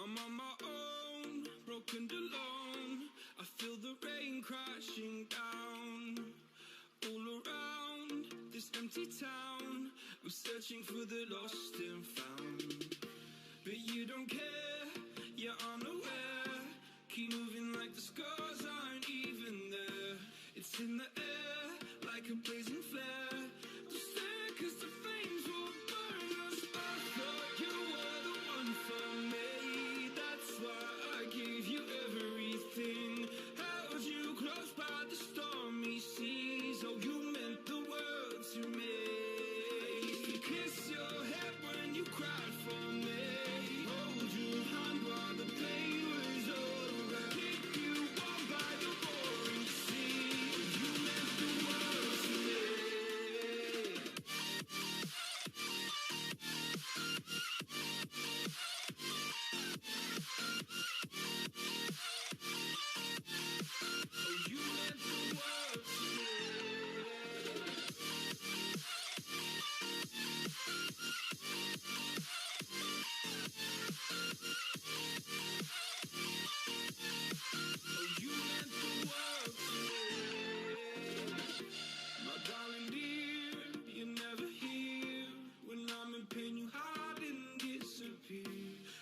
I'm on my own, broken alone. I feel the rain crashing down all around this empty town. I'm searching for the lost and found, but you don't care, you're unaware. Keep moving like the scars aren't even there. It's in the air like a blazing flare. Don't stare 'cause the flames will burn us. I thought you were the one for me. That's why I gave you everything. Held you close by the stormy seas. Oh, you meant the world to me. I used to kiss your head when you cried for me. Hold your hand while the pain was over. Keep you warm by the roaring sea. You meant the world to me. Oh, you meant the world to me. Oh, you meant the world to me. My darling dear, you're never here. When I'm in pain, you hide and disappear.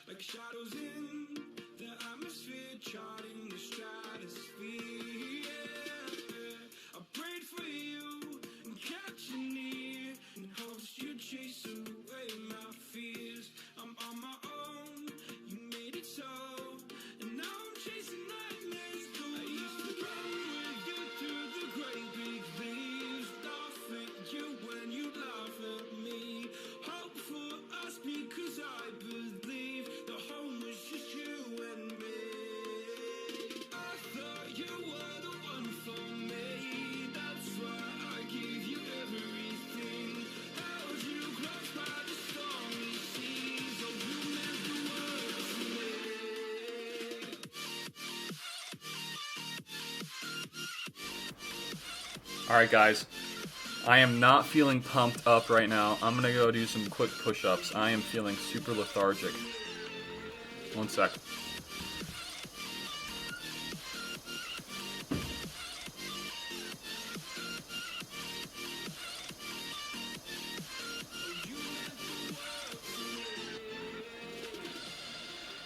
Like shadows in the atmosphere, charting the stratosphere. Yeah. I prayed for you and kept you near in hopes you'd chase away my fears. I'm on my own, you made it so, and now I'm chasing nightmares too. I used to run with you through the great big leaves, laugh at you when you laugh at me. Hope for us because I believe the home was just you and me. I thought you were the one for me. That's why I gave you everything. Held you close by the stormy seas. Oh, you meant the world to me. Alright guys, I am not feeling pumped up right now. I'm gonna go do some quick push-ups. I am feeling super lethargic. One sec.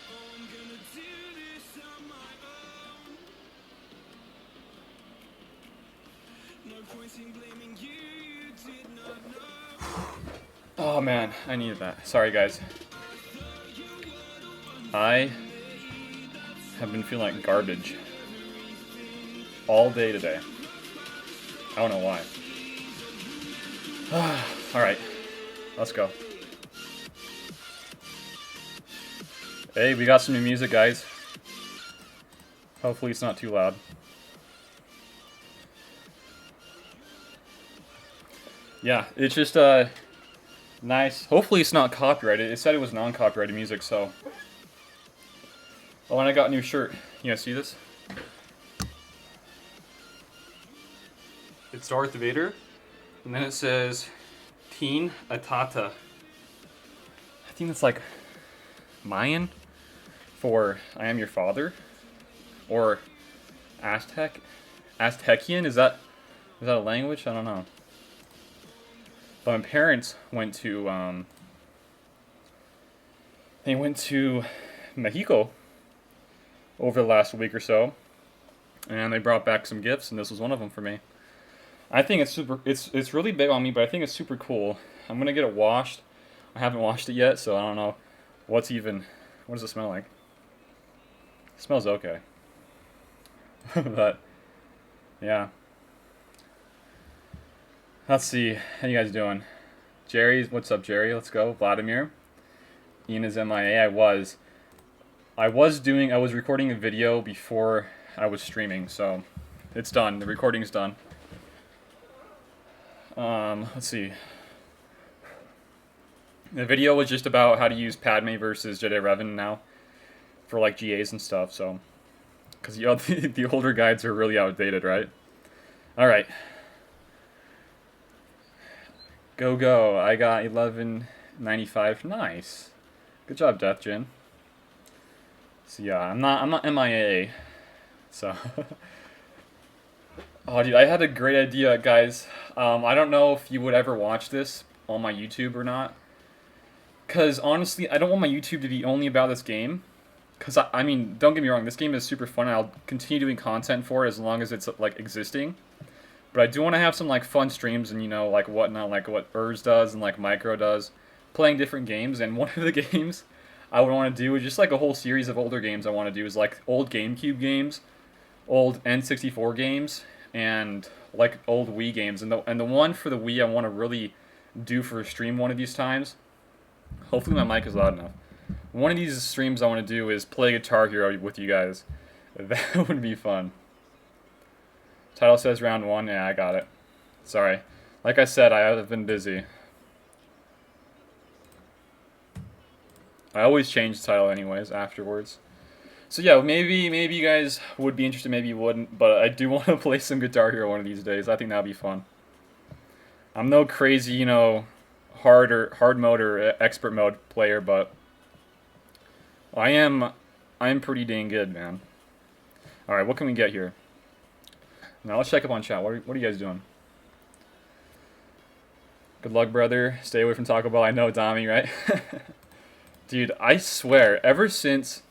I'm gonna do this on my own. No point in blaming you, you did not know. Oh man, I needed that. Sorry guys. I have been feeling like garbage all day today. I don't know why. Alright, let's go. Hey, we got some new music, guys. Hopefully it's not too loud. Yeah, it's just nice. Hopefully it's not copyrighted. It said it was non-copyrighted music, so. Oh, and I got a new shirt. You guys see this? It's Darth Vader, and then it says Teen Atata. I think it's like Mayan for I am your father, or Aztecian. Is that a language? I don't know. But my parents went to Mexico over the last week or so, and they brought back some gifts, and this was one of them for me. I think it's super. It's really big on me, but I think it's super cool. I'm gonna get it washed. I haven't washed it yet, so I don't know what does it smell like? It smells okay. But yeah. Let's see. How you guys doing? Jerry, what's up, Jerry? Let's go. Vladimir. Ian is MIA. I was recording a video before I was streaming, so it's done. The recording's done. Let's see. The video was just about how to use Padme versus Jedi Revan now for like GAs and stuff, so because the older guides are really outdated, right? All right, Go go. I got 1195. Nice. Good job, Death Jin. So yeah, I'm not MIA. So oh dude, I had a great idea, guys. I don't know if you would ever watch this on my YouTube or not. Cause honestly, I don't want my YouTube to be only about this game. Cause I mean, don't get me wrong, this game is super fun. I'll continue doing content for it as long as it's like existing. But I do want to have some like fun streams and like whatnot, like what Urs does and like Micro does, playing different games. And one of the games I would want to do is just like a whole series of older games. I want to do is like old GameCube games, old N64 games, and like old Wii games. And the one for the Wii I want to really do for a stream one of these times. Hopefully my mic is loud enough. One of these streams I want to do is play Guitar Hero with you guys. That would be fun. Title says round 1. Yeah, I got it. Sorry. Like I said, I have been busy. I always change the title anyways afterwards. So yeah, maybe you guys would be interested, maybe you wouldn't, but I do want to play some Guitar Hero one of these days. I think that'd be fun. I'm no crazy, hard mode or expert mode player, but I am pretty dang good, man. All right, what can we get here? Now let's check up on chat. What are you guys doing? Good luck, brother. Stay away from Taco Bell. I know, Dami, right? Dude, I swear, ever since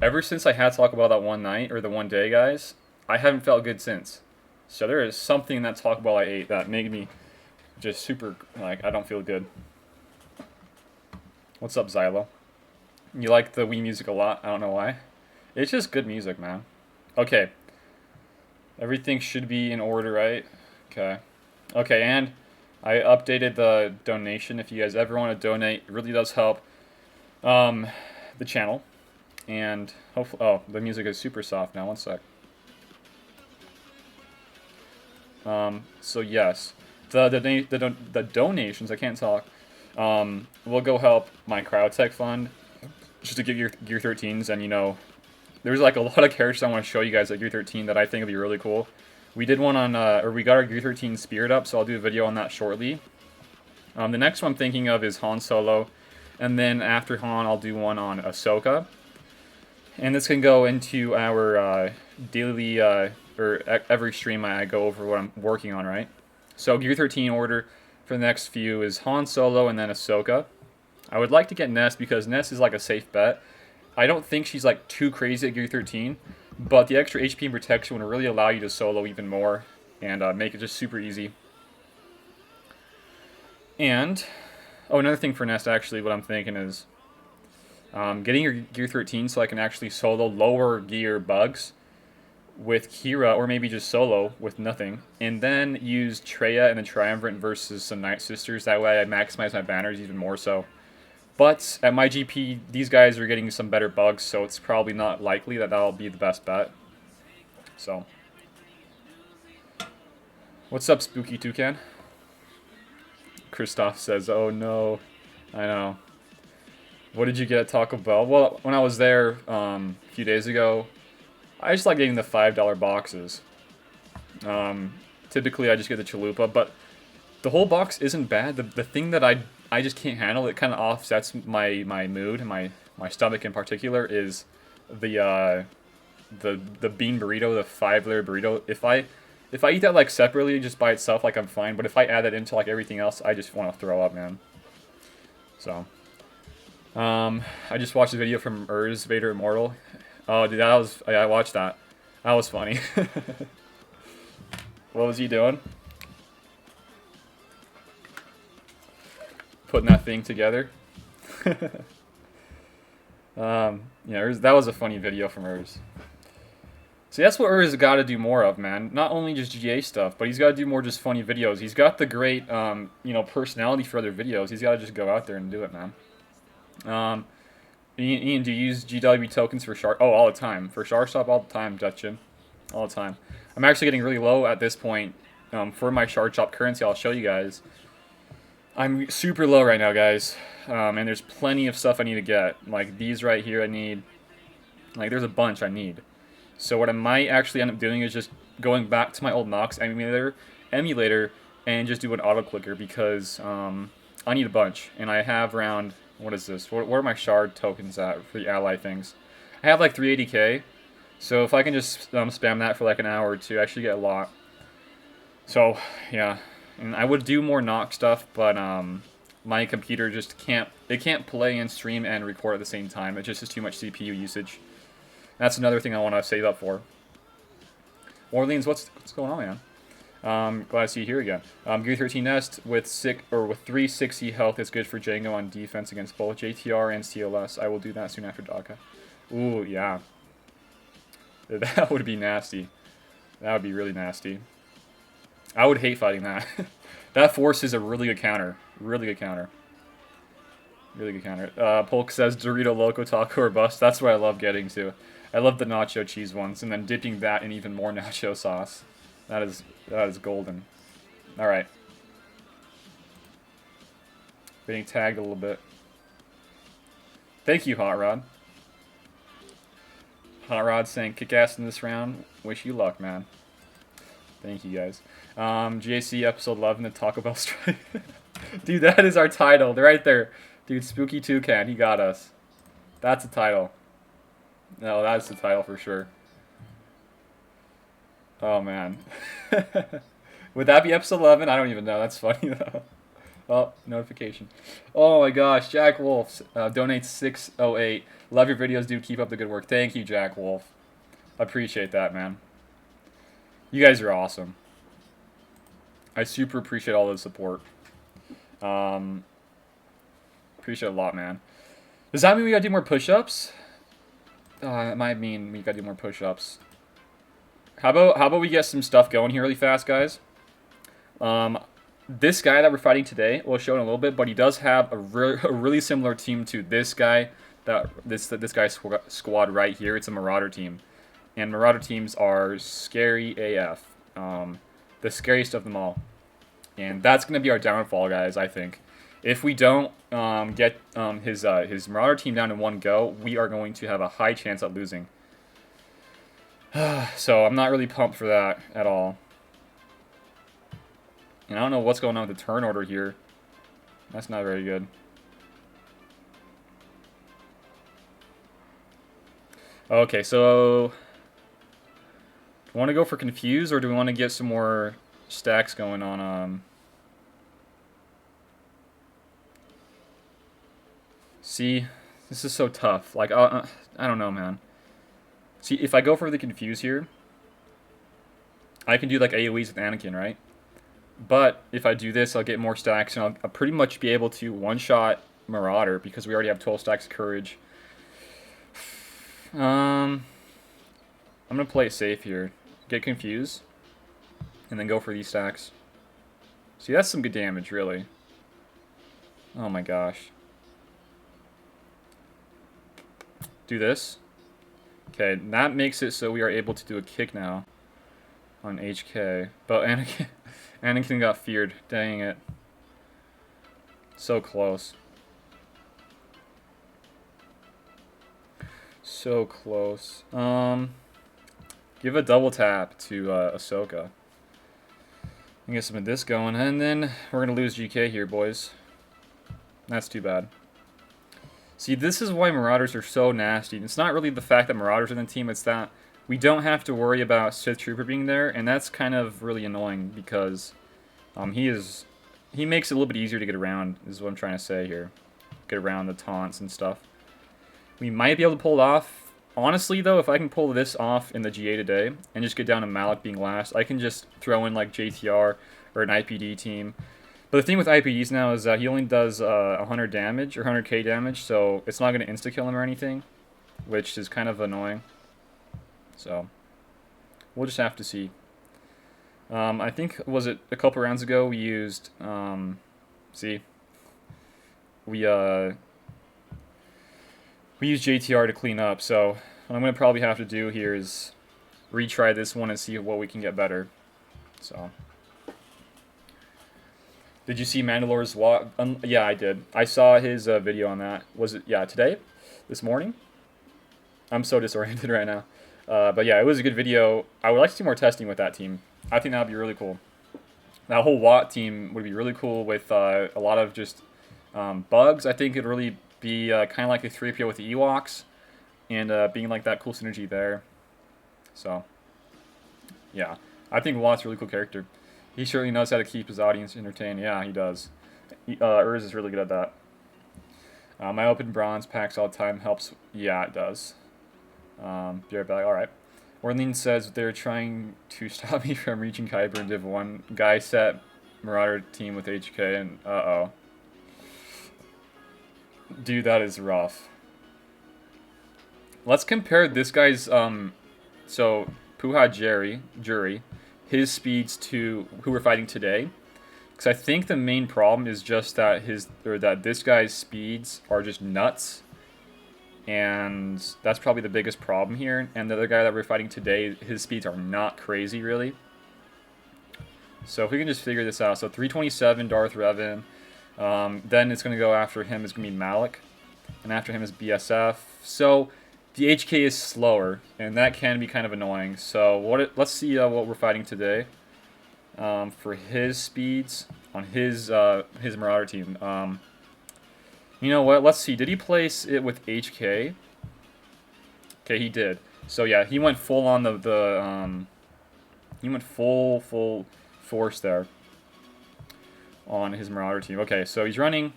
I had Taco Bell that one night or the one day, guys, I haven't felt good since. So there is something in that Taco Bell I ate that made me just super, like, I don't feel good. What's up, Xylo? You like the Wii music a lot? I don't know why. It's just good music, man. Okay. Everything should be in order, right? Okay. Okay, and I updated the donation. If you guys ever want to donate, it really does help the channel. And hopefully, oh, the music is super soft now. One sec. So yes, the donations, I can't talk, will go help my Cryotech fund, just to get your Gear 13s, and there's like a lot of characters I want to show you guys at Gear 13 that I think would be really cool. We did one on, or we got our Gear 13 Spirit up, so I'll do a video on that shortly. The next one I'm thinking of is Han Solo, and then after Han, I'll do one on Ahsoka. And this can go into our daily, or every stream I go over what I'm working on, right? So Gear 13 order for the next few is Han Solo and then Ahsoka. I would like to get Ness because Ness is like a safe bet. I don't think she's like too crazy at Gear 13, but the extra HP and protection would really allow you to solo even more and make it just super easy. And, oh, another thing for Ness actually, what I'm thinking is getting your Gear 13 so I can actually solo lower gear bugs with Kira, or maybe just solo with nothing, and then use Traya and the Triumvirate versus some Night Sisters. That way I maximize my banners even more so. But at my GP, these guys are getting some better bugs, so it's probably not likely that that'll be the best bet. So, what's up, Spooky Toucan? Christoph says, oh no, I know. What did you get at Taco Bell? Well, when I was there a few days ago, I just like getting the $5 boxes. Typically, I just get the chalupa, but the whole box isn't bad. The thing that I just can't handle, it kind of offsets my mood, and my stomach in particular, is the bean burrito, the 5-layer burrito. If I eat that like separately, just by itself, like I'm fine. But if I add that into like everything else, I just want to throw up, man. So, I just watched a video from Urs, Vader Immortal. Oh, dude, I watched that. That was funny. What was he doing? Putting that thing together. Yeah, that was a funny video from Urs. See, that's what Urs got to do more of, man. Not only just GA stuff, but he's got to do more just funny videos. He's got the great, personality for other videos. He's got to just go out there and do it, man. Ian, do you use GW tokens for Shark? Oh, all the time. For Shark Shop, all the time, Dutchin. All the time. I'm actually getting really low at this point for my Shark Shop currency. I'll show you guys. I'm super low right now, guys. And there's plenty of stuff I need to get. Like these right here I need. Like there's a bunch I need. So what I might actually end up doing is just going back to my old Nox emulator and just do an auto clicker because I need a bunch, and I have around, what is this? What are my shard tokens at for the ally things? I have like 380k, so if I can just spam that for like an hour or two, I actually get a lot. So yeah, and I would do more knock stuff, but my computer just can't play and stream and record at the same time. It just is too much CPU usage. That's another thing I want to save up for. Orleans, what's going on, man? Glad to see you here again. Gear 13 Nest with 360 health is good for Django on defense against both JTR and CLS. I will do that soon after Daka. Ooh, yeah. That would be nasty. That would be really nasty. I would hate fighting that. That force is a really good counter. Really good counter. Really good counter. Polk says Dorito Loco Taco or bust. That's what I love getting to. I love the nacho cheese ones, and then dipping that in even more nacho sauce. That is golden. All right. Getting tagged a little bit. Thank you, Hot Rod. Hot Rod saying kick ass in this round. Wish you luck, man. Thank you, guys. GAC episode 11, the Taco Bell strike. Dude, that is our title. They're right there. Dude, Spooky Toucan, he got us. That's a title. No, that's the title for sure. Oh, man. Would that be episode 11? I don't even know. That's funny, though. Oh, notification. Oh, my gosh. Jack Wolf donates 608. Love your videos, dude. Keep up the good work. Thank you, Jack Wolf. I appreciate that, man. You guys are awesome. I super appreciate all the support. Appreciate it a lot, man. Does that mean we gotta do more push-ups? It might mean we gotta do more push-ups. How about we get some stuff going here really fast, guys? This guy that we're fighting today, we'll show in a little bit, but he does have a really similar team to this guy, this guy's squad right here. It's a Marauder team, and Marauder teams are scary AF, the scariest of them all, and that's gonna be our downfall, guys. I think if we don't get his Marauder team down in one go, we are going to have a high chance at losing. So I'm not really pumped for that at all. And I don't know what's going on with the turn order here. That's not very good. Okay, so do we want to go for confuse, or do we want to get some more stacks going on? See, this is so tough. Like, I don't know, man. See, if I go for the confuse here, I can do like AoEs with Anakin, right? But if I do this, I'll get more stacks, and I'll pretty much be able to one-shot Marauder because we already have 12 stacks of courage. I'm going to play it safe here. Get confused, and then go for these stacks. See, that's some good damage, really. Oh my gosh. Do this. Okay, that makes it so we are able to do a kick now on HK. But Anakin got feared. Dang it. So close. So close. Give a double tap to Ahsoka. And get some of this going. And then we're going to lose GK here, boys. That's too bad. See, this is why Marauders are so nasty. It's not really the fact that Marauders are in the team, it's that we don't have to worry about Sith Trooper being there, and that's kind of really annoying because he makes it a little bit easier to get around, is what I'm trying to say here. Get around the taunts and stuff. We might be able to pull it off. Honestly, though, if I can pull this off in the GA today and just get down to Malik being last, I can just throw in like JTR or an IPD team. But the thing with IPDs now is that he only does 100 damage, or 100k damage, so it's not going to insta-kill him or anything, which is kind of annoying. So, we'll just have to see. I think, was it a couple rounds ago, we used, see, we used JTR to clean up, so what I'm going to probably have to do here is retry this one and see what we can get better. So... Did you see Mandalore's walk? Yeah, I did. I saw his video on that. Was it, yeah, today? This morning? I'm so disoriented right now. But yeah, it was a good video. I would like to see more testing with that team. I think that would be really cool. That whole Watt team would be really cool with a lot of just bugs. I think it'd really be kind of like a 3PO with the Ewoks, and being like that cool synergy there. So, yeah. I think Watt's a really cool character. He certainly knows how to keep his audience entertained. Yeah, he does. Urz is really good at that. My open bronze packs all the time helps. Yeah, it does. Be right back. All right. Orlean says they're trying to stop me from reaching Kyber in Div 1. Guy set Marauder team with HK, and uh-oh. Dude, that is rough. Let's compare this guy's, so, Puha Jury, his speeds to who we're fighting today. Because I think the main problem is just that this guy's speeds are just nuts. And that's probably the biggest problem here. And the other guy that we're fighting today, his speeds are not crazy, really. So if we can just figure this out. So 327, Darth Revan. Then it's going to go after him is going to be Malik. And after him is BSF. So the HK is slower. And that can be kind of annoying. So let's see what we're fighting today. For his speeds on his Marauder team. You know what? Let's see. Did he place it with HK? Okay, he did. So yeah, he went full on he went full force there on his Marauder team. Okay, so he's running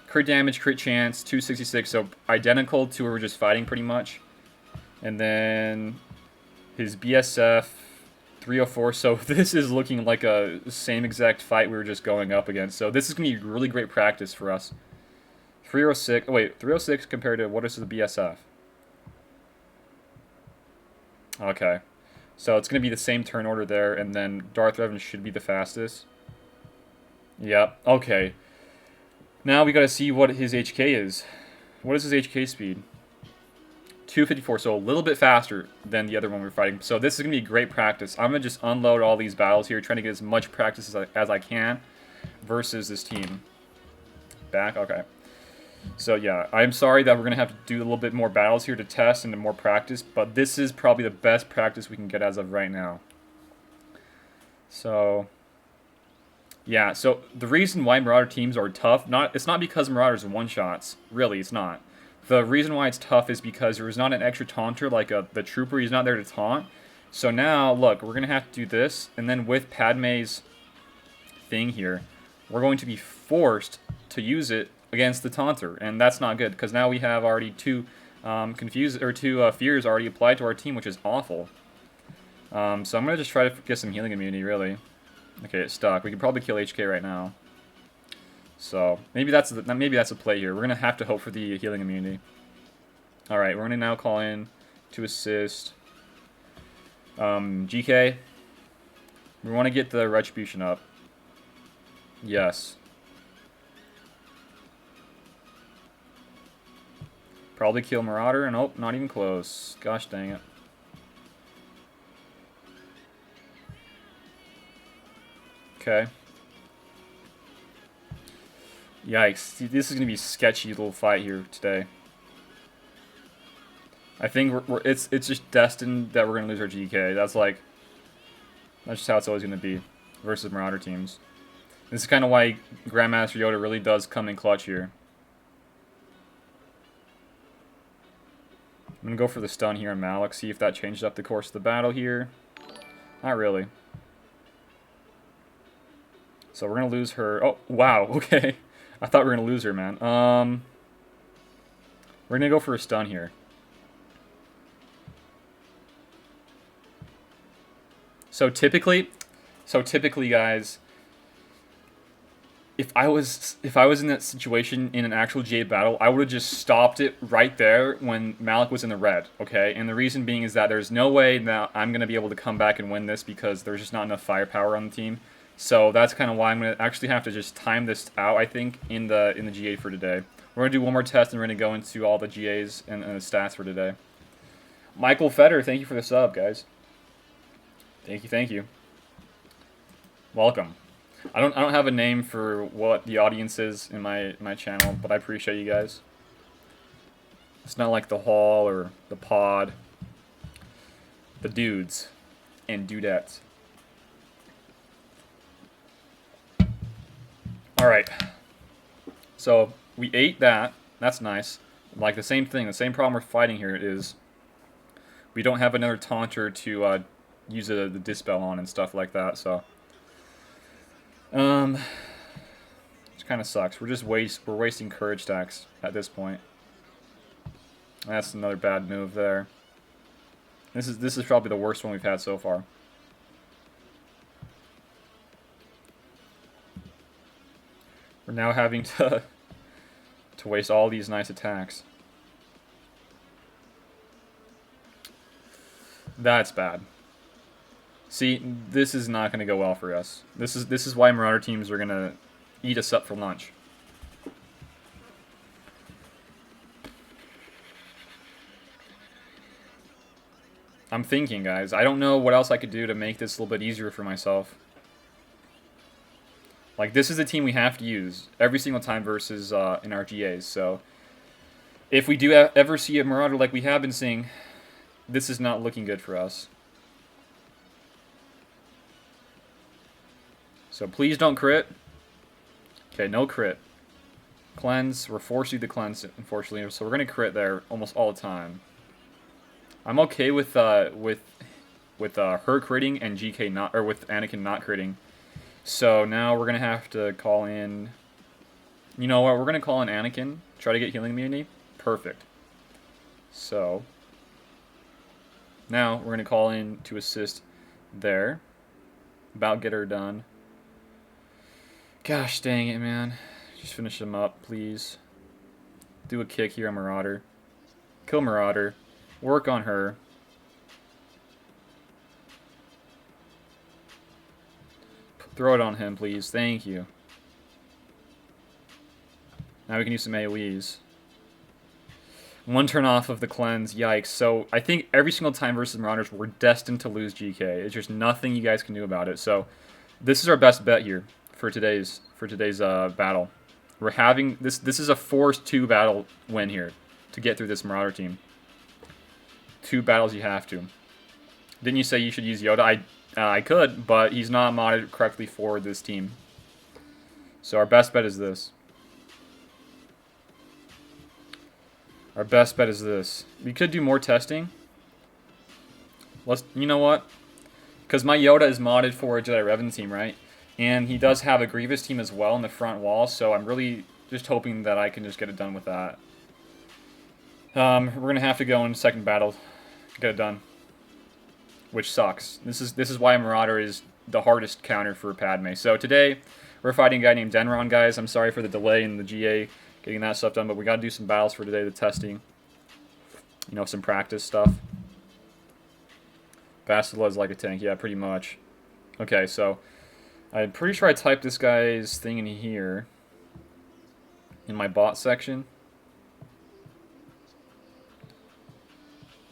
crit damage, crit chance, 266, so identical to where we're just fighting pretty much. And then his BSF 304. So this is looking like a same exact fight we were just going up against. So this is gonna be really great practice for us. 306. Oh wait, 306 compared to what is the BSF? Okay, so it's gonna be the same turn order there, and then Darth Revan should be the fastest. Yep. Okay. Now we gotta see what his HK is. What is his HK speed? 254, so a little bit faster than the other one we're fighting. So this is gonna be great practice. I'm gonna just unload all these battles here, trying to get as much practice as I can versus this team. Back. Okay. So yeah, I'm sorry that we're going to have to do a little bit more battles here to test and to more practice, but this is probably the best practice we can get as of right now. So, yeah, so the reason why Marauder teams are tough, it's not because Marauders are one-shots. Really, it's not. The reason why it's tough is because there is not an extra taunter like the Trooper. He's not there to taunt. So now, look, we're going to have to do this, and then with Padme's thing here, we're going to be forced to use it against the taunter, and that's not good because now we have already two fears already applied to our team, which is awful. So I'm gonna just try to get some healing immunity, really. Okay, it's stuck. We could probably kill HK right now. So maybe that's a play here. We're gonna have to hope for the healing immunity. All right, we're gonna now call in to assist GK. We want to get the retribution up. Yes. Probably kill Marauder, and nope, not even close. Gosh dang it. Okay. Yikes. This is going to be a sketchy little fight here today. I think it's just destined that we're going to lose our GK. That's just how it's always going to be versus Marauder teams. This is kind of why Grandmaster Yoda really does come in clutch here. I'm going to go for the stun here on Malik, see if that changes up the course of the battle here. Not really. So we're going to lose her. Oh, wow, okay. I thought we were going to lose her, man. We're going to go for a stun here. So typically, guys, if I was in that situation in an actual GA battle, I would have just stopped it right there when Malik was in the red, okay? And the reason being is that there's no way that I'm going to be able to come back and win this because there's just not enough firepower on the team. So that's kind of why I'm going to actually have to just time this out, I think, in the GA for today. We're going to do one more test and we're going to go into all the GAs and the stats for today. Michael Fetter, thank you for the sub, guys. Thank you. Welcome. I don't have a name for what the audience is in my channel, but I appreciate you guys. It's not like the hall or the pod. The dudes and dudettes. Alright. So, we ate that. That's nice. Like, the same thing. The same problem we're fighting here is we don't have another taunter to use the dispel on and stuff like that, so... Which kind of sucks. We're wasting courage stacks at this point. That's another bad move there. This is probably the worst one we've had so far. We're now having to waste all these nice attacks. That's bad. See, this is not going to go well for us. This is why Marauder teams are going to eat us up for lunch. I'm thinking, guys. I don't know what else I could do to make this a little bit easier for myself. Like, this is the team we have to use every single time versus in our GAs. So, if we do ever see a Marauder like we have been seeing, this is not looking good for us. So, please don't crit. Okay, no crit. Cleanse. We're forced you to cleanse, unfortunately. So, we're going to crit there almost all the time. I'm okay with her critting and GK not, or with Anakin not critting. So now we're gonna have to call in. You know what? We're gonna call in Anakin. Try to get healing immunity. Perfect. So now we're gonna call in to assist there. About get her done. Gosh dang it, man! Just finish him up, please. Do a kick here on Marauder. Kill Marauder. Work on her. Throw it on him, please. Thank you. Now we can use some AoEs. One turn off of the cleanse. Yikes. So I think every single time versus Marauders, we're destined to lose GK. It's just nothing you guys can do about it. So this is our best bet here for today's battle. We're having this. This is a forced 2 battle win here to get through this Marauder team. 2 battles you have to. Didn't you say you should use Yoda? I could, but he's not modded correctly for this team. So our best bet is this. Our best bet is this. We could do more testing. You know what? Because my Yoda is modded for a Jedi Revan team, right? And he does have a Grievous team as well in the front wall, so I'm really just hoping that I can just get it done with that. We're going to have to go in second battle. Get it done. Which sucks. This is why Marauder is the hardest counter for Padme. So today, we're fighting a guy named Denron, guys. I'm sorry for the delay in the GA getting that stuff done, but we got to do some battles for today, the testing. You know, some practice stuff. Bastila is like a tank. Yeah, pretty much. Okay, so I'm pretty sure I typed this guy's thing in here. In my bot section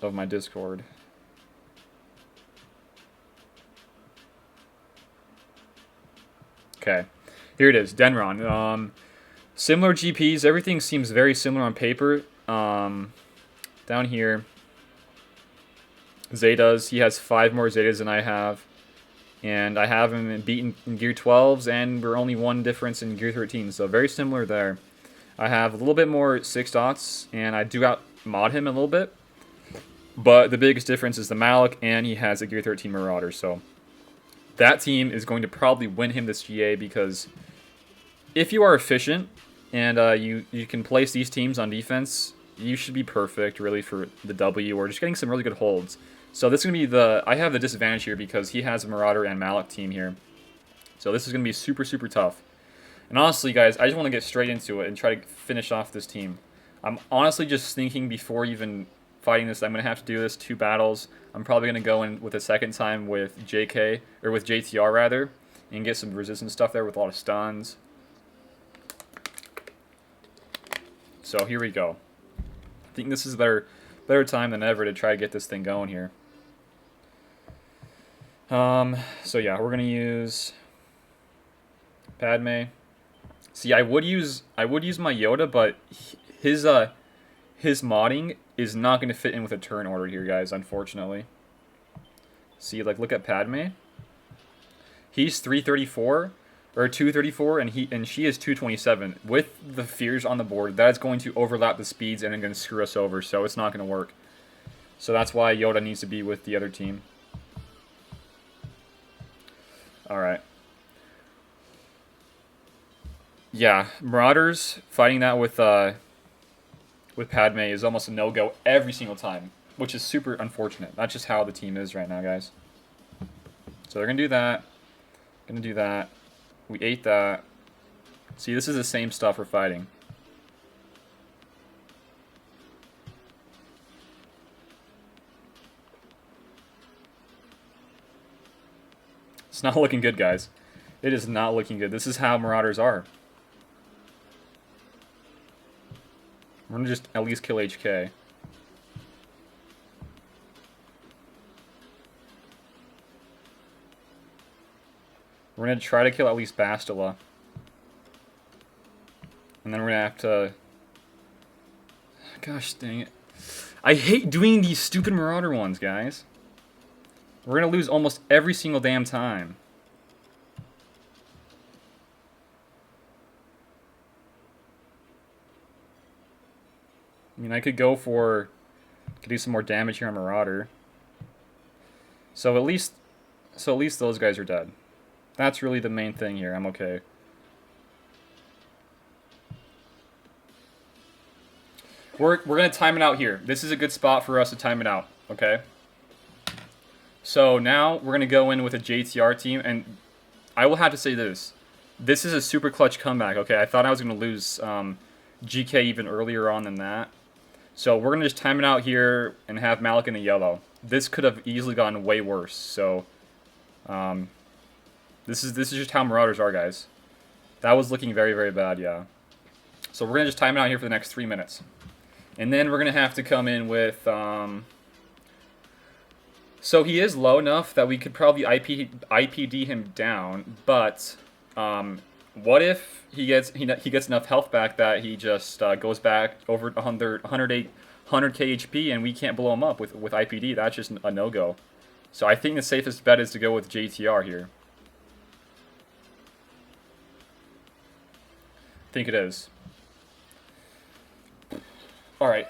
of my Discord. Okay, here it is, Denron. Similar GPs, everything seems very similar on paper. Down here, Zetas, he has 5 more Zetas than I have. And I have him beaten in Gear 12s, and we're only 1 difference in Gear 13, so very similar there. I have a little bit more 6 dots, and I do out-mod him a little bit. But the biggest difference is the Malik, and he has a Gear 13 Marauder, so that team is going to probably win him this GA, because if you are efficient and you can place these teams on defense, you should be perfect, really, for the W, or just getting some really good holds. So this is going to be I have the disadvantage here because he has a Marauder and Malik team here. So this is going to be super, super tough. And honestly, guys, I just want to get straight into it and try to finish off this team. I'm honestly just thinking before even fighting this, I'm going to have to do this 2 battles. I'm probably going to go in with a second time with JK, or with JTR rather, and get some resistance stuff there with a lot of stuns. So here we go. I think this is better time than ever to try to get this thing going here. So yeah, we're gonna use Padme. See, I would use my Yoda, but his modding is not gonna fit in with a turn order here, guys. Unfortunately. See, like, look at Padme. He's 334, or 234, and she is 227. With the fears on the board, that is going to overlap the speeds and going to screw us over. So it's not going to work. So that's why Yoda needs to be with the other team. All right. Yeah, Marauders fighting that with Padme is almost a no-go every single time, which is super unfortunate. That's just how the team is right now, guys. So they're gonna do that. Gonna do that. We ate that. See, this is the same stuff we're fighting. It's not looking good, guys. It is not looking good. This is how Marauders are. We're gonna just at least kill HK. We're gonna try to kill at least Bastila. And then we're gonna have to... Gosh dang it. I hate doing these stupid Marauder ones, guys. We're gonna lose almost every single damn time. I mean, I could go for... Could do some more damage here on Marauder. So at least those guys are dead. That's really the main thing here. I'm okay. We're gonna time it out here. This is a good spot for us to time it out. Okay. So now we're gonna go in with a JTR team, and I will have to say this: this is a super clutch comeback. Okay, I thought I was gonna lose GK even earlier on than that. So we're gonna just time it out here and have Malik in the yellow. This could have easily gone way worse. So. This is just how Marauders are, guys. That was looking very, very bad, yeah. So we're going to just time it out here for the next 3 minutes. And then we're going to have to come in with... So he is low enough that we could probably IPD him down, but what if he gets enough health back that he just goes back over 100k HP and we can't blow him up with IPD? That's just a no-go. So I think the safest bet is to go with JTR here. I think it is. Alright.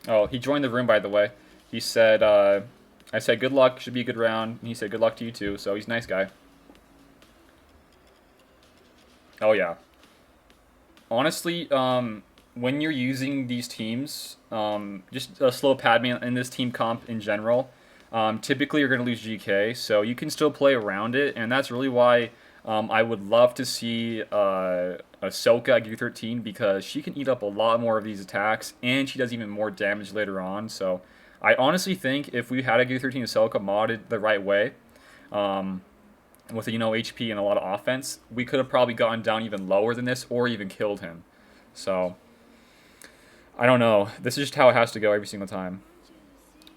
Oh, he joined the room, by the way. He said, I said, good luck, should be a good round. And he said, good luck to you too, so he's a nice guy. Oh, yeah. Honestly, when you're using these teams, just a slow Padme in this team comp in general, typically you're going to lose GK, so you can still play around it, and that's really why I would love to see Ahsoka at Gear 13, because she can eat up a lot more of these attacks, and she does even more damage later on, so I honestly think if we had a Gear 13 Ahsoka modded the right way, with HP and a lot of offense, we could have probably gotten down even lower than this, or even killed him. So, I don't know. This is just how it has to go every single time.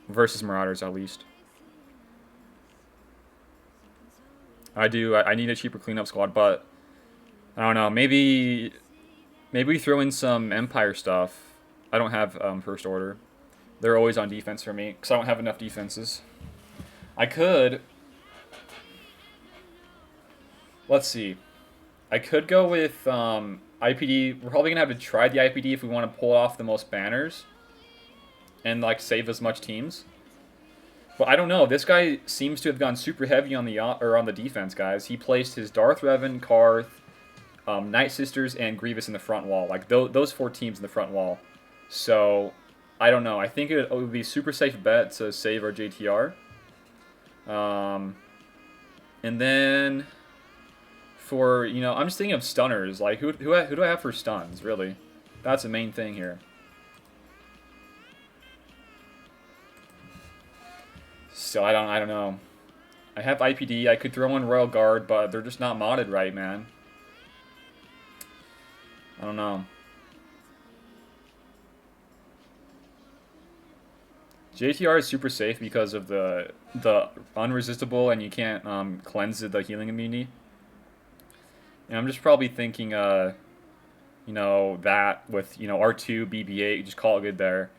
Versus Marauders, at least. I need a cheaper cleanup squad, but I don't know. Maybe we throw in some Empire stuff. I don't have First Order. They're always on defense for me, because I don't have enough defenses. I could... Let's see. I could go with IPD. We're probably going to have to try the IPD if we want to pull off the most banners. And, like, save as much teams. But I don't know. This guy seems to have gone super heavy on the defense, guys. He placed his Darth Revan, Karth, Night Sisters, and Grievous in the front wall. Like, those 4 teams in the front wall. So, I don't know. I think it would be a super safe bet to save our JTR. And then... For, I'm just thinking of stunners. Like, who do I have for stuns, really? That's the main thing here. So, I don't know. I have IPD. I could throw in Royal Guard, but they're just not modded right, man. I don't know. JTR is super safe because of the unresistible, and you can't cleanse the healing immunity. And I'm just probably thinking, that with, R2, BB-8, just call it good there.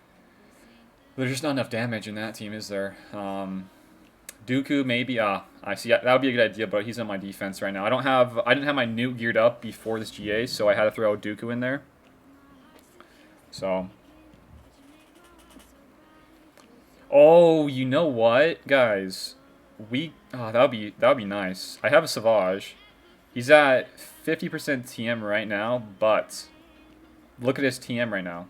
There's just not enough damage in that team, is there? Dooku maybe. I see. That would be a good idea, but he's on my defense right now. I didn't have my nuke geared up before this GA, so I had to throw Dooku in there. So. Oh, you know what, guys? That would be nice. I have a Savage. He's at 50% TM right now, but look at his TM right now.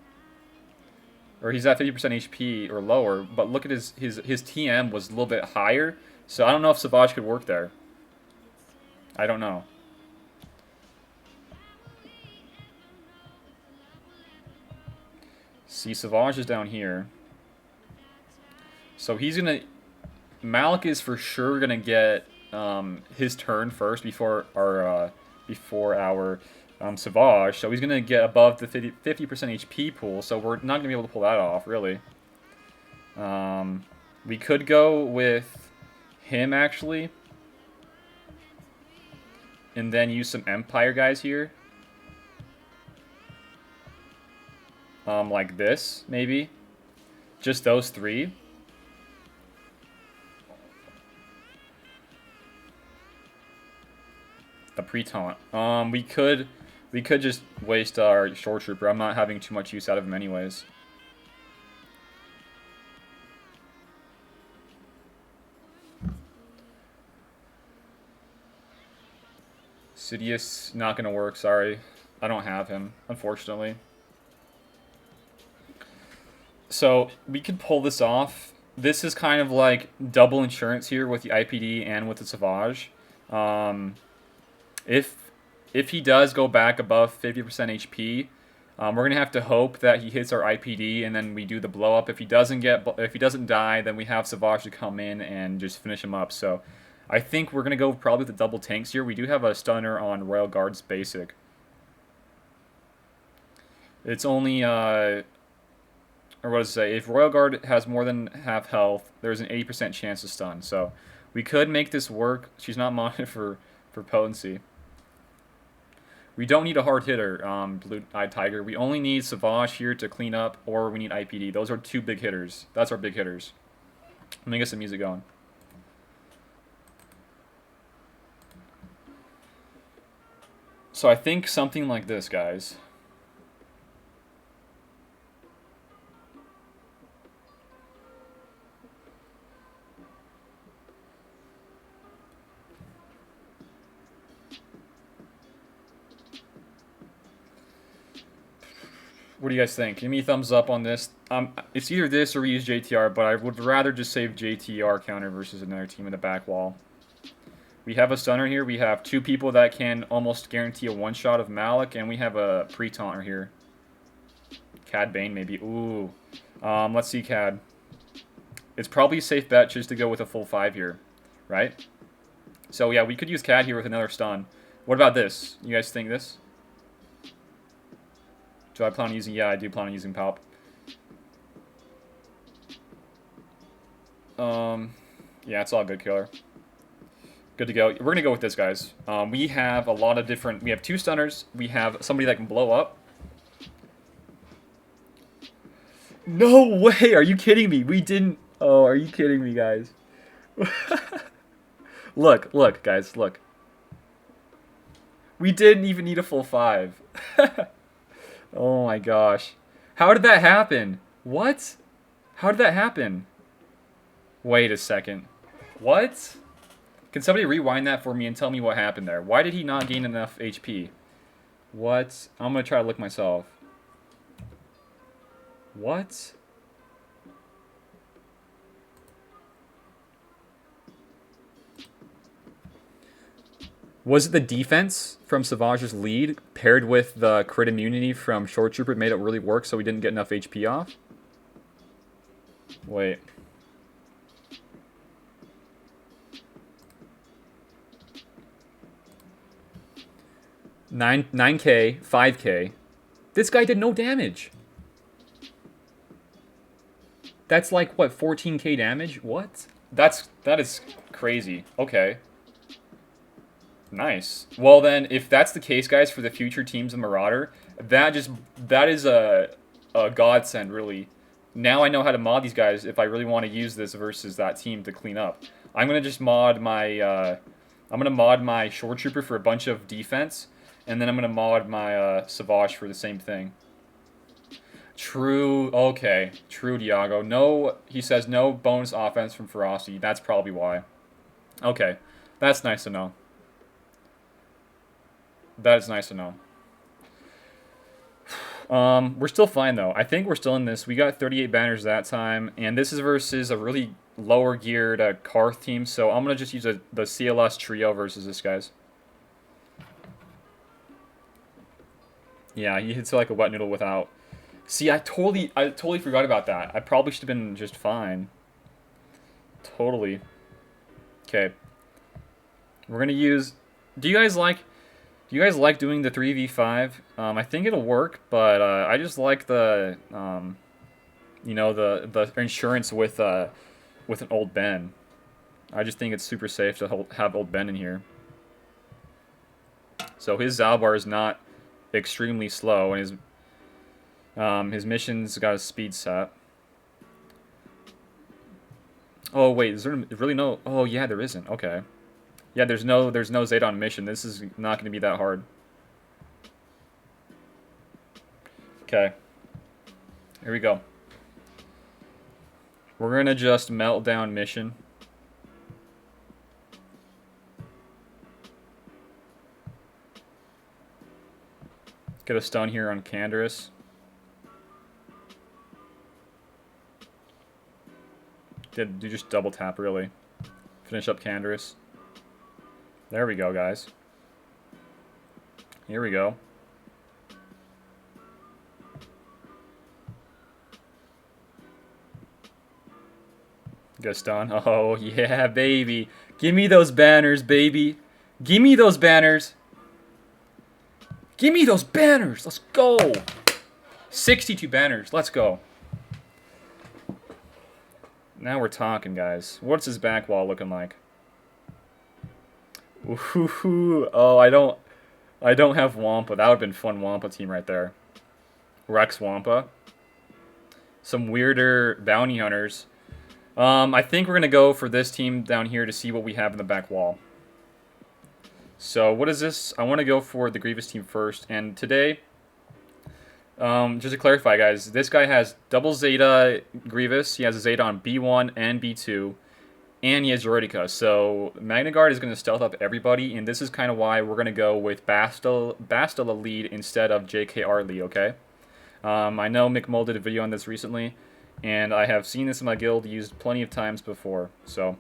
Or he's at 50% HP or lower, but look at his TM was a little bit higher. So I don't know if Savage could work there. I don't know. See, Savage is down here. So he's gonna... Malik is for sure gonna get his turn first before our Savage. So he's gonna get above the 50% HP pool. So we're not gonna be able to pull that off, really. We could go with him actually, and then use some Empire guys here. Like this maybe. Just those three. A pre-taunt. We could just waste our short trooper. I'm not having too much use out of him anyways. Sidious not gonna work. Sorry, I don't have him, unfortunately. So we could pull this off. This is kind of like double insurance here with the IPD and with the Savage. If he does go back above 50% HP, we're gonna have to hope that he hits our IPD and then we do the blow up. If he doesn't die, then we have Savage to come in and just finish him up. So I think we're gonna go probably with the double tanks here. We do have a stunner on Royal Guard's basic. It's only or what does it say? If Royal Guard has more than half health, there's an 80% chance to stun. So we could make this work. She's not modded for potency. We don't need a hard hitter, Blue-Eyed Tiger. We only need Savage here to clean up, or we need IPD. Those are two big hitters. That's our big hitters. Let me get some music going. So I think something like this, guys. What do you guys think? Give me a thumbs up on this. It's either this or we use JTR, but I would rather just save JTR counter versus another team in the back wall. We have a stunner here. We have two people that can almost guarantee a one-shot of Malik, and we have a pre-taunter here. Cad Bane, maybe. Ooh. Let's see, Cad. It's probably a safe bet just to go with a full 5 here, right? So, yeah, we could use Cad here with another stun. What about this? You guys think this? Do I plan on using... Yeah, I do plan on using Palp. Yeah, it's all good, killer. Good to go. We're going to go with this, guys. We have a lot of different... We have 2 stunners. We have somebody that can blow up. No way! Are you kidding me? We didn't... Oh, are you kidding me, guys? Look, guys, look. We didn't even need a full 5. Oh my gosh. How did that happen? What? How did that happen? Wait a second. What? Can somebody rewind that for me and tell me what happened there? Why did he not gain enough HP? What? I'm going to try to look myself. What? Was it the defense from Savage's lead paired with the crit immunity from Short Trooper made it really work so we didn't get enough HP off? Wait. $9K, 5K. This guy did no damage. That's like, what, 14K damage? What? That is crazy. Okay. Nice. Well then, if that's the case, guys, for the future teams of Marauder, that is a godsend, really. Now I know how to mod these guys if I really want to use this versus that team to clean up. I'm gonna just mod my Shore Trooper for a bunch of defense, and then I'm gonna mod my Savage for the same thing. True. Okay. True, Diago. No, he says no bonus offense from Ferocity. That's probably why. Okay, that's nice to know. That is nice to know. We're still fine though. I think we're still in this. We got 38 banners that time, and this is versus a really lower geared Karth team. So I'm gonna just use the CLS trio versus this guy's. Yeah, he hits like a wet noodle without. See, I totally forgot about that. I probably should have been just fine. Totally. Okay. We're gonna use. Do you guys like doing the 3v5? I think it'll work, but I just like the you know, the insurance with an old Ben. I just think it's super safe to have old Ben in here. So his Zalbar is not extremely slow, and his mission's got a speed set. Oh wait, is there really no? Oh yeah, there isn't. Okay. Yeah, there's no Zedon mission. This is not going to be that hard. Okay. Here we go. We're going to just melt down mission. Get a stun here on Canderous. Did you just double tap, really? Finish up Canderous. There we go, guys. Here we go. Get a stun. Oh, yeah, baby. Give me those banners, baby. Give me those banners. Give me those banners. Let's go. 62 banners. Let's go. Now we're talking, guys. What's his back wall looking like? Ooh, oh, I don't have Wampa. That would have been fun Wampa team right there. Rex Wampa. Some weirder bounty hunters. I think we're gonna go for this team down here to see what we have in the back wall. So what is this? I want to go for the Grievous team first, and today, just to clarify, guys, this guy has double Zeta Grievous. He has a Zeta on B1 and B2. And he has Droideka, so Magna Guard is going to stealth up everybody, and this is kind of why we're going to go with Bastila lead instead of JKR lead, okay? I know Mick Mole did a video on this recently, and I have seen this in my guild used plenty of times before, so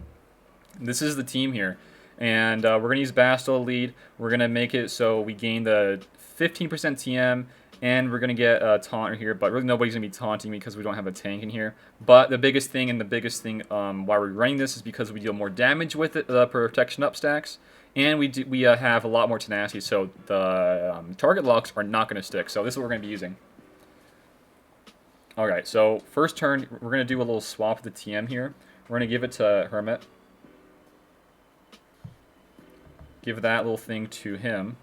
this is the team here. And we're going to use Bastila lead. We're going to make it so we gain the 15% TM, and we're going to get a taunter here, but really nobody's going to be taunting me because we don't have a tank in here. But the biggest thing why we're running this is because we deal more damage with it, the protection up stacks, and we have a lot more tenacity, so the target locks are not going to stick. So this is what we're going to be using. Alright, so first turn, we're going to do a little swap of the TM here. We're going to give it to Hermit. Give that little thing to him.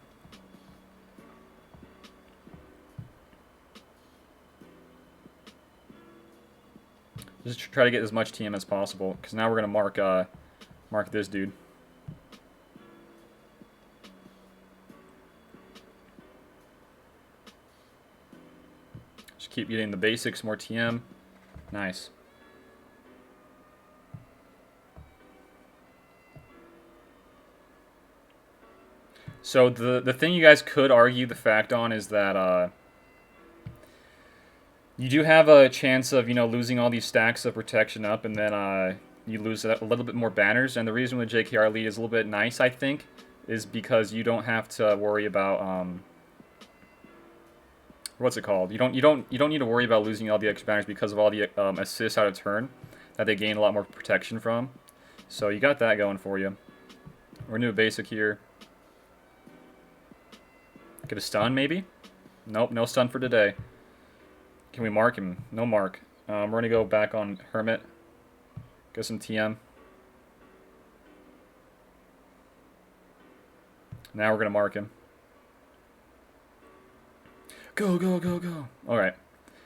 Just try to get as much TM as possible, because now we're going to mark this dude. Just keep getting the basics, more TM. Nice. So the thing you guys could argue the fact on is that you do have a chance of, you know, losing all these stacks of protection up, and then you lose a little bit more banners. And the reason with JKR lead is a little bit nice, I think, is because you don't have to worry about what's it called? You don't need to worry about losing all the extra banners because of all the assists out of turn that they gain a lot more protection from. So you got that going for you. We're gonna do a basic here. Get a stun maybe? Nope, no stun for today. Can we mark him? No mark. We're going to go back on Hermit. Get some TM. Now we're going to mark him. Go, go, go, go. Alright.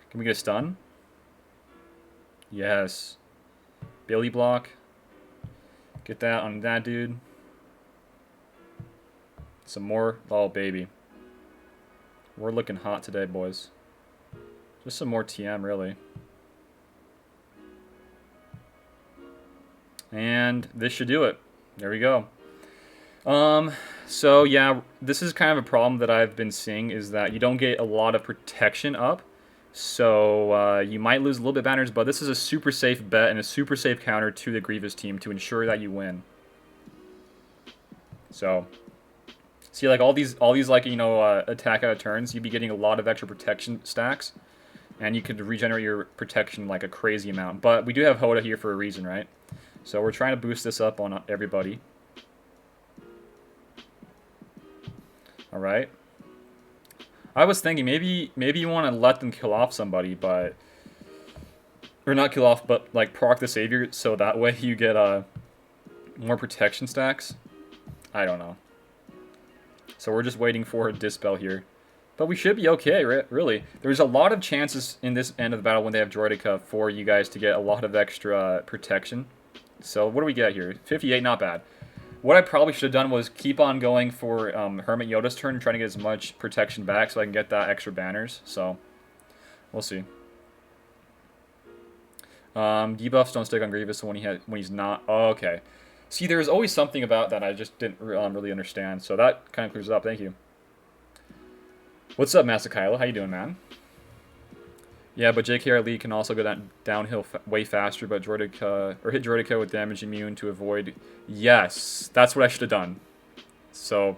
Can we get a stun? Yes. Billy block. Get that on that dude. Some more. Oh, baby. We're looking hot today, boys. Just some more TM, really. And this should do it. There we go. So yeah, this is kind of a problem that I've been seeing, is that you don't get a lot of protection up. So you might lose a little bit of banners, but this is a super safe bet and a super safe counter to the Grievous team to ensure that you win. So, see, like all these like, you know, attack out of turns, you'd be getting a lot of extra protection stacks, and you could regenerate your protection like a crazy amount. But we do have Hoda here for a reason, right? So we're trying to boost this up on everybody. All right. I was thinking maybe you want to let them kill off somebody, but or not kill off, but like proc the savior, so that way you get more protection stacks. I don't know. So we're just waiting for a dispel here, but we should be okay, really. There's a lot of chances in this end of the battle when they have Droidica for you guys to get a lot of extra protection. So what do we get here? 58, not bad. What I probably should have done was keep on going for Hermit Yoda's turn and trying to get as much protection back so I can get that extra banners. So, we'll see. Debuffs don't stick on Grievous when he's not. Oh, okay. See, there's always something about that I just didn't really understand. So that kind of clears it up. Thank you. What's up, Master Kylo? How you doing, man? Yeah, but JKR Lee can also go downhill way faster, but Droidica, or hit Droidica with damage immune to avoid. Yes, that's what I should have done. So,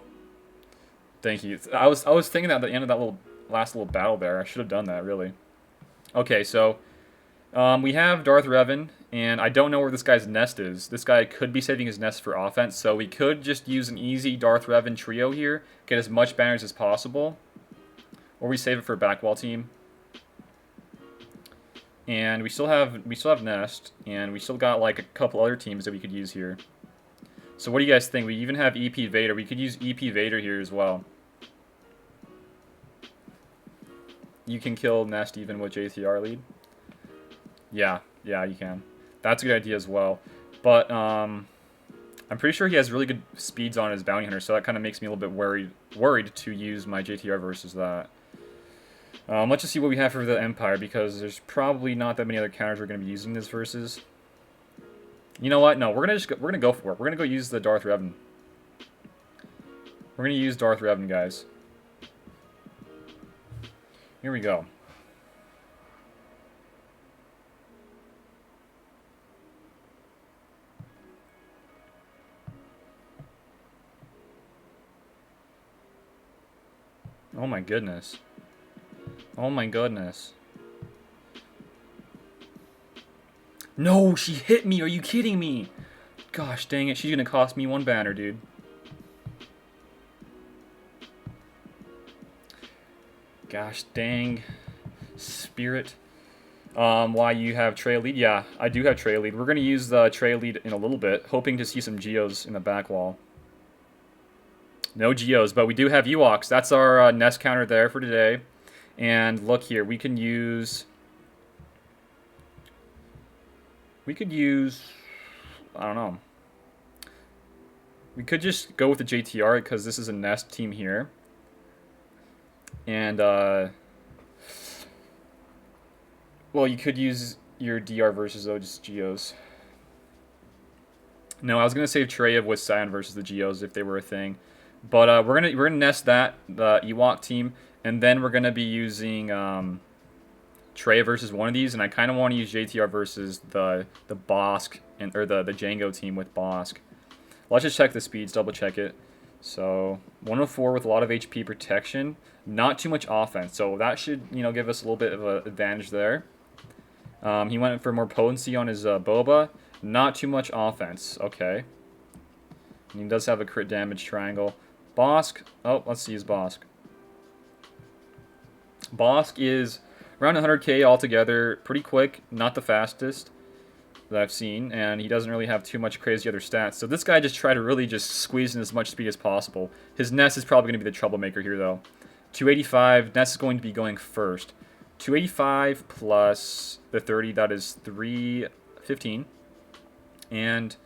thank you. I was thinking that at the end of that last little battle there, I should have done that, really. Okay, so we have Darth Revan, and I don't know where this guy's nest is. This guy could be saving his nest for offense, so we could just use an easy Darth Revan trio here, get as much banners as possible, or we save it for a backwall team. And we still have Nest, and we still got like a couple other teams that we could use here. So what do you guys think? We even have EP Vader. We could use EP Vader here as well. You can kill Nest even with JTR lead. Yeah, you can. That's a good idea as well. But I'm pretty sure he has really good speeds on his bounty hunter, so that kind of makes me a little bit worried to use my JTR versus that. Let's just see what we have for the Empire, because there's probably not that many other counters we're going to be using this versus. You know what? No, we're gonna go for it. We're gonna go use the Darth Revan. We're gonna use Darth Revan, guys. Here we go. Oh my goodness. Oh my goodness. No, she hit me. Are you kidding me? Gosh dang it. She's going to cost me one banner, dude. Gosh dang. Spirit. Why you have Trey lead? Yeah, I do have Trey lead. We're going to use the Trey lead in a little bit, hoping to see some Geos in the back wall. No Geos, but we do have Ewoks. That's our nest counter there for today. And look here, we could use, I don't know. We could just go with the JTR because this is a nest team here. And, well, you could use your DR versus though, just Geos. No, I was gonna save Treya with Scion versus the Geos if they were a thing. But we're gonna nest the Ewok team. And then we're going to be using Trey versus one of these, and I kind of want to use JTR versus the Bosk, or the Django team with Bosk. Let's just check the speeds, double check it. So 104 with a lot of HP protection, not too much offense, so that should, you know, give us a little bit of an advantage there. He went for more potency on his Boba, not too much offense. Okay, and he does have a crit damage triangle. Bosk, oh, let's see his Bosk. Bosk is around 100k altogether, pretty quick, not the fastest that I've seen, and he doesn't really have too much crazy other stats. So this guy just tried to really just squeeze in as much speed as possible. His Nest is probably going to be the troublemaker here, though. 285, Nest is going to be going first. 285 plus the 30, that is 315. And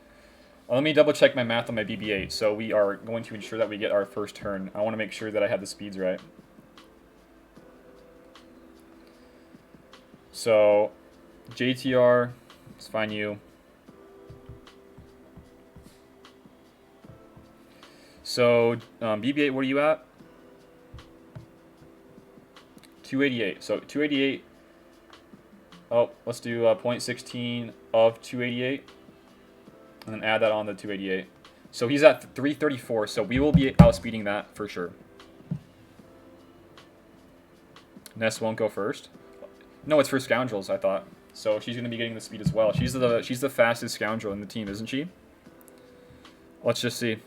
Let me double check my math on my BB-8. So we are going to ensure that we get our first turn. I want to make sure that I have the speeds right. So JTR, let's find you. So BB-8, what are you at? 288. So 288. Oh, let's do 0.16 of 288. And then add that on to 288. So he's at 334, so we will be outspeeding that for sure. Ness won't go first. No, it's for Scoundrels, I thought. So she's going to be getting the speed as well. She's the fastest Scoundrel in the team, isn't she? Let's just see.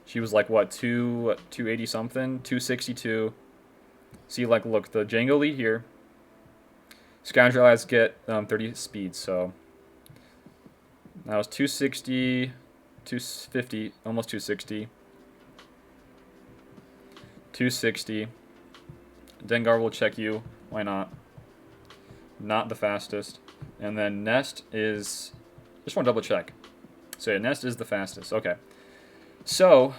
She was like, what, 280 something? 262. See, like, look, the Django lead here. Scoundrel has get 30 speed, so that was 260, 250, almost 260. 260. Dengar will check you. Why not? Not the fastest. And then Nest is... Just want to double check. So yeah, Nest is the fastest. Okay. So,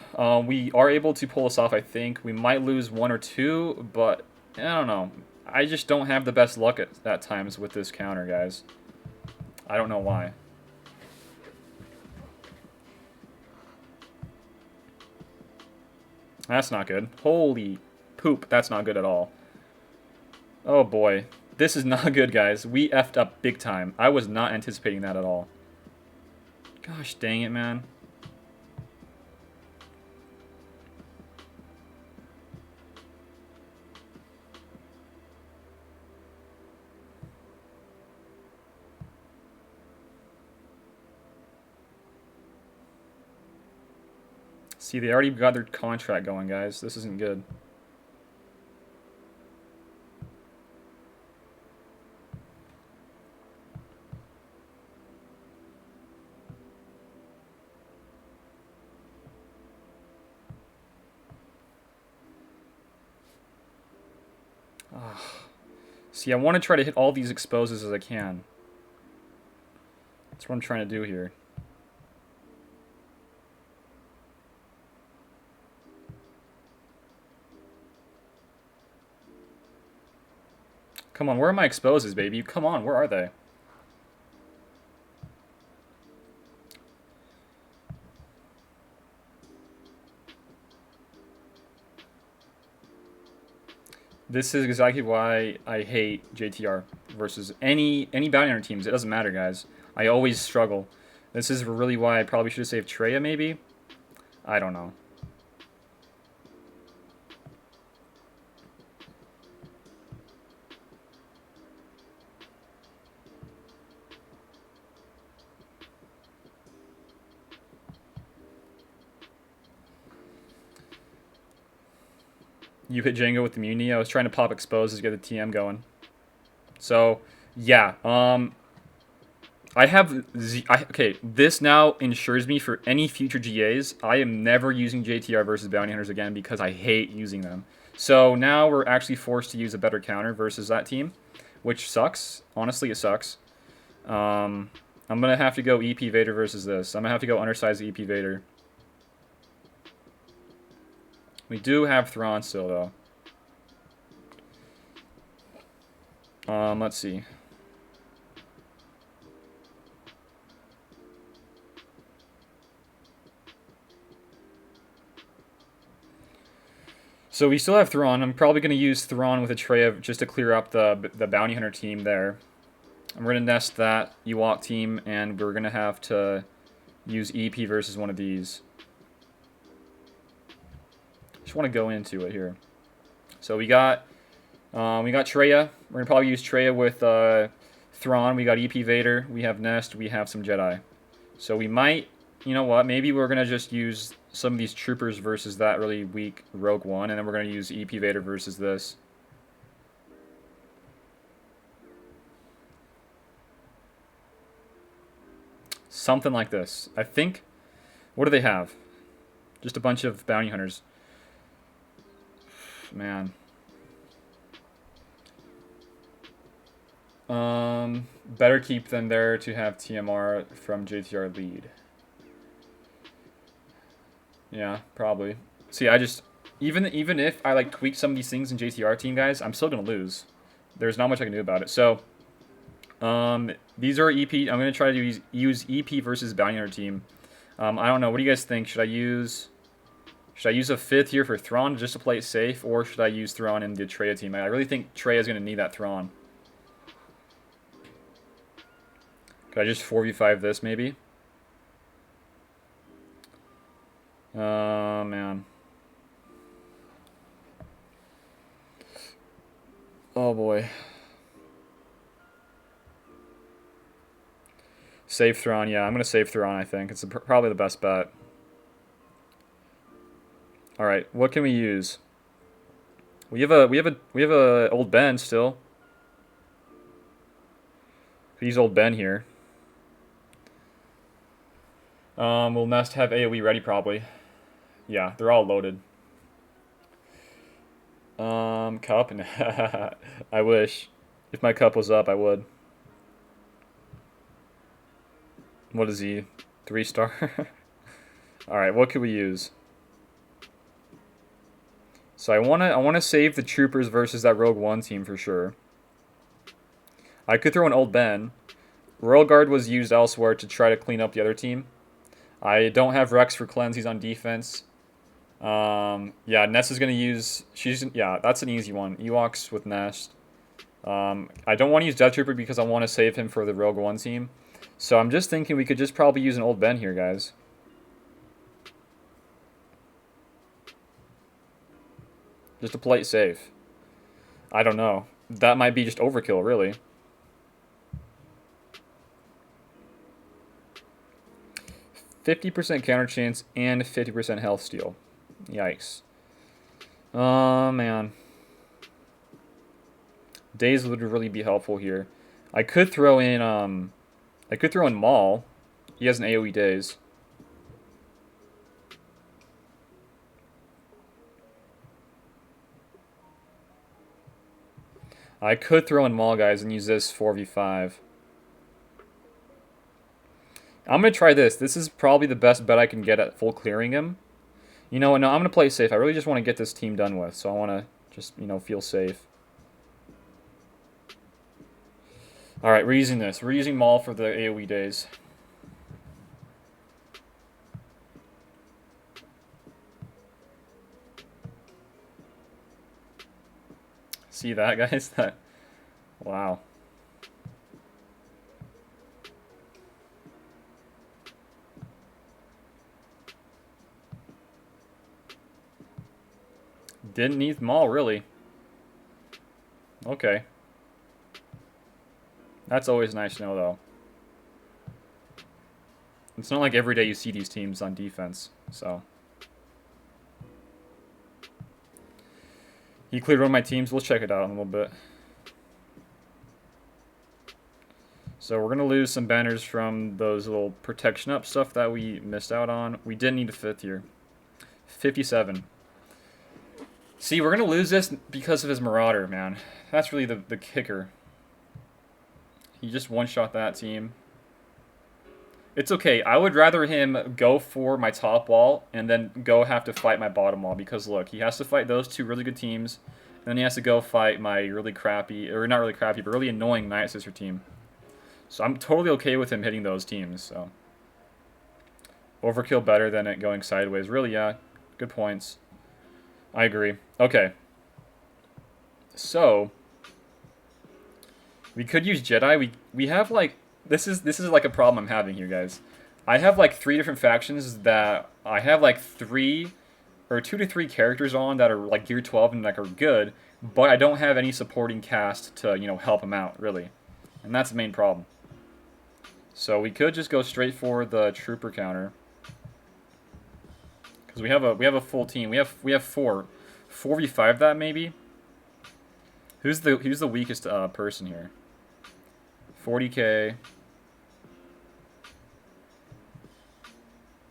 we are able to pull this off, I think. We might lose 1 or 2, but I don't know. I just don't have the best luck at times with this counter, guys. I don't know why. That's not good. Holy poop, that's not good at all. Oh boy. This is not good, guys. We effed up big time. I was not anticipating that at all. Gosh dang it, man. See, they already got their contract going, guys. This isn't good. See, I want to try to hit all these exposes as I can. That's what I'm trying to do here. Come on, where are my exposes, baby? Come on, where are they? This is exactly why I hate JTR versus any bounty hunter teams. It doesn't matter, guys. I always struggle. This is really why I probably should have saved Treya, maybe? I don't know. You hit Django with immunity. I was trying to pop exposes to get the TM going. So, yeah. I have... okay, this now ensures me for any future GAs, I am never using JTR versus Bounty Hunters again because I hate using them. So now we're actually forced to use a better counter versus that team, which sucks. Honestly, it sucks. I'm going to have to go EP Vader versus this. I'm going to have to go undersized EP Vader. We do have Thrawn still, though. Let's see. So we still have Thrawn. I'm probably going to use Thrawn with a Treya just to clear up the Bounty Hunter team there. I'm going to nest that Ewok team, and we're going to have to use EP versus one of these. Just want to go into it here. So we got Treya. We're gonna probably use Treya with Thrawn. We got EP Vader. We have Nest. We have some Jedi. So we might, you know what? Maybe we're gonna just use some of these troopers versus that really weak Rogue One, and then we're gonna use EP Vader versus this. Something like this. I think. What do they have? Just a bunch of bounty hunters. Man. Better keep them there to have TMR from JTR lead. Yeah, probably. See, I just even if I like tweak some of these things in JTR team, guys, I'm still gonna lose. There's not much I can do about it. So, these are EP. I'm gonna try to use EP versus Bounty Hunter team. I don't know. What do you guys think? Should I use a 5th here for Thrawn just to play it safe, or should I use Thrawn in the Treya team? I really think Treya is gonna need that Thrawn. Could I just 4v5 this maybe? Man. Oh boy. Save Thrawn, yeah, I'm gonna save Thrawn. I think it's probably the best bet. All right, what can we use? We have a old Ben still. We use old Ben here. We'll must have AoE ready probably. Yeah, they're all loaded. Cup? I wish. If my cup was up, I would. What is he? 3-star? Alright, what could we use? So I wanna save the troopers versus that Rogue One team for sure. I could throw an old Ben. Royal Guard was used elsewhere to try to clean up the other team. I don't have Rex for cleanse, he's on defense. Yeah, Ness is gonna use that's an easy one. Ewoks with Nest. I don't want to use Death Trooper because I want to save him for the Rogue One team. So I'm just thinking we could just probably use an old Ben here, guys. Just to play it safe. I don't know. That might be just overkill, really. %50 counter chance and 50% health steal. Yikes. Oh, man. Daze would really be helpful here. I could throw in Maul. He has an AoE Daze. I could throw in Maul, guys, and use this 4v5. I'm going to try this. This is probably the best bet I can get at full clearing him. You know what? No, I'm going to play safe. I really just want to get this team done with. So I want to just, feel safe. Alright, we're using this. We're using Maul for the AoE Daze. See that, guys? Wow. Didn't need Maul, really. Okay. That's always nice to know, though. It's not like every day you see these teams on defense, so. He cleared one of my teams. We'll check it out in a little bit. So we're going to lose some banners from those little protection up stuff that we missed out on. We did need a 5th here. 57. See, we're going to lose this because of his Marauder, man. That's really the kicker. He just one-shot that team. It's okay. I would rather him go for my top wall and then go have to fight my bottom wall. Because, look, he has to fight those two really good teams. And then he has to go fight my really crappy, or not really crappy, but really annoying Night Sister team. So I'm totally okay with him hitting those teams. So overkill better than it going sideways. Really, yeah. Good points. I agree. Okay. So we could use Jedi. We have like this is like a problem I'm having here, guys. I have like 3 different factions that I have like 2 to 3 characters on that are like gear 12 and like are good, but I don't have any supporting cast to, help them out, really. And that's the main problem. So we could just go straight for the trooper counter. Cuz we have a full team. We have 4v5 that maybe. Who's the weakest person here? 40k.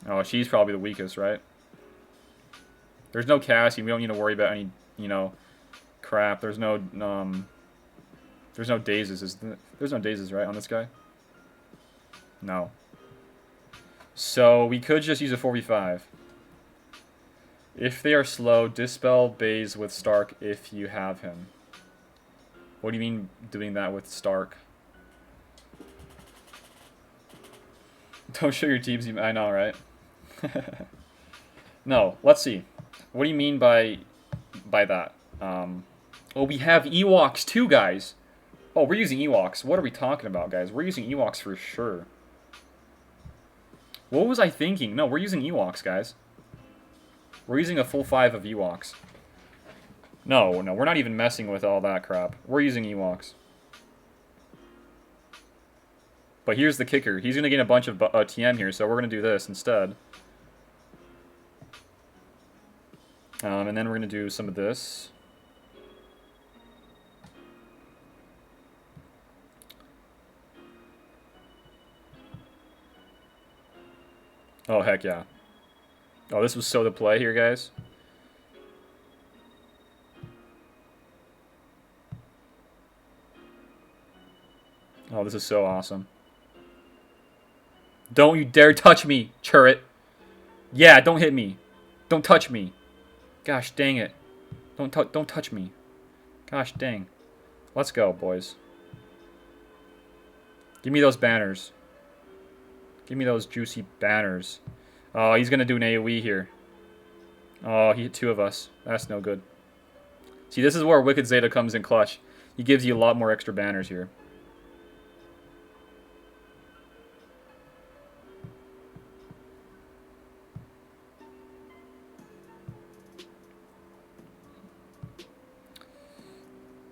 Oh, she's probably the weakest, right? There's no Cassie. We don't need to worry about any, crap. There's no There's no dazes. There's no dazes, right, on this guy? No. So we could just use a 4v5. If they are slow, dispel Baze with Stark if you have him. What do you mean doing that with Stark? Don't show your teams. I know, right? No, let's see. What do you mean by that? Oh, we have Ewoks too, guys. Oh, we're using Ewoks. What are we talking about, guys? We're using Ewoks for sure. What was I thinking? No, we're using Ewoks, guys. We're using a full 5 of Ewoks. No, we're not even messing with all that crap. We're using Ewoks. But here's the kicker. He's going to gain a bunch of TM here, so we're going to do this instead. And then we're going to do some of this. Oh, heck yeah. Oh, this was so the play here, guys. Oh, this is so awesome. Don't you dare touch me, turret. Yeah, don't hit me. Don't touch me. Gosh dang it. Don't touch me. Gosh dang. Let's go, boys. Give me those banners. Give me those juicy banners. Oh, he's going to do an AoE here. Oh, he hit 2 of us. That's no good. See, this is where Wicked Zeta comes in clutch. He gives you a lot more extra banners here.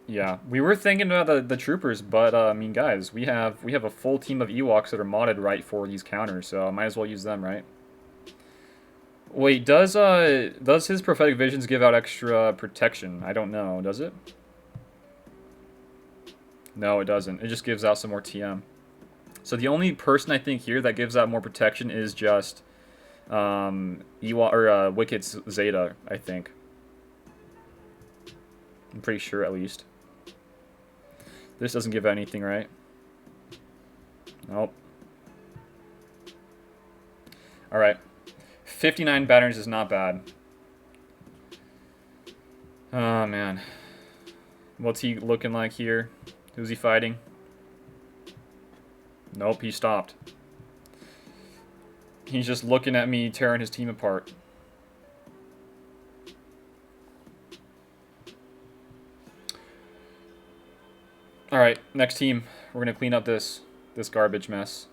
Yeah, we were thinking about the troopers, but I mean, guys, we have a full team of Ewoks that are modded right for these counters, so I might as well use them, right? Wait, does his prophetic visions give out extra protection? I don't know. Does it? No, it doesn't. It just gives out some more TM. So the only person I think here that gives out more protection is just Wicked Zeta, I think. I'm pretty sure, at least. This doesn't give anything, right? Nope. Alright. 59 banners is not bad. Oh, man. What's he looking like here? Who's he fighting? Nope, he stopped. He's just looking at me tearing his team apart. Alright, next team. We're going to clean up this garbage mess.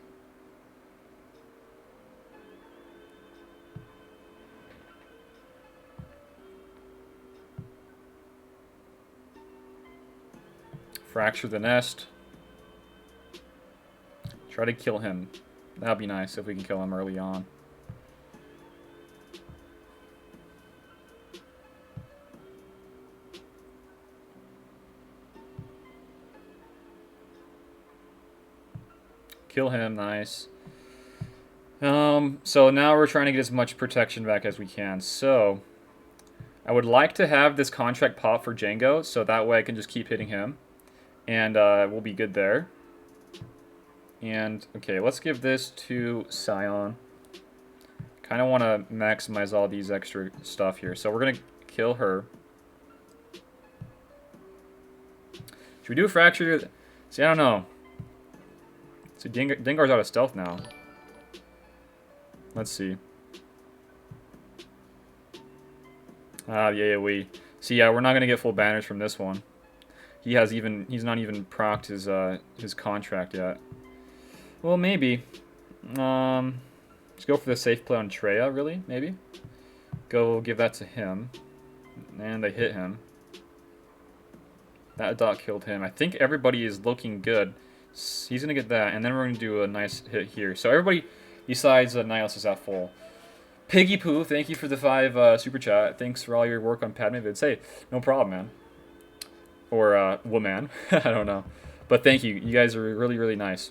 Fracture the nest. Try to kill him. That'd be nice if we can kill him early on. Kill him, nice. So now we're trying to get as much protection back as we can. So, I would like to have this contract pop for Django, so that way I can just keep hitting him. And we'll be good there. And, okay, let's give this to Scion. Kind of want to maximize all these extra stuff here. So we're going to kill her. Should we do a fracture? See, I don't know. So Dengar's out of stealth now. Let's see. Ah, yeah, we. See, yeah, we're not gonna get full banners from this one. He's not even procced his contract yet. Well, maybe. Let's go for the safe play on Treya, really, maybe. Go give that to him. And they hit him. That dot killed him. I think everybody is looking good. He's going to get that, and then we're going to do a nice hit here. So everybody besides Nihilus is at full. Piggy Poo, thank you for the 5 super chat. Thanks for all your work on Padme vids. Hey, no problem, man. Or, woman. I don't know. But thank you. You guys are really, really nice.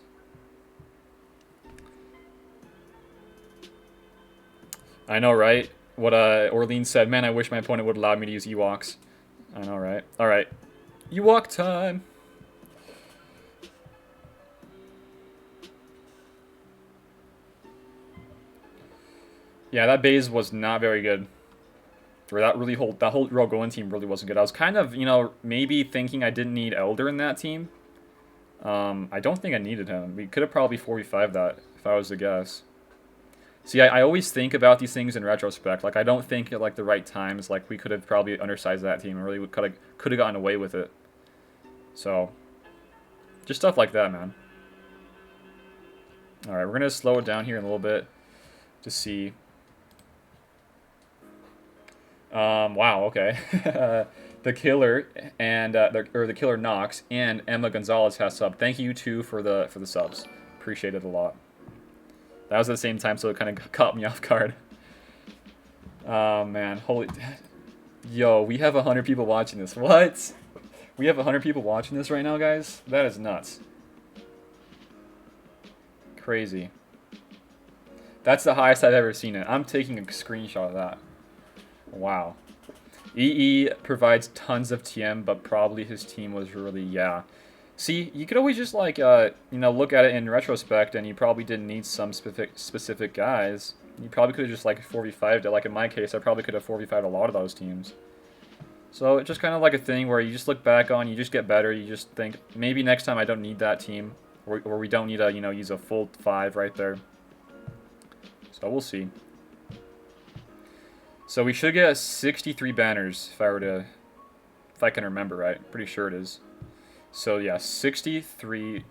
I know, right? What Orlean said, man, I wish my opponent would allow me to use Ewoks. I know, right? Alright. Ewok time! Yeah, that base was not very good. Or that whole Rogoan team really wasn't good. I was kind of, maybe thinking I didn't need Elder in that team. I don't think I needed him. We could have probably 45 that, if I was to guess. See, I always think about these things in retrospect. Like, I don't think at, like, the right times. Like, we could have probably undersized that team and really could have gotten away with it. So, just stuff like that, man. Alright, we're going to slow it down here in a little bit to see. Wow, okay. The Killer and the Killer Knox and Emma Gonzalez has sub. Thank you too for the subs. Appreciate it a lot. That was at the same time, so it kind of caught me off guard. Oh man, holy, yo, we have 100 people watching this. What? We have 100 people watching this right now, guys. That is nuts. Crazy. That's the highest I've ever seen it. I'm taking a screenshot of that. Wow. EE provides tons of TM, but probably his team was really, yeah. See, you could always just, like, look at it in retrospect, and you probably didn't need some specific guys. You probably could have just, like, 4v5'd it. Like, in my case, I probably could have 4v5'd a lot of those teams. So, it's just kind of like a thing where you just look back on, you just get better, you just think, maybe next time I don't need that team, or we don't need to, use a full 5 right there. So, we'll see. So we should get 63 banners if I can remember right. Pretty sure it is. So yeah, 63,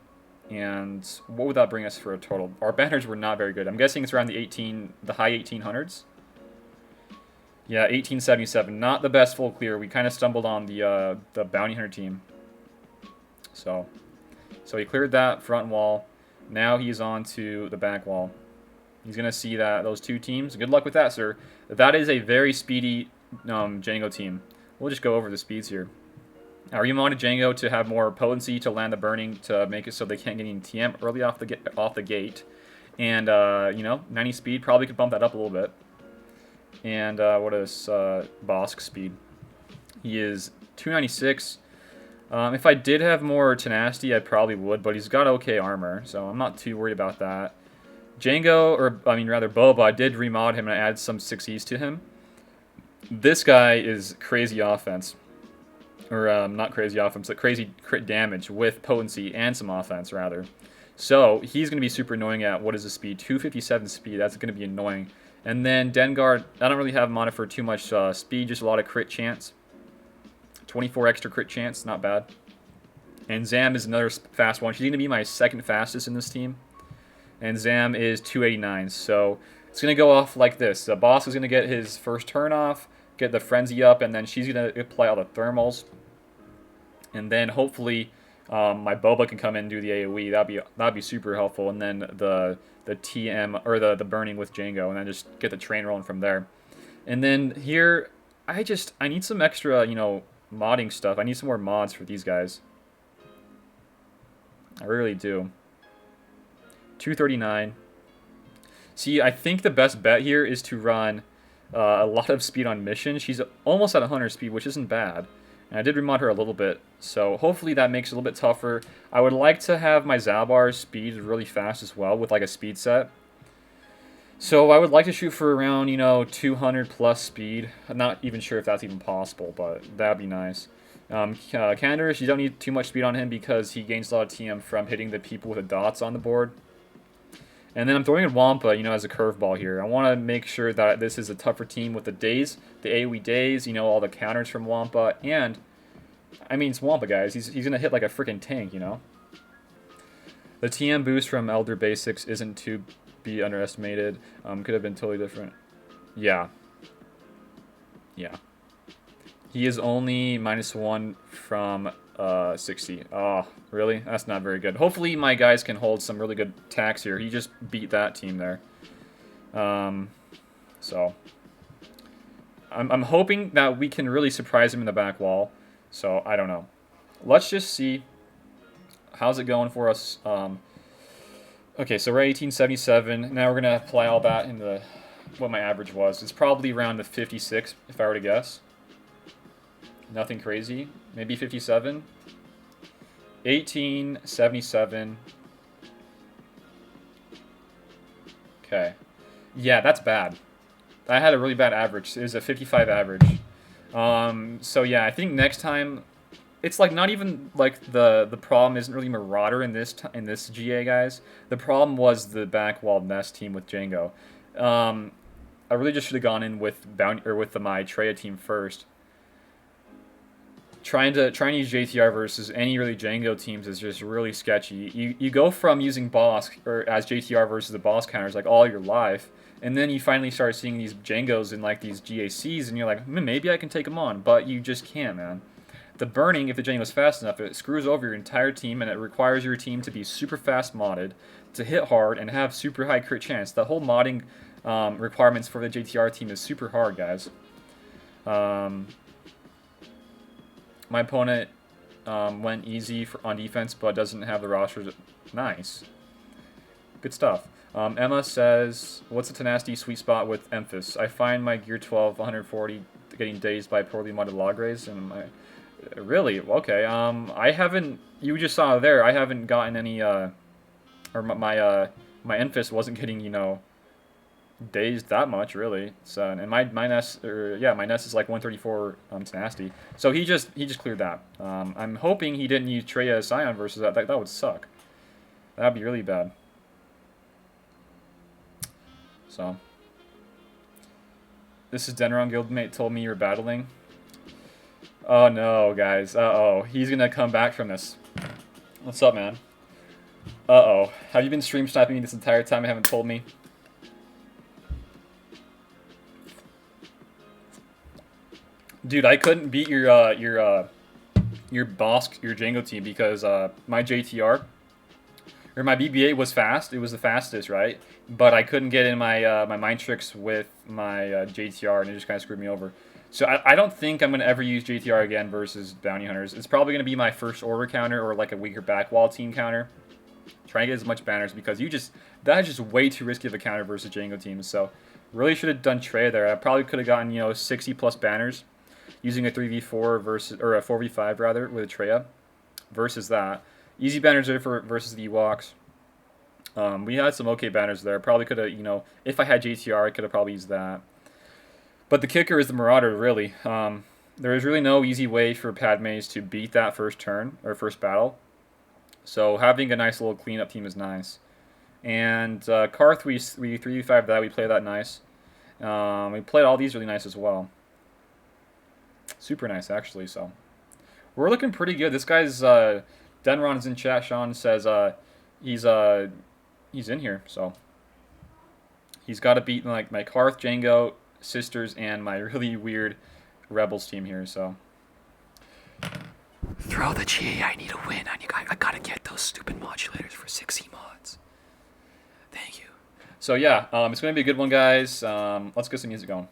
and what would that bring us for a total? Our banners were not very good. I'm guessing it's around the high 1800s. Yeah, 1877. Not the best full clear. We kind of stumbled on the bounty hunter team. So he cleared that front wall. Now he's on to the back wall. He's going to see those two teams. Good luck with that, sir. That is a very speedy Django team. We'll just go over the speeds here. I remodded Django to have more potency to land the burning to make it so they can't get any TM early off the gate. And, 90 speed. Probably could bump that up a little bit. And what is Bosk's speed? He is 296. If I did have more tenacity, I probably would. But he's got okay armor, so I'm not too worried about that. Django, Boba, I did remod him and I added some 6Es to him. This guy is crazy offense. Or, not crazy offense, but crazy crit damage with potency and some offense, rather. So, he's going to be super annoying at, what is the speed? 257 speed, that's going to be annoying. And then Dengar, I don't really have him on it for too much speed, just a lot of crit chance. 24 extra crit chance, not bad. And Zam is another fast one. She's going to be my second fastest in this team. And Zam is 289, so it's going to go off like this. The boss is going to get his first turn off, get the frenzy up, and then she's going to apply all the thermals. And then hopefully my Boba can come in and do the AoE. That'd be super helpful. And then the TM, or the burning with Django, and then just get the train rolling from there. And then here, I need some extra, modding stuff. I need some more mods for these guys. I really do. 239. See, I think the best bet here is to run a lot of speed on mission. She's almost at 100 speed, which isn't bad. And I did remod her a little bit, so hopefully that makes it a little bit tougher. I would like to have my Zalbar's speed really fast as well with like a speed set. So I would like to shoot for around, 200 plus speed. I'm not even sure if that's even possible, but that'd be nice. Candace, you don't need too much speed on him because he gains a lot of TM from hitting the people with the dots on the board. And then I'm throwing in Wampa, as a curveball here. I want to make sure that this is a tougher team with the days, the AoE days, all the counters from Wampa. And, it's Wampa, guys. He's going to hit like a freaking tank, The TM boost from Elder Basics isn't to be underestimated. Could have been totally different. Yeah. Yeah. He is only -1 from 60. Oh, really? That's not very good. Hopefully my guys can hold some really good attacks here. He just beat that team there. So I'm hoping that we can really surprise him in the back wall. So I don't know. Let's just see. How's it going for us? Okay, so we're at 1877. Now we're going to apply all that into what my average was. It's probably around the 56, if I were to guess. Nothing crazy. Maybe 57. 1877. Okay. Yeah, that's bad. I had a really bad average. It was a 55 average. So yeah, I think next time, it's like not even like the problem isn't really Marauder in this GA, guys. The problem was the backwalled nest team with Django. Um, I really just should have gone in with my Treya team first. Trying to use JTR versus any really Django teams is just really sketchy. You go from using boss or as JTR versus the boss counters like all your life, and then you finally start seeing these Djangos in like these GACs, and you're like, maybe I can take them on, but you just can't, man. The burning, if the Django's fast enough, it screws over your entire team, and it requires your team to be super fast modded, to hit hard, and have super high crit chance. The whole modding requirements for the JTR team is super hard, guys. My opponent went easy on defense, but doesn't have the roster. Nice. Good stuff. Emma says, what's the tenacity sweet spot with Emphas? I find my gear 12, 140 getting dazed by poorly modded log rays. And my, really? Okay. I haven't, you just saw there, I haven't gotten any, or my Emphas wasn't getting, you know, dazed that much, really. So, and my nest, my nest is like 134 tenacity. So he just cleared that. I'm hoping he didn't use Treya Scion versus that. That would suck. That'd be really bad. So this is Denron guildmate told me you're battling. Oh no, guys. Uh-oh. He's gonna come back from this. What's up, man? Uh-oh. Have you been stream sniping me this entire time and haven't told me? Dude, I couldn't beat your boss, your Django team because my JTR or my BB-8 was fast. It was the fastest, right? But I couldn't get in my my mind tricks with my JTR, and it just kind of screwed me over. So I don't think I'm gonna ever use JTR again versus bounty hunters. It's probably gonna be my first order counter or like a weaker backwall team counter. Try and get as much banners because that is just way too risky of a counter versus Django teams. So really should have done Treya there. I probably could have gotten 60 plus banners using a 3v4 versus, or a 4v5 rather, with a Treya versus that. Easy banners there versus the Ewoks. We had some okay banners there. Probably could have, if I had JTR, I could have probably used that. But the kicker is the Marauder, really. There is really no easy way for Padmes to beat that first turn, or first battle. So having a nice little cleanup team is nice. And Karth, we 3v5 that, we play that nice. We played all these really nice as well. Super nice, actually, so. We're looking pretty good. This guy's, Denron's in chat. Sean says he's in here, so. He's got to beat, like, my Karth, Django, Sisters, and my really weird Rebels team here, so. Throw the GA, I need a win. I gotta get those stupid modulators for 6E mods. Thank you. So, yeah, it's going to be a good one, guys. Let's get some music going.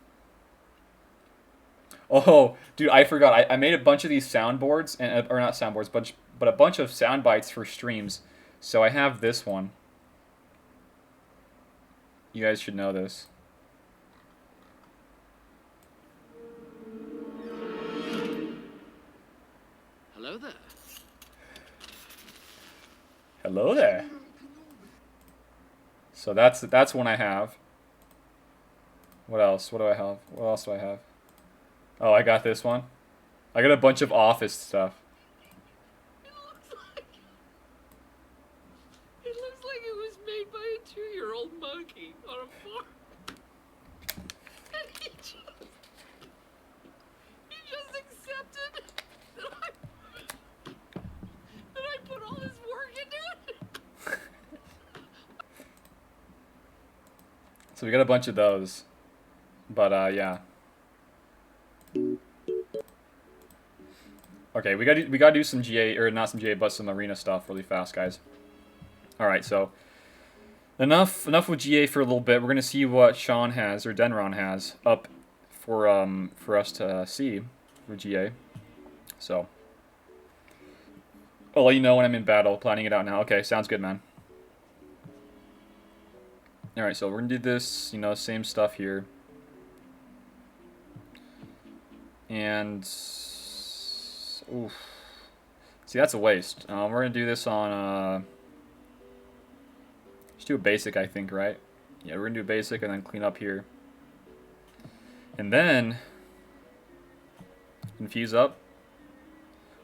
Oh, dude, I forgot. I made a bunch of these soundboards, or not soundboards, but a bunch of sound bites for streams. So I have this one. You guys should know this. Hello there. Hello there. So that's one I have. What else? What do I have? What else do I have? Oh, I got this one. I got a bunch of Office stuff. It looks like it was made by a 2-year-old monkey on a farm. And he just accepted that I put all this work into it. So we got a bunch of those. But yeah. Okay, we gotta do some GA, or not some GA, but some arena stuff really fast, guys. All right, so enough with GA for a little bit. We're gonna see what Sean has, or Denron has, up for us to see for GA. So I'll let you know when I'm in battle. Planning it out now. Okay, sounds good, man. All right, so we're gonna do this, same stuff here. And oof. See, that's a waste. We're gonna do this on just do a basic, I think, right? Yeah, we're gonna do basic and then clean up here. And then infuse up.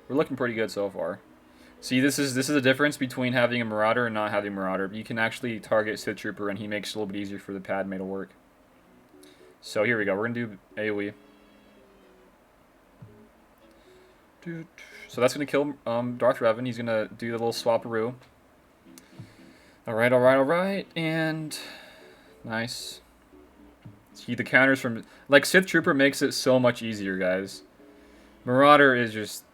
We're looking pretty good so far. See, this is the difference between having a Marauder and not having a Marauder. You can actually target Sith Trooper, and he makes it a little bit easier for the Padme to work. So here we go. We're gonna do AoE. So that's gonna kill Darth Revan. He's gonna do the little swaparoo. All right, and nice. See, the counters from like Sith Trooper makes it so much easier, guys. Marauder is just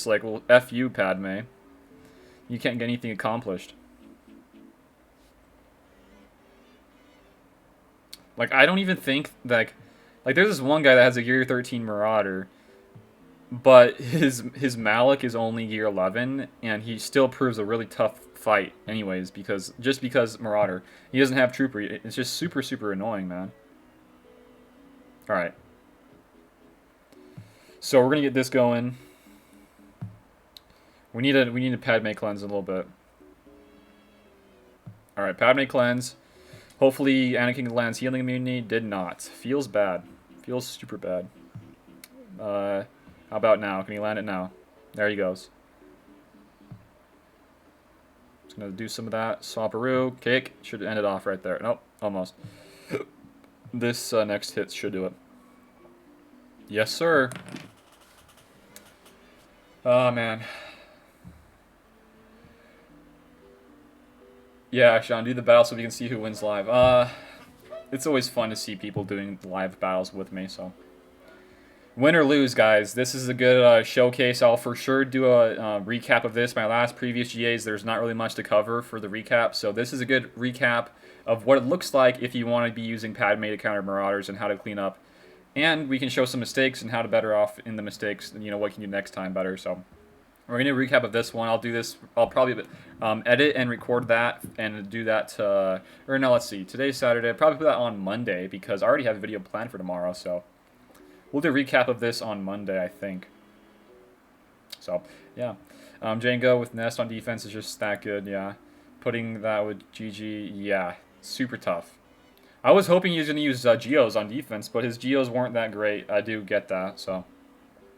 like, well, F you, Padme. You can't get anything accomplished. Like, I don't even think, like there's this one guy that has a Gear 13 Marauder, but his Malak is only Gear 11, and he still proves a really tough fight anyways, because Marauder. He doesn't have Trooper. It's just super, super annoying, man. Alright. So we're going to get this going. We need a Padme cleanse in a little bit. Alright, Padme cleanse. Hopefully Anakin lands healing immunity. Did not. Feels bad. Feels super bad. How about now? Can he land it now? There he goes. Just gonna do some of that. Swaparoo. Kick. Should end it off right there. Nope. Almost. This next hit should do it. Yes, sir. Oh, man. Yeah, Sean, do the battle so we can see who wins live. It's always fun to see people doing live battles with me, so. Win or lose, guys, this is a good showcase. I'll for sure do a recap of this. My last previous GAs, there's not really much to cover for the recap, so this is a good recap of what it looks like if you want to be using Padme to counter Marauders and how to clean up. And we can show some mistakes and how to better off in the mistakes, and, you know, what can you do next time better, so. We're going to recap of this one. I'll do this. I'll probably edit and record that and do that. Or no, let's see. Today's Saturday. I'll probably put that on Monday because I already have a video planned for tomorrow. So we'll do a recap of this on Monday, I think. So, yeah. Django with Nest on defense is just that good, yeah. Putting that with GG, yeah. Super tough. I was hoping he was going to use Geos on defense, but his Geos weren't that great. I do get that, so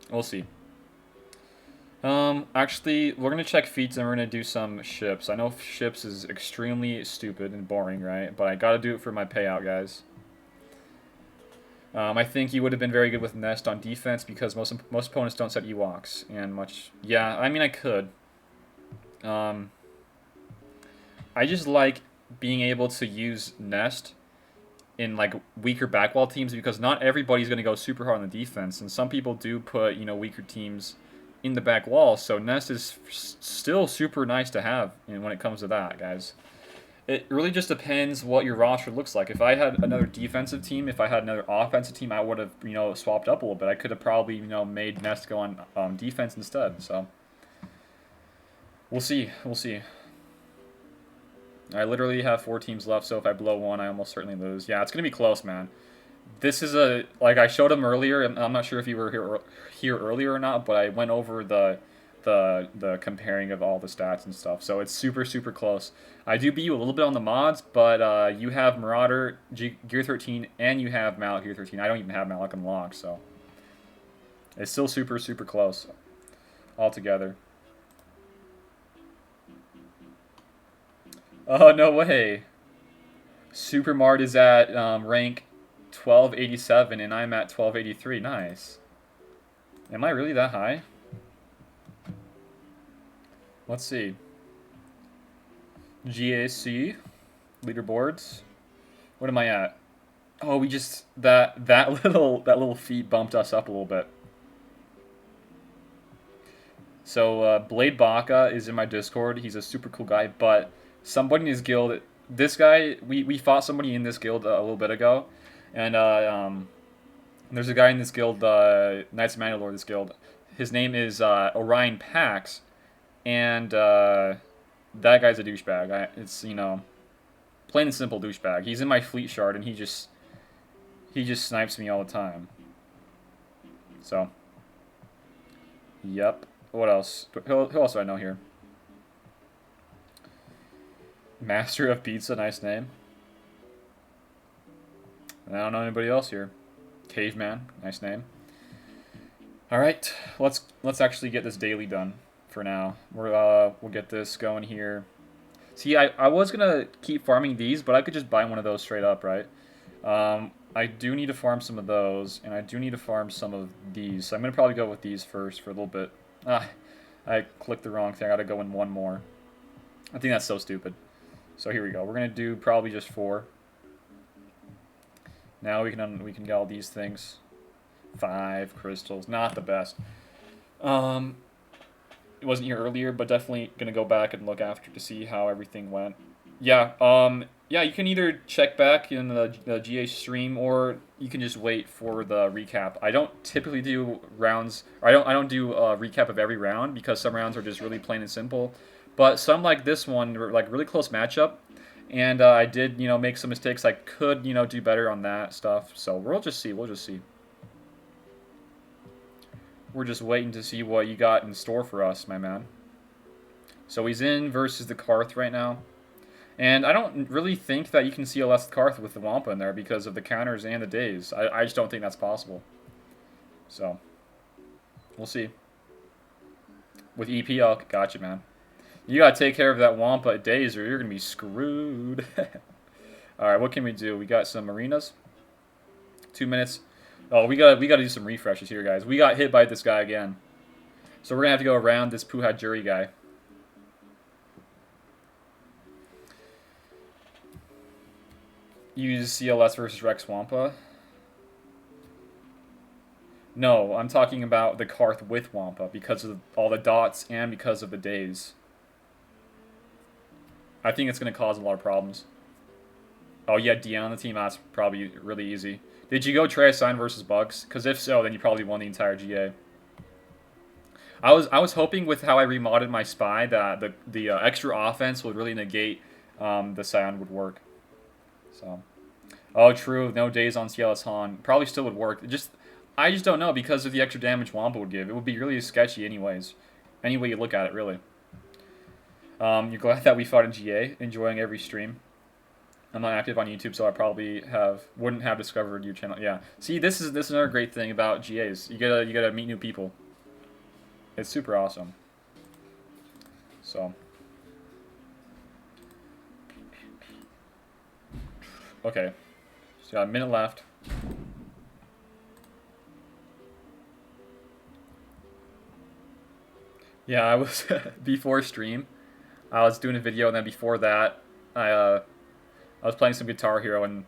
we'll see. Actually, we're going to check feats and we're going to do some ships. I know ships is extremely stupid and boring, right? But I got to do it for my payout, guys. I think he would have been very good with Nest on defense because most opponents don't set Ewoks. And much... Yeah, I mean, I could. I just like being able to use Nest in, like, weaker backwall teams because not everybody's going to go super hard on the defense. And some people do put, you know, weaker teams in the back wall, so Nest is still super nice to have when it comes to that, guys. It really just depends what your roster looks like. If I had another defensive team, if I had another offensive team, I would have, you know, swapped up a little bit. I could have probably, you know, made Nest go on defense instead, so we'll see. We'll see. I literally have 4 teams left, so if I blow one, I almost certainly lose. Yeah, it's going to be close, man. This is a, like I showed him earlier, and I'm not sure if you were here earlier or not, but I went over the comparing of all the stats and stuff. So it's super, super close. I do beat you a little bit on the mods, but you have Marauder Gear 13 and you have Malak Gear 13. I don't even have Malak unlocked, so it's still super, super close altogether. Oh, no way. Super Mart is at rank 1287 and I'm at 1283. Nice. Am I really that high? Let's see. GAC leaderboards. What am I at? Oh, we just that little feat bumped us up a little bit. So Blade Baka is in my Discord. He's a super cool guy, but somebody in his guild, this guy, we fought somebody in this guild a little bit ago. And there's a guy in this guild, Knights of Mandalore, this guild. His name is Orion Pax, and that guy's a douchebag. It's, you know, plain and simple douchebag. He's in my fleet shard, and he just snipes me all the time. So, yep. What else? Who else do I know here? Master of Pizza, nice name. I don't know anybody else here. Caveman, nice name. All right, let's actually get this daily done for now. We'll get this going here. See, I was gonna keep farming these, but I could just buy one of those straight up, right? I do need to farm some of those, and I do need to farm some of these. So I'm gonna probably go with these first for a little bit. I clicked the wrong thing. I gotta go in one more. I think that's so stupid. So here we go. We're gonna do probably just 4. Now we can get all these things. 5 crystals, not the best. It wasn't here earlier, but definitely gonna go back and look after to see how everything went. Yeah, yeah, you can either check back in the GA stream, or you can just wait for the recap. I don't typically do rounds, or I don't do a recap of every round, because some rounds are just really plain and simple. But some like this one were like really close matchup, and I did make some mistakes. I could do better on that stuff. So we'll just see. We'll just see. We're just waiting to see what you got in store for us, my man. So he's in versus the Karth right now. And I don't really think that you can CLS Karth with the Wampa in there because of the counters and the days. I just don't think that's possible. So, we'll see. With EP, oh, gotcha, man. You gotta take care of that Wampa at days or you're gonna be screwed. Alright, what can we do? We got some arenas. 2 minutes. Oh, we gotta do some refreshes here, guys. We got hit by this guy again. So we're gonna have to go around this Puhajuri guy. Use CLS versus Rex Wampa. No, I'm talking about the Karth with Wampa because of all the dots and because of the days. I think it's gonna cause a lot of problems. Oh yeah, Dion on the team, that's probably really easy. Did you go Trey Assign versus Bugs? Because if so, then you probably won the entire GA. I was hoping with how I remodded my spy that the extra offense would really negate the Scion would work. So, oh true, no days on CLS Han probably still would work. I just don't know because of the extra damage Wampa would give. It would be really sketchy anyways. Any way you look at it, really. You're glad that we fought in GA, enjoying every stream. I'm not active on YouTube, so I probably wouldn't have discovered your channel. Yeah. See, this is another great thing about GAs. You gotta meet new people. It's super awesome. So. Okay. So got a minute left. Yeah, I was before stream. I was doing a video, and then before that, I was playing some Guitar Hero, and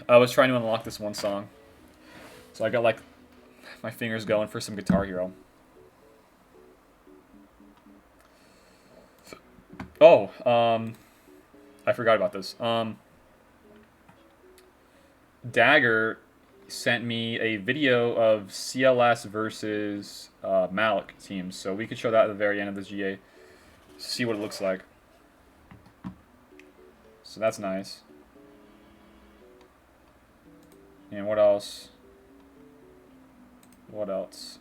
I was trying to unlock this one song. So I got, like, my fingers going for some Guitar Hero. Oh, I forgot about this. Dagger sent me a video of CLS versus Malik teams, so we could show that at the very end of the GA. See what it looks like. So that's nice. And what else? What else?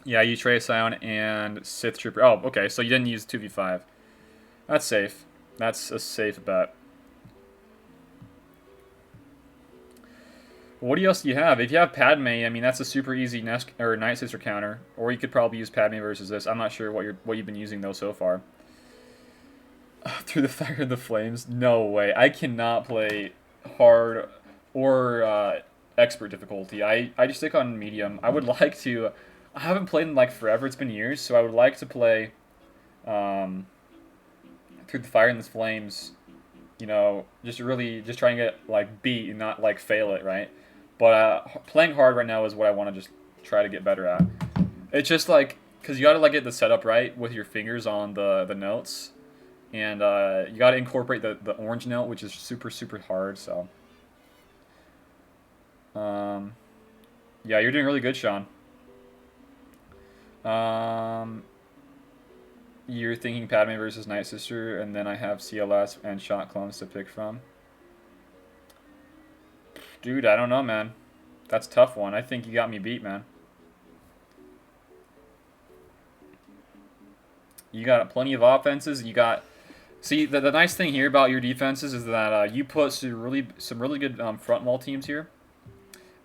Yeah, you Trey Scion and Sith Trooper. Oh, okay, so you didn't use 2v5. That's safe. That's a safe bet. What else do you have? If you have Padme, I mean, that's a super easy Night Sister counter. Or you could probably use Padme versus this. I'm not sure what you've been using, though, so far. Through the Fire and the Flames? No way. I cannot play hard or expert difficulty. I just stick on medium. I would like to... I haven't played in, like, forever. It's been years, so I would like to play Through the Fire and the Flames, you know, just try and get, like, beat and not, like, fail it, right? But playing hard right now is what I want to just try to get better at. It's just, like, because you got to, like, get the setup right with your fingers on the notes. And you got to incorporate the orange note, which is super, super hard, so... yeah, you're doing really good, Sean. You're thinking Padme versus Night Sister, and then I have CLS and Shot Clones to pick from. Dude, I don't know, man. That's a tough one. I think you got me beat, man. You got plenty of offenses. You got... See, the nice thing here about your defenses is that you put some really good front wall teams here.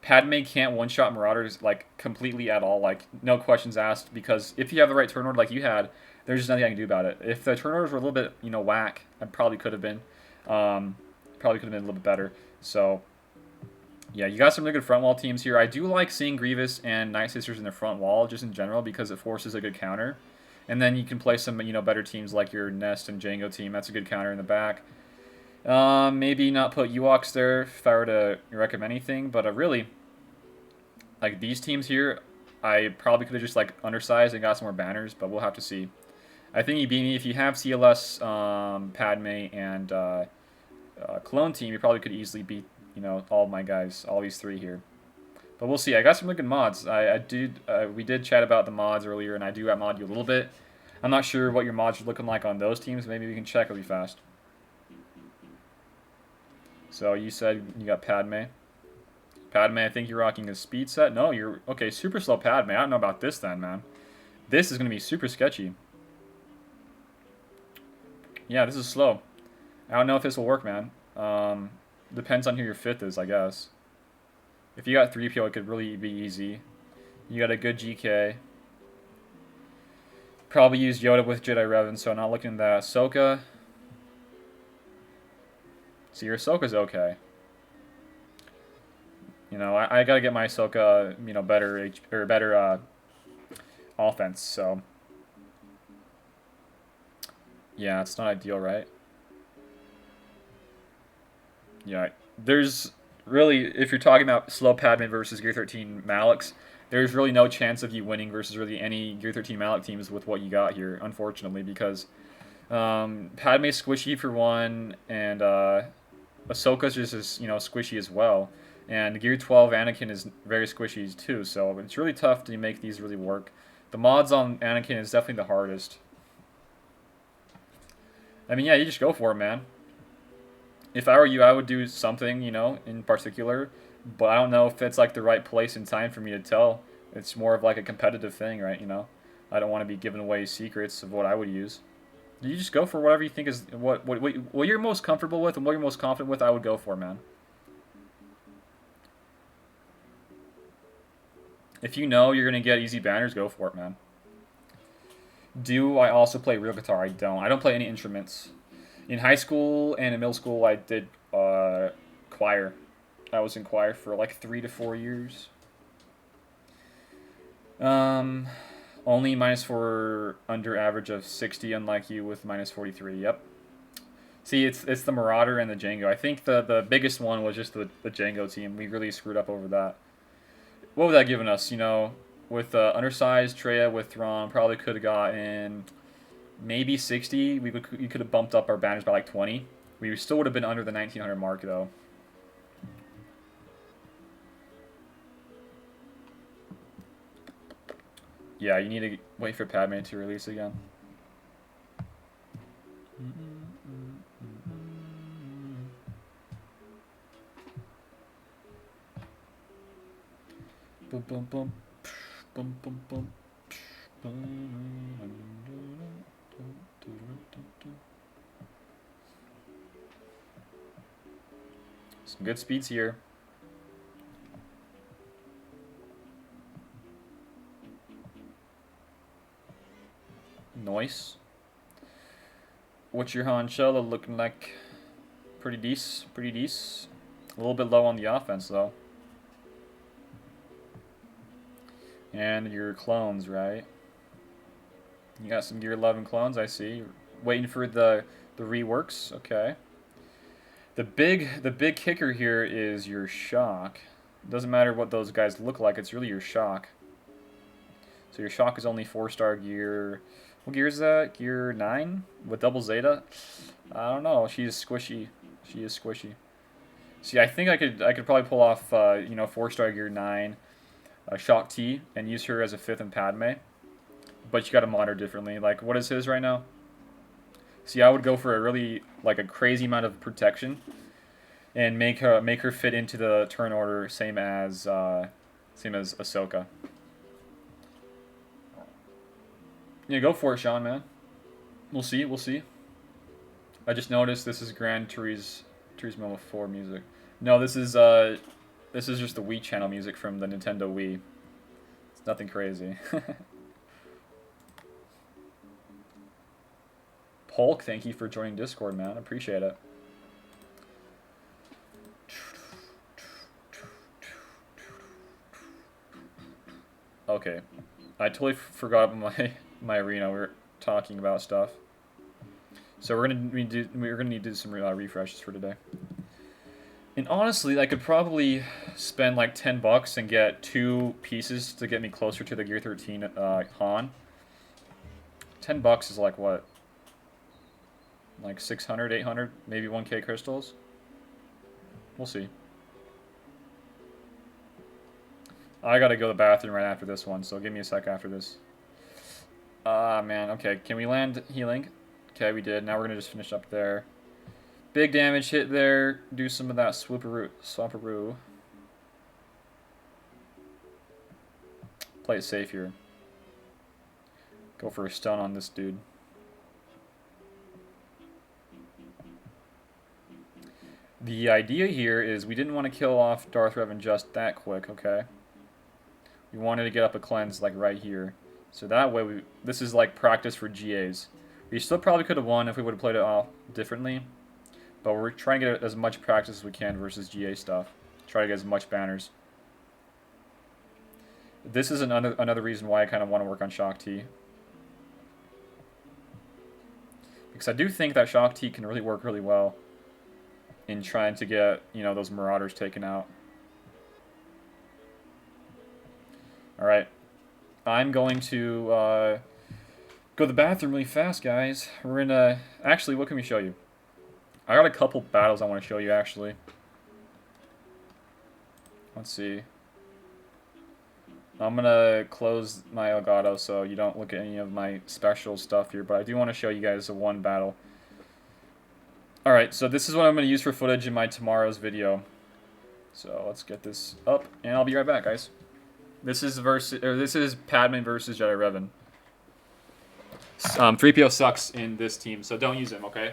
Padme can't one-shot Marauders, like, completely at all. Like, no questions asked, because if you have the right turn order like you had, there's just nothing I can do about it. If the turn orders were a little bit, whack, I probably could have been. Probably could have been a little bit better. So, yeah, you got some really good front wall teams here. I do like seeing Grievous and Night Sisters in the front wall, just in general, because it forces a good counter. And then you can play some, better teams like your Nest and Django team. That's a good counter in the back. Maybe not put Ewoks there if I were to recommend anything, but really, like these teams here, I probably could have just like undersized and got some more banners, but we'll have to see. I think you beat me if you have CLS, Padme, and Clone team. You probably could easily beat all my guys, all these three here. But we'll see. I got some really good mods. We did chat about the mods earlier, and I do mod you a little bit. I'm not sure what your mods are looking like on those teams. Maybe we can check really fast. So you said you got Padme. Padme, I think you're rocking a speed set. No, you're... Okay, super slow Padme. I don't know about this then, man. This is going to be super sketchy. Yeah, this is slow. I don't know if this will work, man. Depends on who your fifth is, I guess. If you got 3PO, it could really be easy. You got a good GK. Probably use Yoda with Jedi Revan, so not looking at that. Ahsoka... See, your Ahsoka's okay. I gotta get my Ahsoka, better offense. So, yeah, it's not ideal, right? Yeah, there's really, if you're talking about slow Padme versus Gear 13 Malix, there's really no chance of you winning versus really any Gear 13 Malix teams with what you got here, unfortunately, because Padme's squishy for one, and Ahsoka's just as squishy as well, and Gear 12 Anakin is very squishy too. So it's really tough to make these really work. The mods on Anakin is definitely the hardest. I mean, yeah, you just go for it, man. If I were you, I would do something, in particular, but I don't know if it's like the right place and time for me to tell. It's more of like a competitive thing, right? I don't want to be giving away secrets of what I would use. You just go for whatever you think is what you're most comfortable with and what you're most confident with. I would go for, man. If you know you're gonna get easy banners, go for it, man. Do I also play real guitar? I don't. I don't play any instruments. In high school and in middle school, I did choir. I was in choir for like 3 to 4 years. Only -4 under average of 60, unlike you with -43. Yep. See, it's the Marauder and the Django. I think the biggest one was just the Django team. We really screwed up over that. What would that given us? With undersized Treya with Thrawn, probably could have gotten maybe 60. We could have bumped up our banners by like 20. We still would have been under the 1900 mark though. Yeah, you need to wait for Padme to release again. Boom, boom, boom. Boom, boom, boom. Some good speeds here. Nice. What's your Han Solo looking like? Pretty decent. Pretty decent. A little bit low on the offense, though. And your clones, right? You got some Gear 11 clones, I see. Waiting for the reworks. Okay. The big kicker here is your shock. It doesn't matter what those guys look like. It's really your shock. So your shock is only 4-star gear. What gear is that? Gear 9 with double Zeta? I don't know. She is squishy. She is squishy. See, I think I could probably pull off 4-star gear 9 shock T and use her as a 5th in Padme. But you got to mod her differently. Like, what is his right now? See, I would go for a really a crazy amount of protection and make her fit into the turn order, same as Ahsoka. Yeah, go for it, Sean, man. We'll see. We'll see. I just noticed this is Gran Turismo 4 music. No, this is This is just the Wii channel music from the Nintendo Wii. It's nothing crazy. Polk, thank you for joining Discord, man. Appreciate it. Okay, I totally forgot my arena. We were talking about stuff, so we're gonna need to do some refreshes for today. And honestly, I could probably spend like $10 and get 2 pieces to get me closer to the Gear 13 Han. $10 is like what? Like 600, 800, maybe 1K crystals. We'll see. I gotta go to the bathroom right after this one, so give me a sec after this. Ah, man. Okay, can we land healing? Okay, we did. Now we're gonna just finish up there. Big damage hit there. Do some of that swamperoo. Play it safe here. Go for a stun on this dude. The idea here is we didn't want to kill off Darth Revan just that quick, okay? We wanted to get up a cleanse like right here. So that way this is like practice for GAs. We still probably could have won if we would have played it off differently. But we're trying to get as much practice as we can versus GA stuff. Try to get as much banners. This is another reason why I kind of want to work on Shock T. Because I do think that Shock T can really work really well in trying to get, you know, those Marauders taken out. Alright. I'm going to go to the bathroom really fast, guys. We're in a... Actually, what can we show you? I got a couple battles I want to show you, actually. Let's see. I'm going to close my Elgato so you don't look at any of my special stuff here, but I do want to show you guys one battle. Alright, so this is what I'm going to use for footage in my tomorrow's video. So let's get this up, and I'll be right back, guys. This is Padme versus Jedi Revan. 3PO sucks in this team, so don't use him, okay?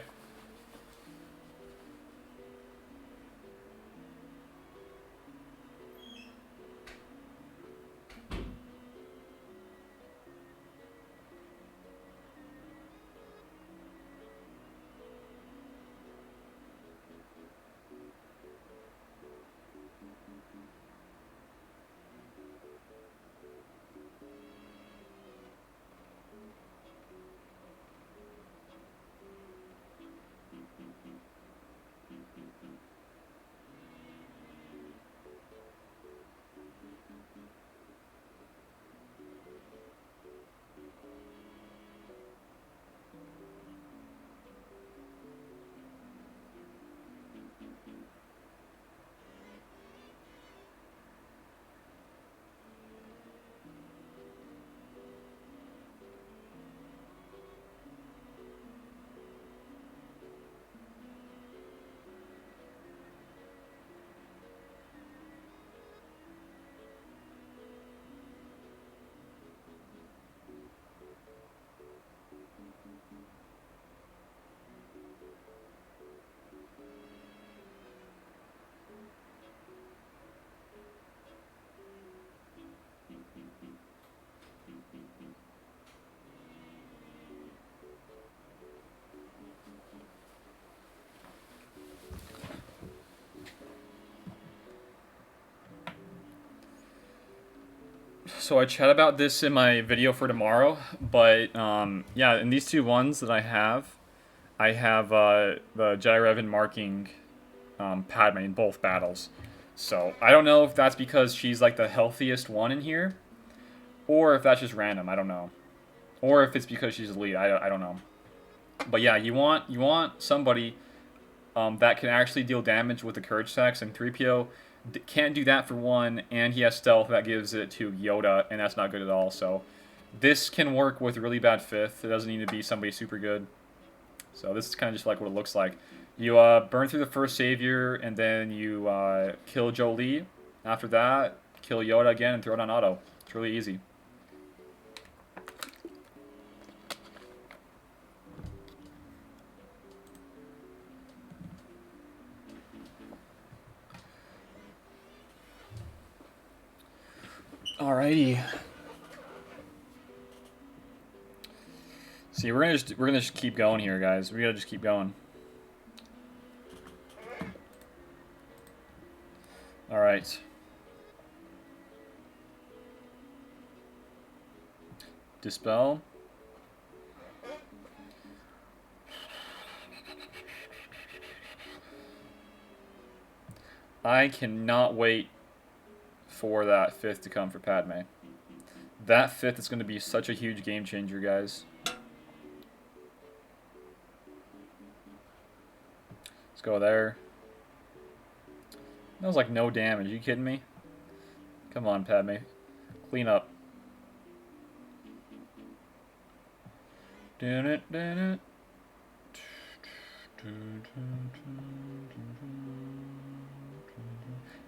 So I chat about this in my video for tomorrow, but yeah, in these two ones that I have the Jedi Revan marking Padme in both battles. So I don't know if that's because she's like the healthiest one in here, or if that's just random. I don't know, or if it's because she's elite. I don't know. But yeah, you want somebody that can actually deal damage with the Courage Stacks, and 3PO can't do that for one, and he has stealth that gives it to Yoda, and that's not good at all. So this can work with really bad fifth. It doesn't need to be somebody super good. So this is kind of just like what it looks like. You burn through the first Savior, and then you kill Jolee. After that, kill Yoda again and throw it on auto. It's really easy. Alrighty. See, we're gonna just keep going here, guys. We gotta just keep going. All right. Dispel. I cannot wait for that 5th to come for Padme. That 5th is going to be such a huge game changer, guys. Let's go there. That was like no damage. Are you kidding me? Come on, Padme. Clean up.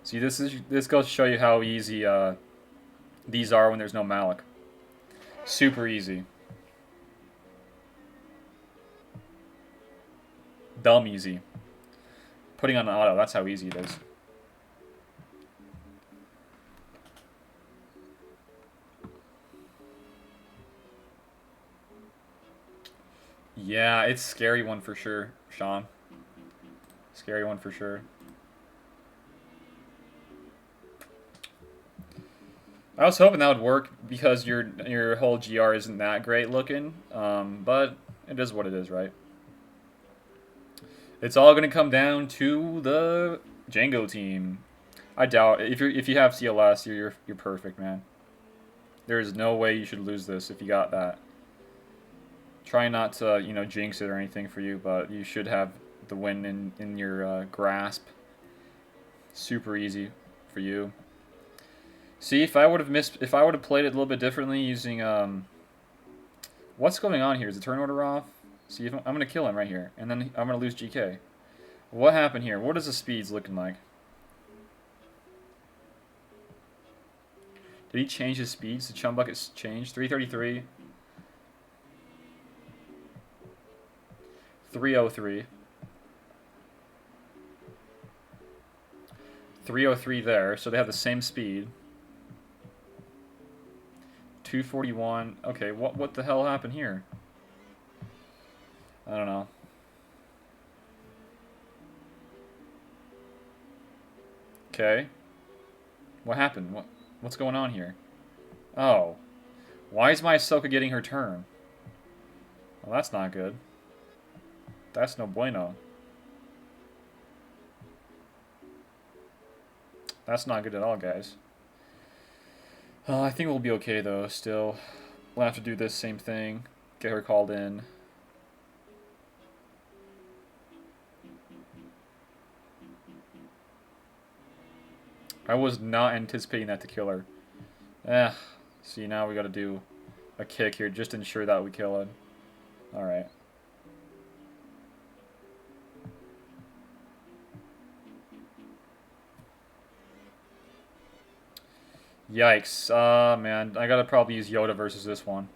See, this goes to show you how easy these are when there's no Malik. Super easy. Dumb easy. Putting on an auto, that's how easy it is. Yeah, it's a scary one for sure, Sean. Scary one for sure. I was hoping that would work because your whole GR isn't that great looking, but it is what it is, right? It's all gonna come down to the Django team. I doubt if you have CLS, you're perfect, man. There is no way you should lose this if you got that. Try not to jinx it or anything for you, but you should have the win in your grasp. Super easy for you. See, if I would have played it a little bit differently using what's going on here? Is the turn order off? See, if I'm gonna kill him right here, and then I'm gonna lose GK. What happened here? What is the speeds looking like? Did he change his speeds? Did Chumbucket's change? 333. 303. 303 there, so they have the same speed. 241. Okay, what the hell happened here? I don't know. Okay. What happened? What's going on here? Oh. Why is my Ahsoka getting her turn? Well, that's not good. That's no bueno. That's not good at all, guys. I think we'll be okay, though, still. We'll have to do this same thing. Get her called in. I was not anticipating that to kill her. See, now we gotta do a kick here just to ensure that we kill it. Alright. Yikes. Man, I gotta probably use Yoda versus this one.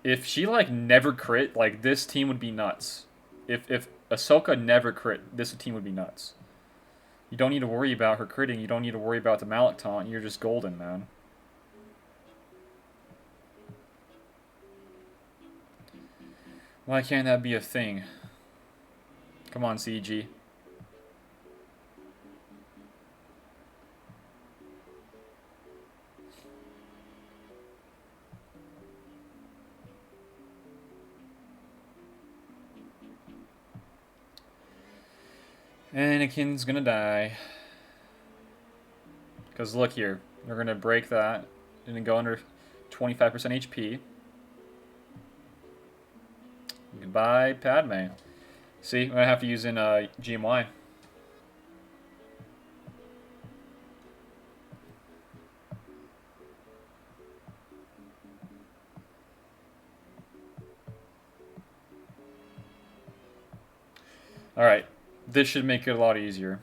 If she, like, never crit, like, this team would be nuts. If Ahsoka never crit, this team would be nuts. You don't need to worry about her critting. You don't need to worry about the Malik taunt. You're just golden, man. Why can't that be a thing? Come on, CG. Anakin's gonna die. Because look here. We're gonna break that. And go under 25% HP. Goodbye, Padme. See, I'm gonna have to use in GMY. Alright, this should make it a lot easier.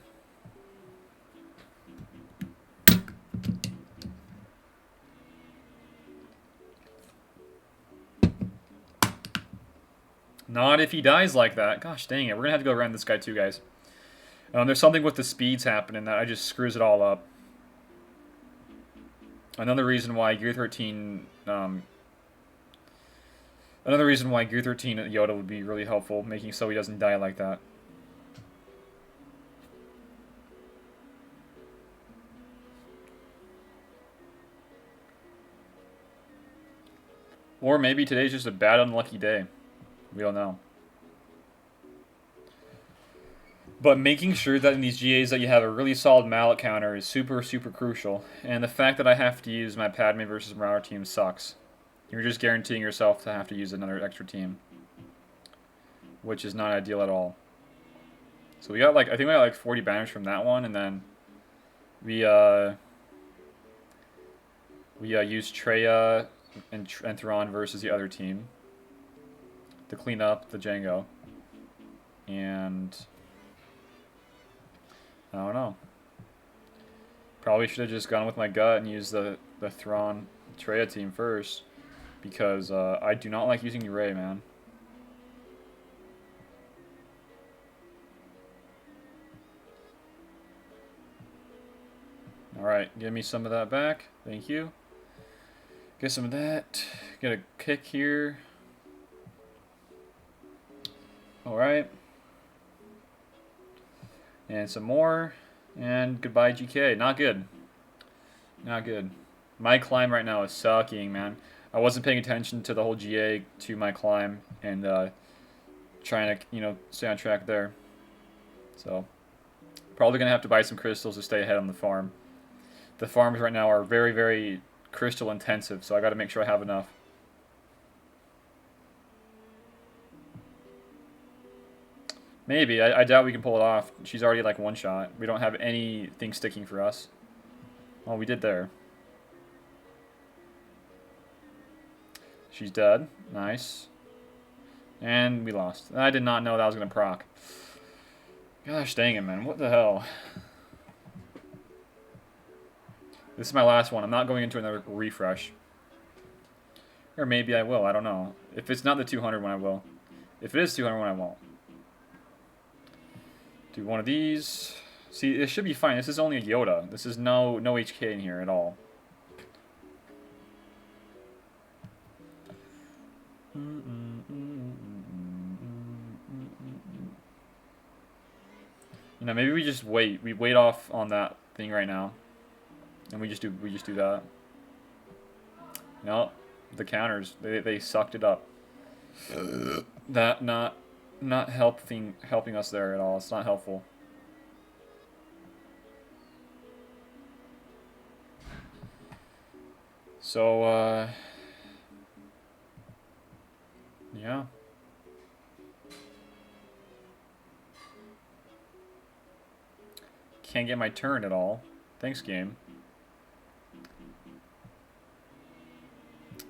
Not if he dies like that. Gosh dang it. We're going to have to go around this guy too, guys. There's something with the speeds happening that I just screws it all up. Another reason why Gear 13... another reason why Gear 13 at Yoda would be really helpful, making so he doesn't die like that. Or maybe today's just a bad, unlucky day. We don't know. But making sure that in these GAs that you have a really solid mallet counter is super, super crucial. And the fact that I have to use my Padme versus Marauder team sucks. You're just guaranteeing yourself to have to use another extra team. Which is not ideal at all. So we got like, I think we got like 40 banners from that one, and then we used Treya and Thrawn versus the other team to clean up the Jango. And I don't know. Probably should have just gone with my gut and used the Thrawn Treya team first, because I do not like using Rey, man. Alright, give me some of that back. Thank you. Get some of that. Get a kick here. Alright. And some more. And goodbye, GK. Not good. Not good. My climb right now is sucking, man. I wasn't paying attention to the whole GA to my climb and trying to, you know, stay on track there. So, probably going to have to buy some crystals to stay ahead on the farm. The farms right now are very, very crystal intensive, so I got to make sure I have enough. Maybe. I doubt we can pull it off. She's already like one shot. We don't have anything sticking for us. Well, we did there. She's dead. Nice. And we lost. I did not know that was going to proc. Gosh dang it, man. What the hell? This is my last one. I'm not going into another refresh. Or maybe I will. I don't know. If it's not the 200 one, I will. If it is 200 one, I won't. Do one of these. See, it should be fine. This is only a Yoda. This is no HK in here at all. You know, maybe we just wait. We wait off on that thing right now, and we just do that. No, the counters they sucked it up. That not helping us there at all. It's not helpful. So yeah. Can't get my turn at all. Thanks, game.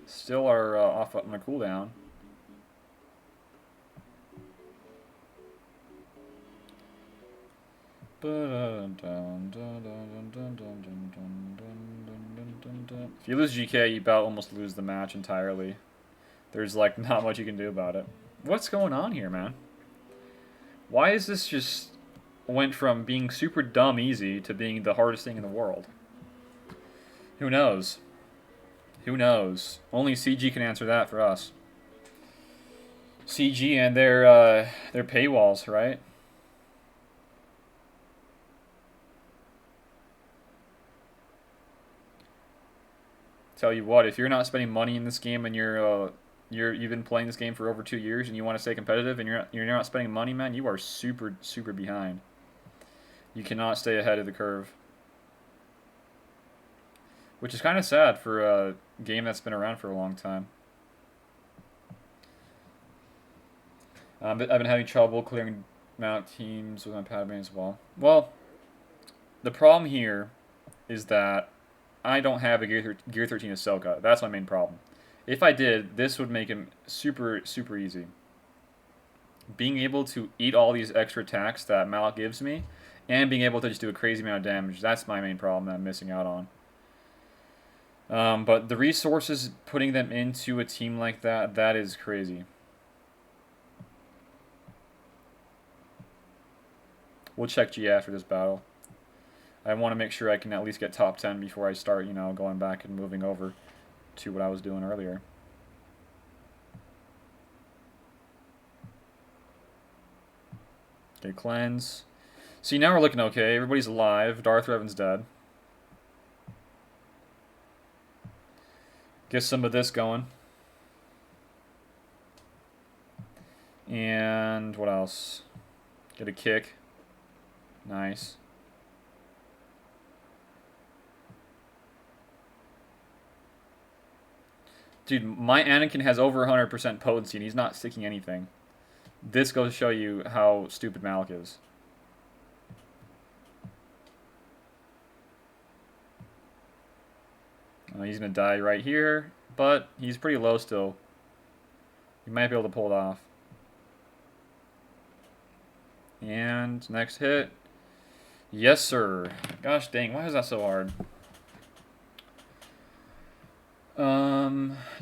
Still are off on a cooldown. If you lose GK, you about almost lose the match entirely. There's like not much you can do about it. What's going on here, man? Why is this just went from being super dumb easy to being the hardest thing in the world? Who knows? Who knows? Only CG can answer that for us. CG and their paywalls, right? Tell you what, if you're not spending money in this game and you've been playing this game for over 2 years and you want to stay competitive and you're not spending money, man, you are super behind. You cannot stay ahead of the curve. Which is kind of sad for a game that's been around for a long time. But I've been having trouble clearing mount teams with my Padme as well. Well, the problem here is that I don't have a Gear 13 Ahsoka. That's my main problem. If I did, this would make him super easy. Being able to eat all these extra attacks that Malak gives me, and being able to just do a crazy amount of damage, that's my main problem that I'm missing out on. But the resources, putting them into a team like that, that is crazy. We'll check GA after this battle. I want to make sure I can at least get top 10 before I start, you know, going back and moving over to what I was doing earlier. Okay, cleanse. See, now we're looking okay. Everybody's alive. Darth Revan's dead. Get some of this going. And what else? Get a kick. Nice. Dude, my Anakin has over 100% potency and he's not sticking anything. This goes to show you how stupid Malak is. He's going to die right here, but he's pretty low still. He might be able to pull it off. And next hit. Yes, sir. Gosh dang, why is that so hard?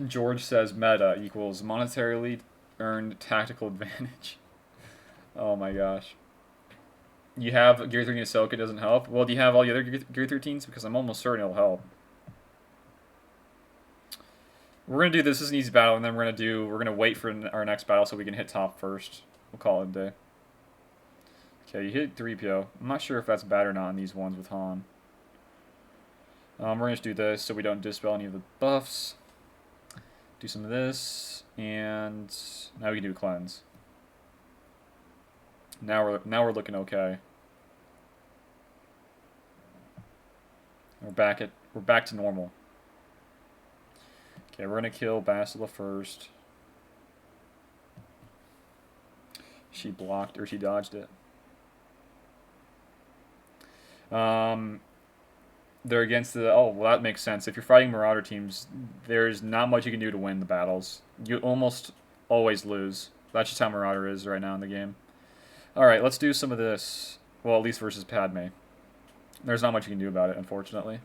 George says meta equals monetarily earned tactical advantage. Oh my gosh. You have Gear 13 Ahsoka doesn't help? Well, do you have all the other Gear 13s? Because I'm almost certain it'll help. We're gonna do this as an easy battle, and then we're gonna wait for our next battle so we can hit top first. We'll call it a day. Okay, you hit 3PO. I'm not sure if that's bad or not in these ones with Han. We're gonna just do this so we don't dispel any of the buffs. Do some of this, and now we can do cleanse. Now we're looking okay. We're back to normal. Okay, we're gonna kill Bastila first. She blocked, or she dodged it. They're against the... Oh, well, that makes sense. If you're fighting Marauder teams, there's not much you can do to win the battles. You almost always lose. That's just how Marauder is right now in the game. Alright, let's do some of this. Well, at least versus Padme. There's not much you can do about it, unfortunately.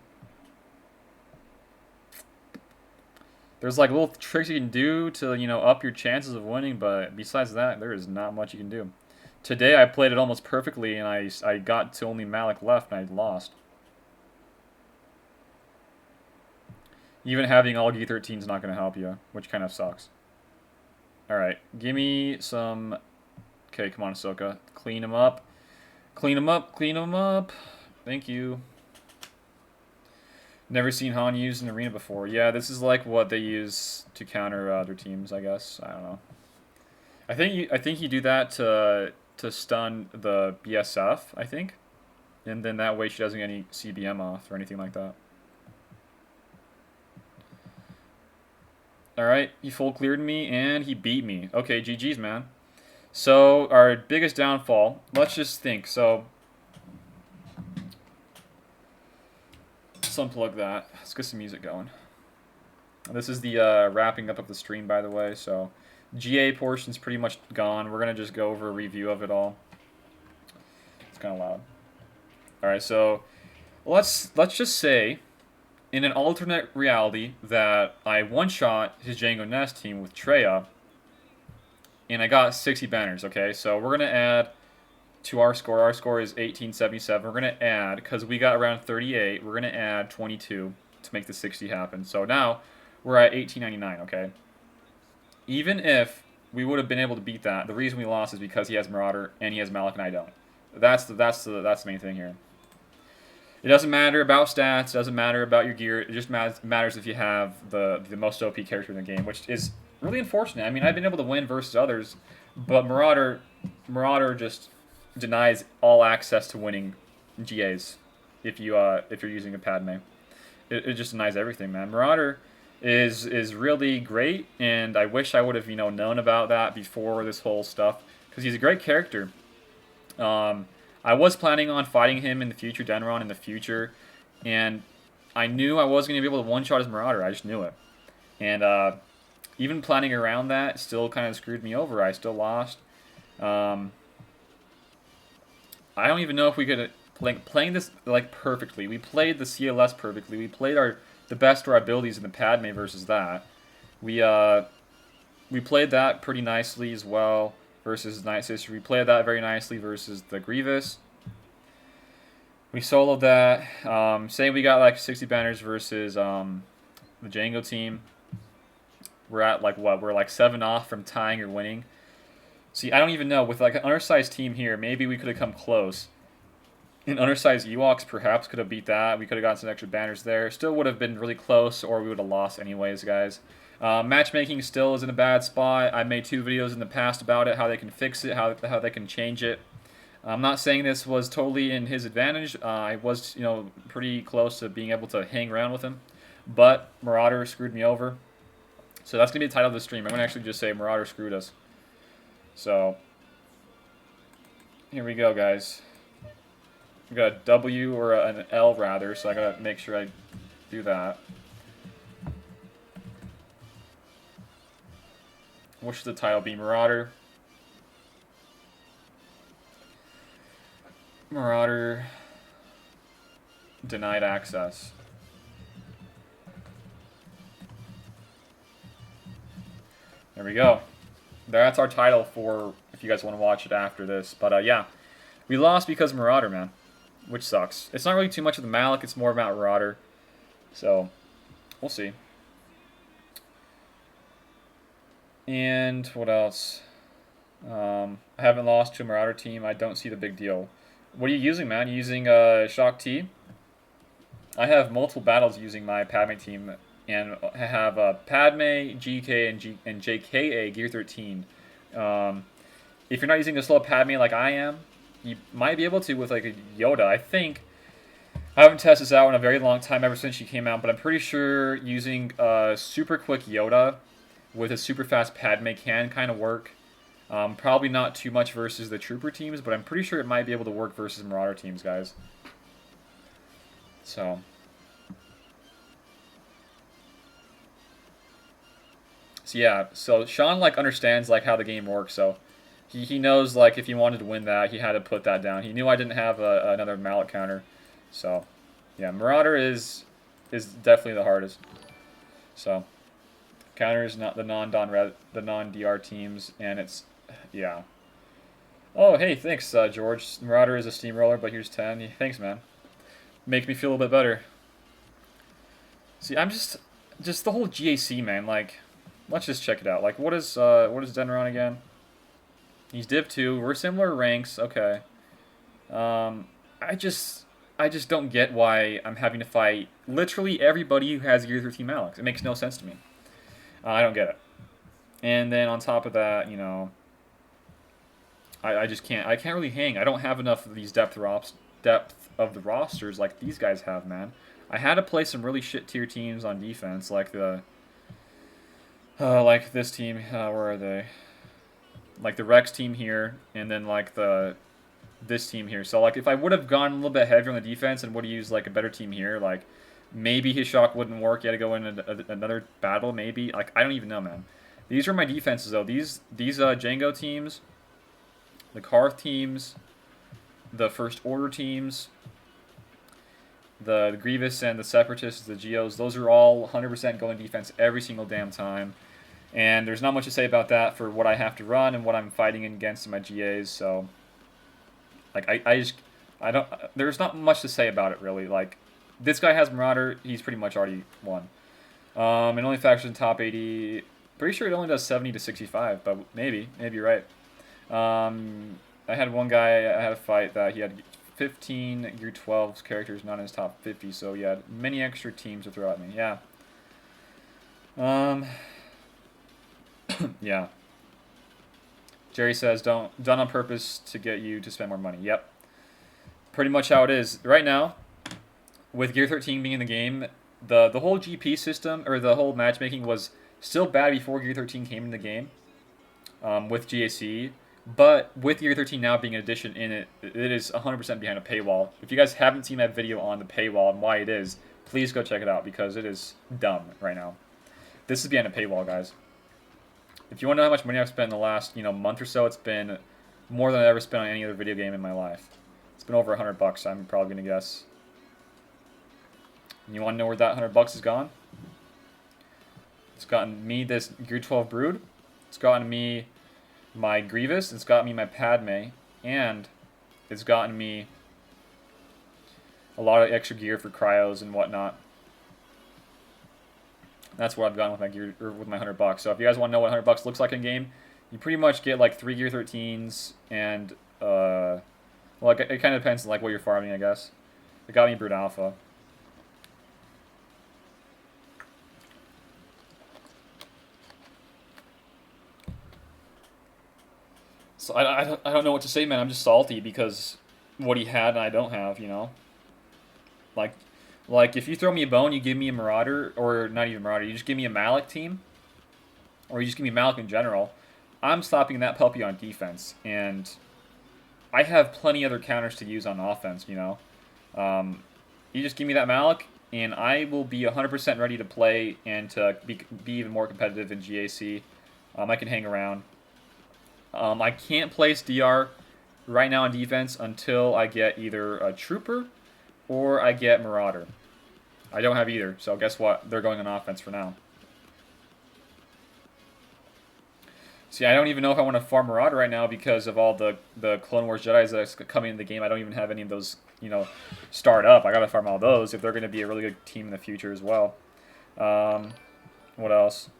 There's like little tricks you can do to, you know, up your chances of winning, but besides that, there is not much you can do. Today I played it almost perfectly, and I got to only Malak left, and I lost. Even having all G13 is not going to help you, which kind of sucks. Alright, give me some... Okay, come on, Ahsoka. Clean him up. Clean him up, clean him up. Thank you. Never seen Han used in the arena before. Yeah, this is like what they use to counter other teams, I guess. I don't know. I think you do that to stun the BSF, I think. And then that way she doesn't get any CBM off or anything like that. Alright, he full cleared me, and he beat me. Okay, GG's, man. So, our biggest downfall, let's just think. So, let's unplug that. Let's get some music going. This is the wrapping up of the stream, by the way. So, GA portion's pretty much gone. We're going to just go over a review of it all. It's kind of loud. Alright, so, let's just say... in an alternate reality that I one-shot his Jango Nest team with Traya, and I got 60 banners, okay? So we're going to add to our score. Our score is 1877. We're going to add, because we got around 38, we're going to add 22 to make the 60 happen. So now we're at 1899, okay? Even if we would have been able to beat that, the reason we lost is because he has Marauder and he has Malak and I don't. That's the main thing here. It doesn't matter about stats, it doesn't matter about your gear, it just matters if you have the most OP character in the game, which is really unfortunate. I mean, I've been able to win versus others, but Marauder just denies all access to winning GAs if you're using a Padme. It just denies everything, man. Marauder is really great, and I wish I would have, you know, known about that before this whole stuff, because he's a great character. I was planning on fighting him in the future, Denron in the future, and I knew I was going to be able to one-shot his Marauder. I just knew it. And even planning around that still kind of screwed me over. I still lost. I don't even know if we could... playing this like perfectly. We played the CLS perfectly. We played the best of our abilities in the Padme versus that. We played that pretty nicely as well versus Night Sister. We played that very nicely versus the Grievous. We soloed that. Say we got like 60 banners versus the Django team. We're at like what? We're like 7 off from tying or winning. See, I don't even know. With like an undersized team here, maybe we could have come close. An undersized Ewoks perhaps could have beat that. We could have gotten some extra banners there. Still would have been really close, or we would have lost anyways, guys. Matchmaking still is in a bad spot. I made 2 videos in the past about it, how they can fix it, how they can change it. I'm not saying this was totally in his advantage. I was, pretty close to being able to hang around with him. But Marauder screwed me over. So that's going to be the title of the stream. I'm going to actually just say Marauder screwed us. So, here we go, guys. We got a W or an L, rather, so I got to make sure I do that. What should the title be? Marauder. Marauder Denied Access. There we go. That's our title for if you guys want to watch it after this. But yeah, we lost because of Marauder, man, which sucks. It's not really too much of the Malik. It's more about Marauder. So we'll see. And what else? I haven't lost to a Marauder team. I don't see the big deal. What are you using, man? You using Shock T? I have multiple battles using my Padme team, and I have Padme, GK, and JKA Gear 13. If you're not using a slow Padme like I am, you might be able to with like a Yoda. I think I haven't tested this out in a very long time, ever since she came out, but I'm pretty sure using a super quick Yoda with a super fast Padme can kind of work. Probably not too much versus the Trooper teams, but I'm pretty sure it might be able to work versus Marauder teams, guys. So yeah, so Sean like understands like how the game works, so he knows like if he wanted to win that, he had to put that down. He knew I didn't have another mallet counter, so yeah, Marauder is definitely the hardest. So counter is not the non-DR teams, and it's yeah. Oh hey, thanks George. Marauder is a steamroller, but here's 10. Thanks, man. Makes me feel a little bit better. See, I'm just the whole GAC, man. Like, let's just check it out. Like, what is Denron again? He's Div 2. We're similar ranks. Okay. I just don't get why I'm having to fight literally everybody who has Gear 13 Maliks. It makes no sense to me. I don't get it. And then on top of that, I just can't. I can't really hang. I don't have enough of these depth of the rosters like these guys have, man. I had to play some really shit tier teams on defense, like like this team. Where are they? Like the Rex team here, and then like this team here. So like if I would have gone a little bit heavier on the defense and would have used like a better team here, like maybe his shock wouldn't work. You had to go in another battle, maybe. Like I don't even know, man. These are my defenses though. These Django teams, the Karth teams, the First Order teams, the Grievous and the Separatists, the Geos, those are all 100% going defense every single damn time. And there's not much to say about that for what I have to run and what I'm fighting against in my GAs, so like I don't there's not much to say about it really. Like this guy has Marauder, he's pretty much already won. It only factors in top 80. Pretty sure it only does 70 to 65, but maybe you're right. I had one guy I had a fight that he had 15 Gear 12 characters not in his top 50, so he had many extra teams to throw at me. Yeah. Yeah. Jerry says, done on purpose to get you to spend more money. Yep. Pretty much how it is. Right now, with Gear 13 being in the game, the whole GP system, or the whole matchmaking was still bad before Gear 13 came in the game with GAC. But with Gear 13 now being an addition in it, it is 100% behind a paywall. If you guys haven't seen that video on the paywall and why it is, please go check it out because it is dumb right now. This is behind a paywall, guys. If you want to know how much money I've spent in the last month or so, it's been more than I've ever spent on any other video game in my life. It's been over $100, I'm probably going to guess. And you want to know where that $100 has gone? It's gotten me this Gear 12 Brood. It's gotten me my Grievous, it's gotten me my Padme, and it's gotten me a lot of extra gear for cryos and whatnot. That's what I've gotten with my gear, or with my $100. So if you guys want to know what $100 looks like in game, you pretty much get like 3 gear 13s and well, it kind of depends on like what you're farming, I guess. It got me Brute Alpha. So I don't know what to say, man. I'm just salty because what he had and I don't have, you know. Like if you throw me a bone, you give me a Marauder, or not even Marauder, you just give me a Malik team, or you just give me Malik in general. I'm slapping that puppy on defense, and I have plenty other counters to use on offense, you know. You just give me that Malik, and I will be 100% ready to play and to be even more competitive in GAC. I can hang around. I can't place DR right now on defense until I get either a Trooper or I get Marauder. I don't have either, so guess what? They're going on offense for now. See, I don't even know if I want to farm Marauder right now because of all the Clone Wars Jedis that's coming in the game. I don't even have any of those, you know, start up. I gotta farm all those if they're going to be a really good team in the future as well. What else?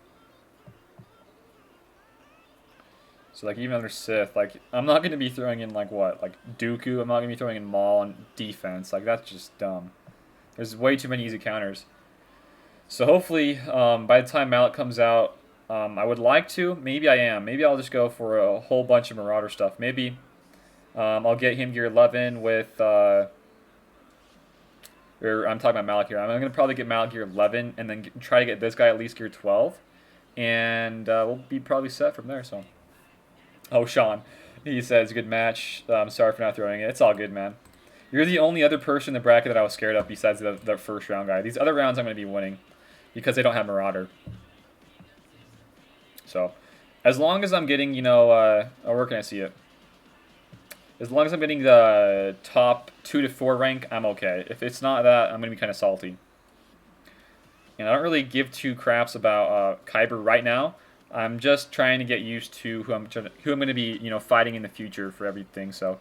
So, like, even under Sith, like, I'm not going to be throwing in, like, what? Like, Dooku? I'm not going to be throwing in Maul on defense. Like, that's just dumb. There's way too many easy counters. So, hopefully, by the time Malik comes out, I would like to. Maybe I am. Maybe I'll just go for a whole bunch of Marauder stuff. Maybe I'll get him gear 11 with... or I'm talking about Malik here. I'm going to probably get Malik gear 11 and then try to get this guy at least gear 12. And we'll be probably set from there, so... Oh, Sean. He says, good match. Sorry for not throwing it. It's all good, man. You're the only other person in the bracket that I was scared of besides the first round guy. These other rounds I'm going to be winning because they don't have Marauder. So, as long as I'm getting, you know, oh, where can I see it? As long as I'm getting the top 2 to 4 rank, I'm okay. If it's not that, I'm going to be kind of salty. And I don't really give two craps about Kyber right now. I'm just trying to get used to who I'm going to be, you know, fighting in the future for everything. So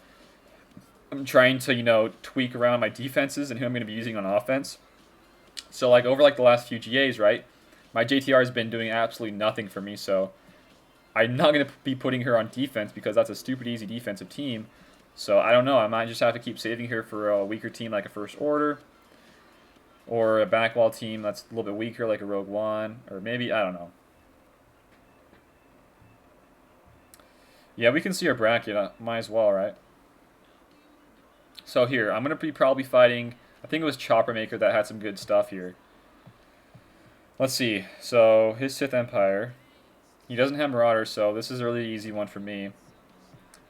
I'm trying to, you know, tweak around my defenses and who I'm going to be using on offense. So like over like the last few GAs, right? My JTR has been doing absolutely nothing for me. So I'm not going to be putting her on defense because that's a stupid easy defensive team. So I don't know. I might just have to keep saving her for a weaker team like a First Order, or a backwall team that's a little bit weaker like a Rogue One, or maybe I don't know. Yeah, we can see our bracket. Might as well, right? So here, I'm going to be probably fighting... I think it was Chopper Maker that had some good stuff here. Let's see. So, his Sith Empire. He doesn't have Marauder, so this is a really easy one for me.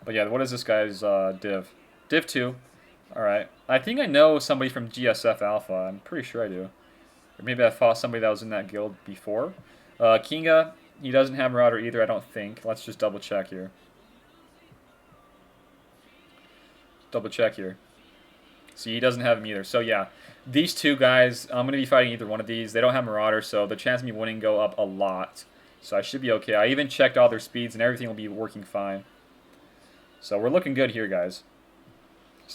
But yeah, what is this guy's div? Div 2. Alright. I think I know somebody from GSF Alpha. I'm pretty sure I do. Or maybe I fought somebody that was in that guild before. Kinga, he doesn't have Marauder either, I don't think. Let's just double check here. Double check here. See, he doesn't have him either. So yeah, these two guys, I'm going to be fighting either one of these. They don't have Marauder, so the chance of me winning go up a lot. So I should be okay. I even checked all their speeds, and everything will be working fine. So we're looking good here, guys.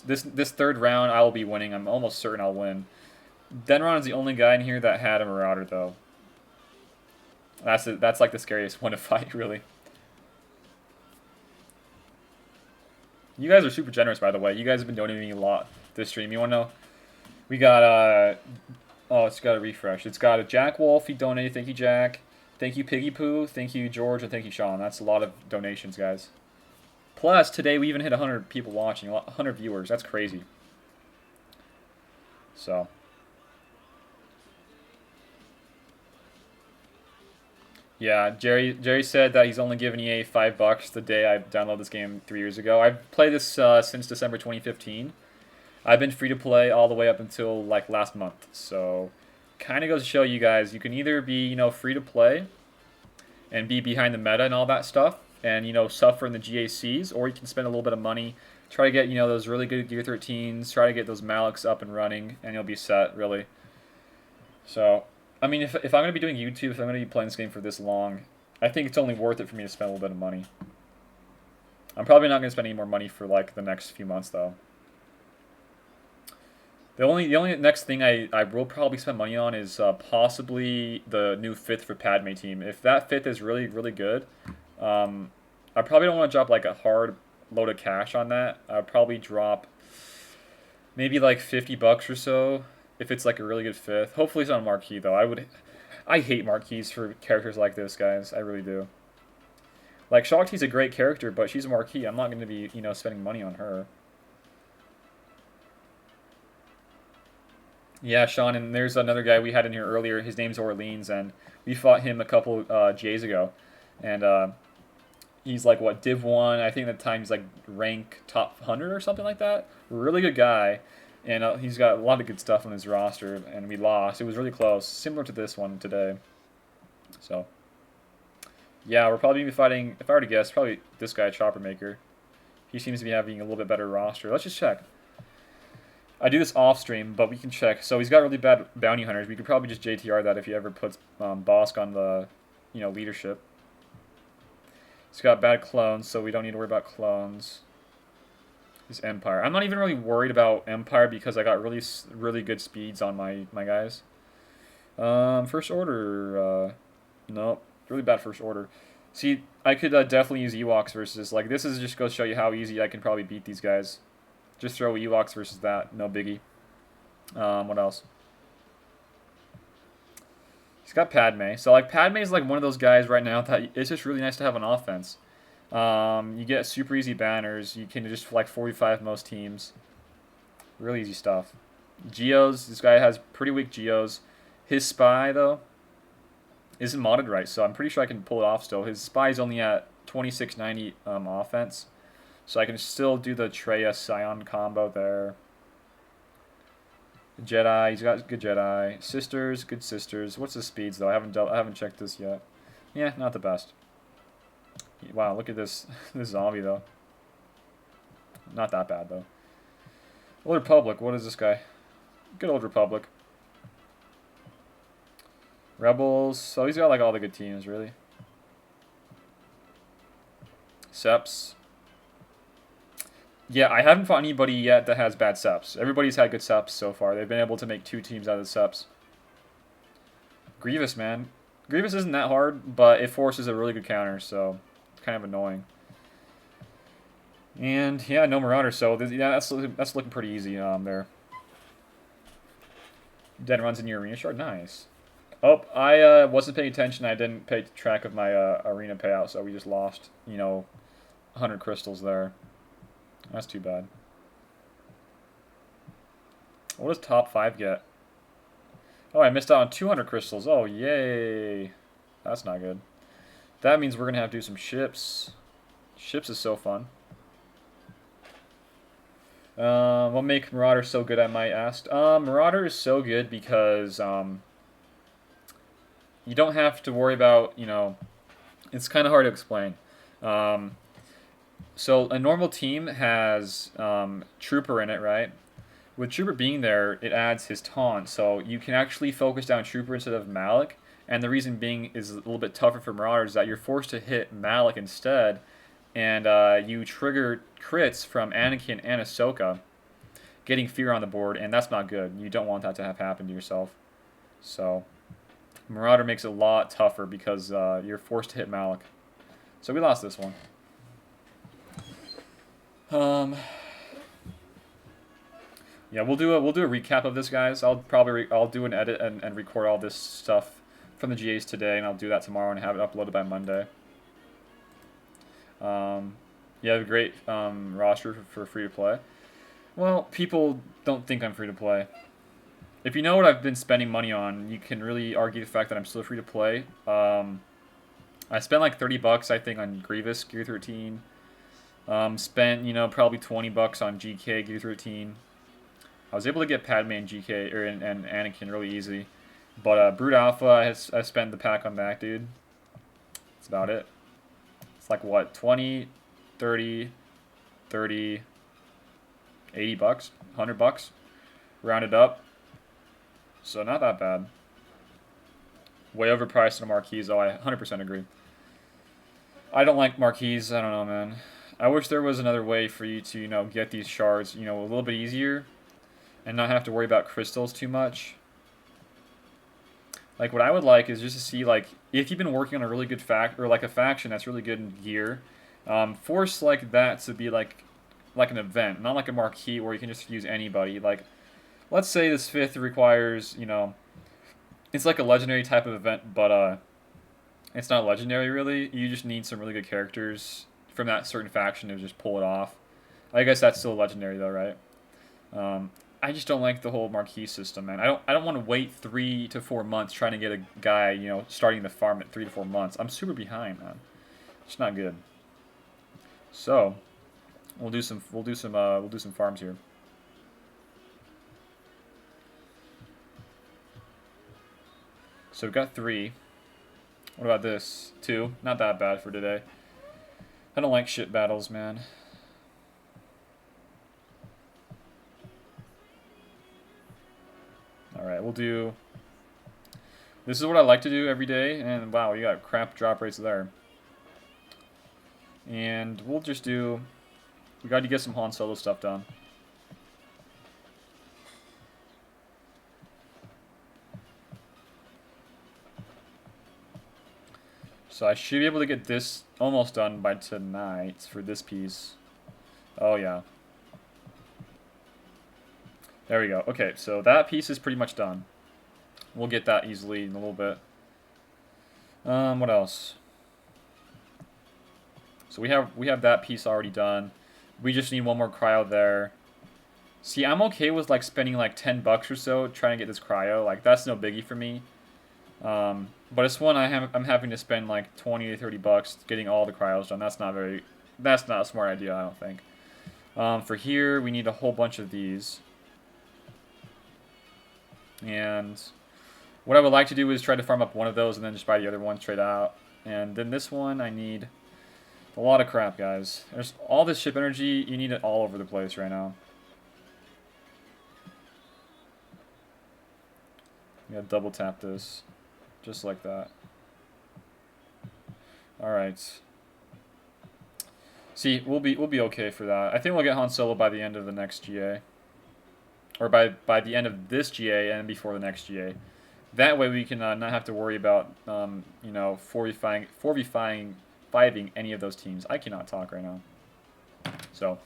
This third round, I will be winning. I'm almost certain I'll win. Denron is the only guy in here that had a Marauder, though. That's like the scariest one to fight, really. You guys are super generous, by the way. You guys have been donating me a lot this stream. You want to know? We got, oh, it's got a refresh. It's got a Jack Wolf. He donated. Thank you, Jack. Thank you, Piggy Poo. Thank you, George. And thank you, Sean. That's a lot of donations, guys. Plus, today we even hit 100 people watching. 100 viewers. That's crazy. So... yeah, Jerry said that he's only given EA $5 the day I downloaded this game 3 years ago. I've played this since December 2015. I've been free to play all the way up until like last month. So, kind of goes to show you guys, you can either be, you know, free to play and be behind the meta and all that stuff, and, you know, suffer in the GACs, or you can spend a little bit of money, try to get, you know, those really good Gear 13s, try to get those Maliks up and running, and you'll be set, really. So, I mean, if I'm going to be doing YouTube, if I'm going to be playing this game for this long, I think it's only worth it for me to spend a little bit of money. I'm probably not going to spend any more money for, like, the next few months, though. The only next thing I will probably spend money on is possibly the new fifth for Padme team. If that fifth is really really good, I probably don't want to drop like a hard load of cash on that. I'd probably drop maybe like $50 or so if it's like a really good fifth. Hopefully it's not a marquee though. I hate marquees for characters like this, guys. I really do. Like Shakti's a great character, but she's a marquee. I'm not going to be spending money on her. Yeah, Sean, and there's another guy we had in here earlier. His name's Orleans, and we fought him a couple J's ago, and he's like what Div 1. I think at the time he's like rank top 100 or something like that. Really good guy, and he's got a lot of good stuff on his roster. And we lost. It was really close, similar to this one today. So yeah, we're probably gonna be fighting. If I were to guess, probably this guy Chopper Maker. He seems to be having a little bit better roster. Let's just check. I do this off stream, but we can check. So he's got really bad bounty hunters. We could probably just JTR that if he ever puts Bosk on the leadership. He's got bad clones, so we don't need to worry about clones. His Empire. I'm not even really worried about Empire because I got really good speeds on my guys. First order. Nope. Really bad first order. See, I could definitely use Ewoks versus like this is just goes to show you how easy I can probably beat these guys. Just throw Ewoks versus that, no biggie. What else? He's got Padme. So like Padme is like one of those guys right now that it's just really nice to have on offense. You get super easy banners. You can just like 45 most teams. Really easy stuff. Geos. This guy has pretty weak Geos. His spy though isn't modded right, so I'm pretty sure I can pull it off still. His spy is only at 2690 offense. So I can still do the Treya Scion combo there. Jedi, he's got good Jedi. Sisters, good sisters. What's his speeds though? I haven't checked this yet. Yeah, not the best. Wow, look at this this zombie though. Not that bad though. Old Republic, what is this guy? Good Old Republic. Rebels, so he's got like all the good teams really. Seps. Yeah, I haven't fought anybody yet that has bad seps. Everybody's had good seps so far. They've been able to make 2 teams out of the seps. Grievous, man. Grievous isn't that hard, but it forces a really good counter, so it's kind of annoying. And yeah, no Marauder, so yeah, that's looking pretty easy there. Den runs in your arena shard, nice. Oh, I wasn't paying attention. I didn't pay track of my arena payout, so we just lost, 100 crystals there. That's too bad. What does top 5 get? Oh, I missed out on 200 crystals. Oh, yay. That's not good. That means we're going to have to do some ships. Ships is so fun. What makes Marauder so good, I might ask? Marauder is so good because you don't have to worry about, it's kind of hard to explain. So a normal team has Trooper in it, right? With Trooper being there, it adds his taunt, so you can actually focus down Trooper instead of Malik. And the reason being is a little bit tougher for Marauders that you're forced to hit Malik instead, and you trigger crits from Anakin and Ahsoka, getting fear on the board, and that's not good. You don't want that to have happen to yourself. So Marauder makes it a lot tougher because you're forced to hit Malik. So we lost this one. Yeah, we'll do a recap of this, guys. I'll do an edit and record all this stuff from the GAs today, and I'll do that tomorrow and have it uploaded by Monday. You have a great roster for free to play. Well, people don't think I'm free to play. If you know what I've been spending money on, you can really argue the fact that I'm still free to play. I spent like $30, I think, on Grievous Gear 13. Spent, probably $20 on GK Gear 13. I was able to get Padme and GK and Anakin really easy. But Brood Alpha, I spent the pack on that, dude. That's about it. It's like, what, 20, 30, 30, $80, $100, rounded up. So not that bad. Way overpriced on marquees, though. I 100% agree. I don't like marquees. I don't know, man. I wish there was another way for you to, get these shards, a little bit easier. and not have to worry about crystals too much. Like, what I would like is just to see, like, if you've been working on a really good or like a faction that's really good in gear, force like that to be like an event, not like a marquee where you can just use anybody. Like, let's say this 5th requires, you know, it's like a legendary type of event, but it's not legendary really. You just need some really good characters from that certain faction to just pull it off. I guess that's still legendary though, right? I just don't like the whole marquee system, man. I don't want to wait 3 to 4 months trying to get a guy, you know, starting the farm at 3 to 4 months. I'm super behind, man. It's not good. So, we'll do some farms here. So we've got 3. What about this? 2. Not that bad for today. I don't like shit battles, man. Alright, we'll do... This is what I like to do every day, and wow, you got crap drop rates there. And we'll just do... We got to get some Han Solo stuff done. So I should be able to get this almost done by tonight for this piece. Oh yeah. There we go. Okay, so that piece is pretty much done. We'll get that easily in a little bit. What else? So we have that piece already done. We just need one more cryo there. See, I'm okay with like spending like $10 or so trying to get this cryo. Like that's no biggie for me. But this one I'm having to spend like 20 to 30 bucks getting all the cryos done. That's not a smart idea, I don't think. For here, we need a whole bunch of these. And what I would like to do is try to farm up one of those and then just buy the other one straight out. And then this one, I need a lot of crap, guys. There's all this ship energy. You need it all over the place right now. You gotta double tap this. Just like that. Alright. See, we'll be okay for that. I think we'll get Han Solo by the end of the next GA. Or by the end of this GA and before the next GA. That way we can not have to worry about, you know, 4v5ing any of those teams. I cannot talk right now. So.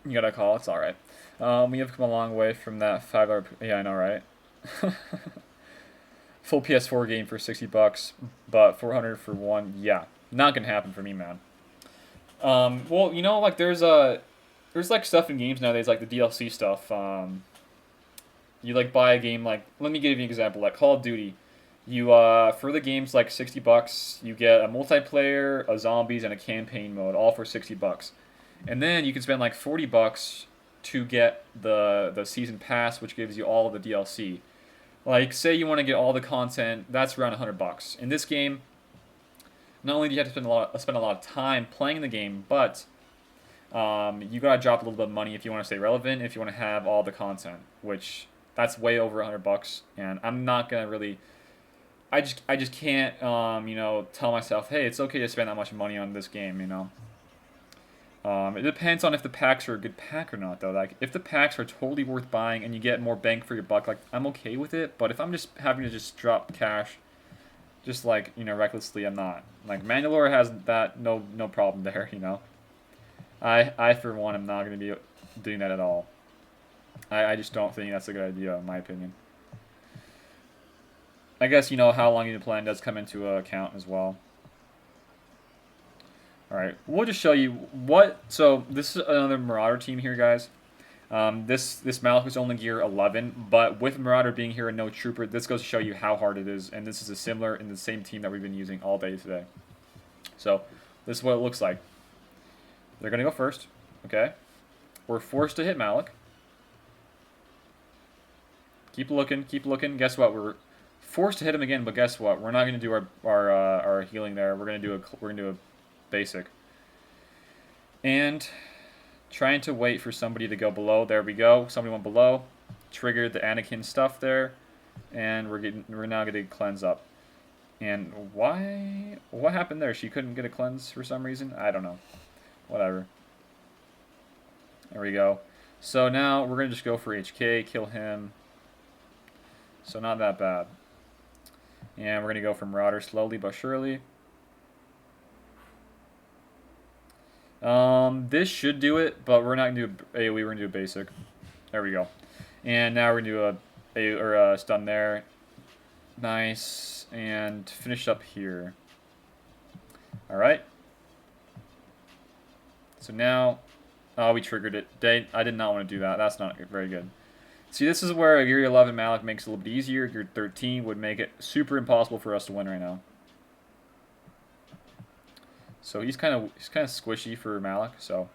You got a call. It's alright. We have come a long way from that $5. Yeah, I know, right? Full PS4 game for $60, but 400 for one. Yeah, not gonna happen for me, man. Well, you know, like there's like stuff in games nowadays, like the DLC stuff. You like buy a game, like let me give you an example, like Call of Duty. You for the game's like $60, you get a multiplayer, a zombies, and a campaign mode, all for $60. And then you can spend like $40 to get the season pass, which gives you all of the DLC. Like, say you want to get all the content, that's around $100. In this game, not only do you have to spend a lot of time playing the game, but you gotta drop a little bit of money if you want to stay relevant, if you want to have all the content, which that's way over $100. And I'm not gonna really, I just can't, you know, tell myself, hey, it's okay to spend that much money on this game, you know. It depends on if the packs are a good pack or not, though. Like, if the packs are totally worth buying and you get more bang for your buck, like, I'm okay with it. But if I'm just having to just drop cash, just like, you know, recklessly, I'm not. Like, Mandalore has that, no problem there, you know. I for one, am not going to be doing that at all. I just don't think that's a good idea, in my opinion. I guess, you know, how long you plan does come into account as well. Alright, we'll just show you what... So, this is another Marauder team here, guys. This Malik is only gear 11, but with Marauder being here and no Trooper, this goes to show you how hard it is, and this is a similar in the same team that we've been using all day today. So, this is what it looks like. They're going to go first, okay? We're forced to hit Malik. Keep looking, keep looking. Guess what? We're forced to hit him again, but guess what? We're not going to do our healing there. We're going to do a basic. And trying to wait for somebody to go below. There we go. Somebody went below. Triggered the Anakin stuff there. And we're now getting cleanse up. And what happened there? She couldn't get a cleanse for some reason? I don't know. Whatever. There we go. So now we're going to just go for HK, kill him. So not that bad. And we're going to go for Marauder slowly but surely. This should do it, but we're not going to do AoE, we're going to do a basic. There we go. And now we're going to do a stun there. Nice. And finish up here. Alright. So now, we triggered it. I did not want to do that. That's not very good. See, this is where a Gear 11 Malik makes it a little bit easier. Gear 13 would make it super impossible for us to win right now. So he's kind of squishy for Malik. So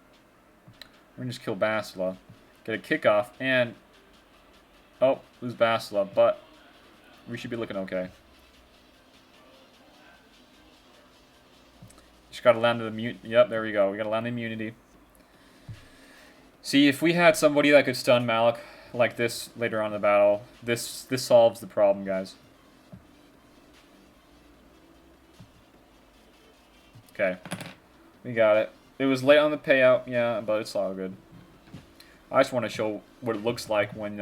we're gonna just kill Basila, get a kickoff, and lose Basila, but we should be looking okay. Just gotta land the immunity. Yep, there we go. We gotta land the immunity. See, if we had somebody that could stun Malik like this later on in the battle, this solves the problem, guys. Okay, we got it. It was late on the payout, yeah, but it's all good. I just want to show what it looks like when,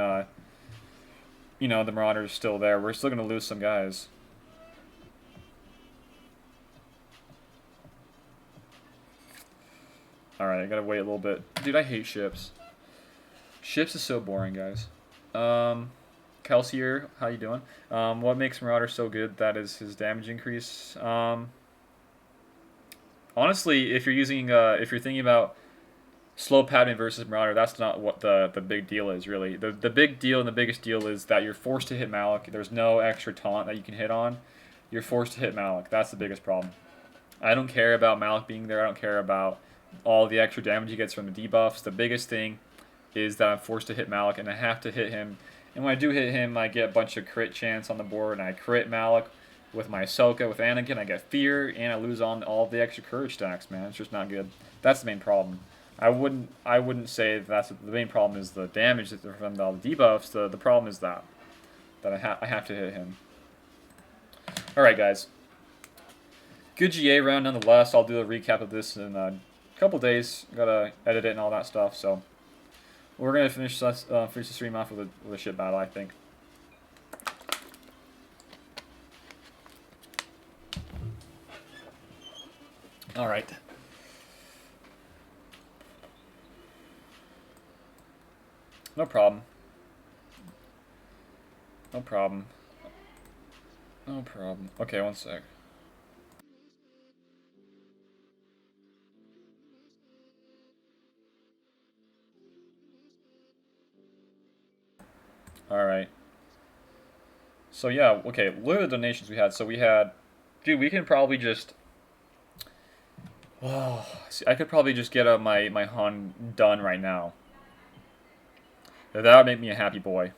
you know, the Marauder's still there. We're still gonna lose some guys. Alright, I gotta wait a little bit. Dude, I hate ships. Ships is so boring, guys. Kelsier, how you doing? What makes Marauder so good? That is his damage increase. Honestly, if you're using, if you're thinking about slow Padme versus Marauder, that's not what the big deal is, really. The big deal and the biggest deal is that you're forced to hit Malik. There's no extra taunt that you can hit on. You're forced to hit Malik. That's the biggest problem. I don't care about Malik being there. I don't care about all the extra damage he gets from the debuffs. The biggest thing is that I'm forced to hit Malik, and I have to hit him. And when I do hit him, I get a bunch of crit chance on the board, and I crit Malik with my Ahsoka, with Anakin. I get fear, and I lose on all the extra courage stacks, man. It's just not good. That's the main problem. I wouldn't say that's the main problem is the damage from all the debuffs. The problem is that I have to hit him. All right, guys. Good GA round nonetheless. I'll do a recap of this in a couple days. Gotta edit it and all that stuff. So we're gonna finish the stream off with a ship battle, I think. All right. No problem. No problem. No problem. Okay, one sec. Alright. So yeah, okay, look at the donations we had. So we had... Dude, we can probably just... Oh, see, I could probably just get my Han done right now. That would make me a happy boy.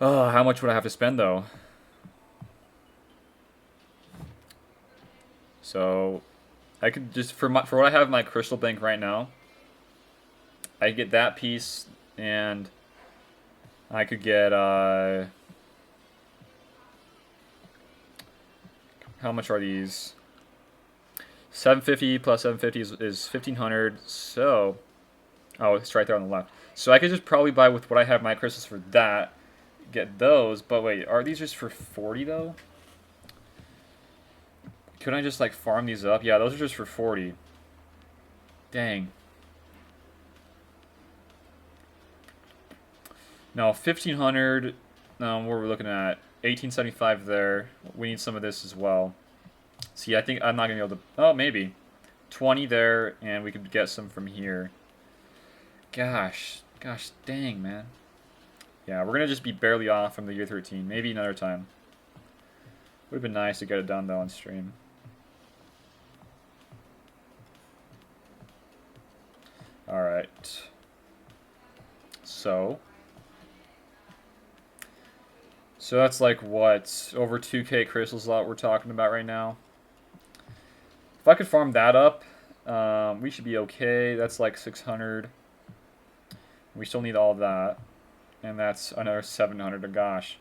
Oh, how much would I have to spend, though? So, I could just... For what I have in my crystal bank right now, I get that piece, and... I could get, how much are these? 750 plus 750 is 1,500, so... Oh, it's right there on the left. So I could just probably buy with what I have my crystals for that, get those, but wait, are these just for 40, though? Couldn't I just, like, farm these up? Yeah, those are just for 40. Dang. No, 1,500, what we're looking at, 1,875 there. We need some of this as well. See, I think I'm not going to be able to... Oh, maybe. 20 there, and we could get some from here. Gosh, dang, man. Yeah, we're going to just be barely off from the year 13. Maybe another time. Would have been nice to get it done, though, on stream. Alright. So that's like, what, over 2k crystals lot we're talking about right now. If I could farm that up, we should be okay. That's like 600. We still need all of that. And that's another 700. Gosh.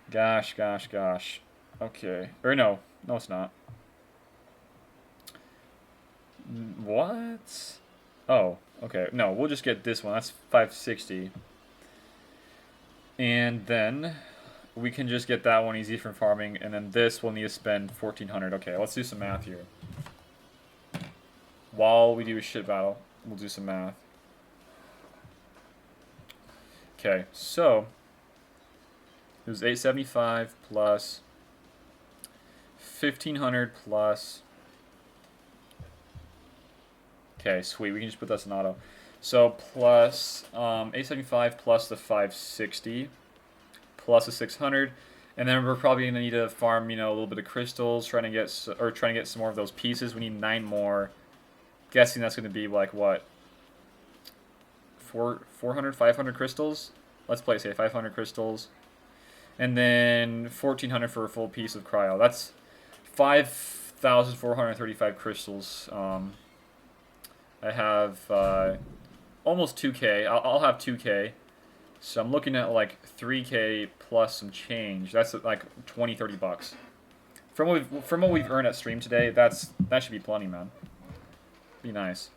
Gosh. Okay. Or no, it's not. What? Oh, okay. No, we'll just get this one. That's 560. And then we can just get that one easy from farming. And then this we'll need to spend 1,400. Okay, let's do some math here. While we do a shit battle, we'll do some math. Okay, so it was 875 plus 1,500 plus. Okay, sweet. We can just put this in auto. So plus 875 plus the 560 plus the 600, and then we're probably gonna need to farm, a little bit of crystals, trying to get some more of those pieces. We need 9 more. Guessing that's gonna be like what? 400, 500 crystals. Let's play say 500 crystals, and then 1,400 for a full piece of cryo. That's 5,435 crystals. I have almost 2K. I'll have 2K. So I'm looking at like 3K plus some change. That's like 20, 30 bucks. From what we've earned at stream today, that should be plenty, man. Be nice.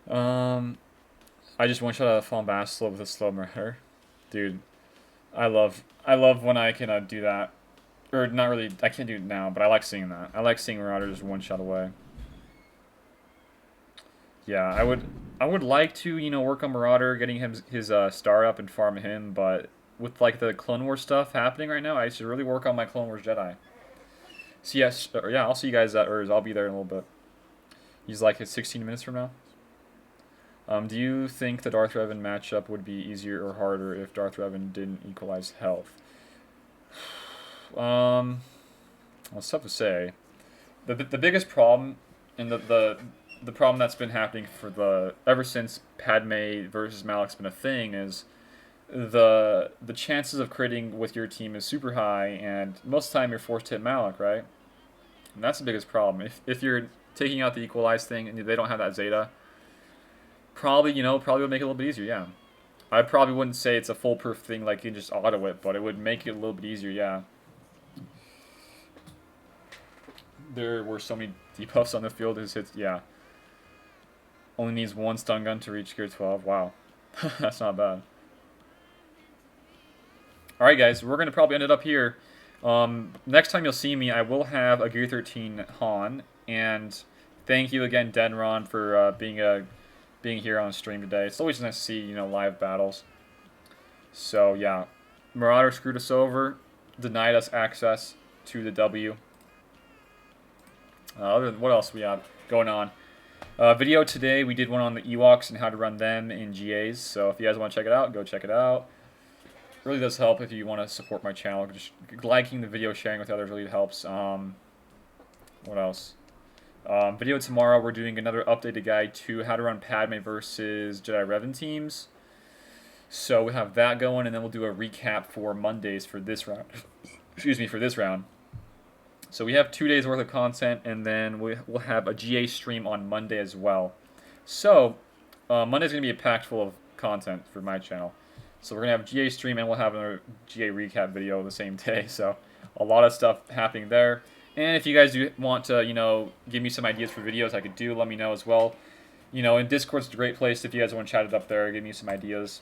I just one-shot a fallen basilisk with a slow murder. Dude, I love when I can do that. Or not really, I can't do it now, but I like seeing that. I like seeing Marauders one shot away. Yeah, I would like to, work on Marauder, getting his star up and farm him, but with like the Clone Wars stuff happening right now, I should really work on my Clone Wars Jedi. So yes, yeah, I'll see you guys at Urs. I'll be there in a little bit. He's like at 16 minutes from now. Do you think the Darth Revan matchup would be easier or harder if Darth Revan didn't equalize health? Well, it's tough to say. The biggest problem, and the problem that's been happening for ever since Padme versus Malak's been a thing, is the chances of critting with your team is super high, and most of the time you're forced to hit Malak, right? And that's the biggest problem. If you're taking out the equalize thing and they don't have that Zeta, probably would make it a little bit easier, yeah. I probably wouldn't say it's a foolproof thing like you can just auto it, but it would make it a little bit easier, yeah. There were so many debuffs on the field. His hits, yeah. Only needs 1 stun gun to reach gear 12. Wow. That's not bad. Alright, guys. We're going to probably end it up here. Next time you'll see me, I will have a gear 13 Han. And thank you again, Denron, for being here on stream today. It's always nice to see, live battles. So, yeah. Marauder screwed us over. Denied us access to the W. What else we have going on? Video today, we did one on the Ewoks and how to run them in GAs. So if you guys want to check it out, go check it out. It really does help if you want to support my channel. Just liking the video, sharing with others really helps. What else? Video tomorrow, we're doing another updated guide to how to run Padme versus Jedi Revan teams. So we have that going, and then we'll do a recap for Mondays for this round. Excuse me, for this round. So we have 2 days worth of content, and then we'll have a GA stream on Monday as well. So Monday's going to be packed full of content for my channel. So we're going to have a GA stream, and we'll have another GA recap video the same day. So a lot of stuff happening there. And if you guys do want to, give me some ideas for videos I could do, let me know as well. And Discord's a great place if you guys want to chat it up there, give me some ideas.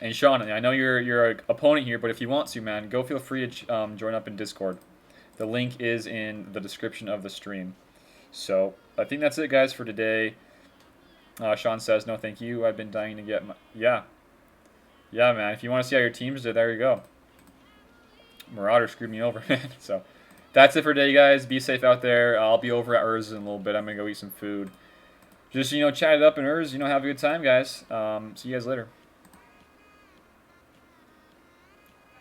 And Sean, I know you're an opponent here, but if you want to, man, go feel free to join up in Discord. The link is in the description of the stream. So I think that's it, guys, for today. Sean says, no, thank you. I've been dying to get my... Yeah. Yeah, man. If you want to see how your teams did, there you go. Marauder screwed me over, man. So that's it for today, guys. Be safe out there. I'll be over at Urs in a little bit. I'm going to go eat some food. Just, chat it up in Urs. Have a good time, guys. See you guys later.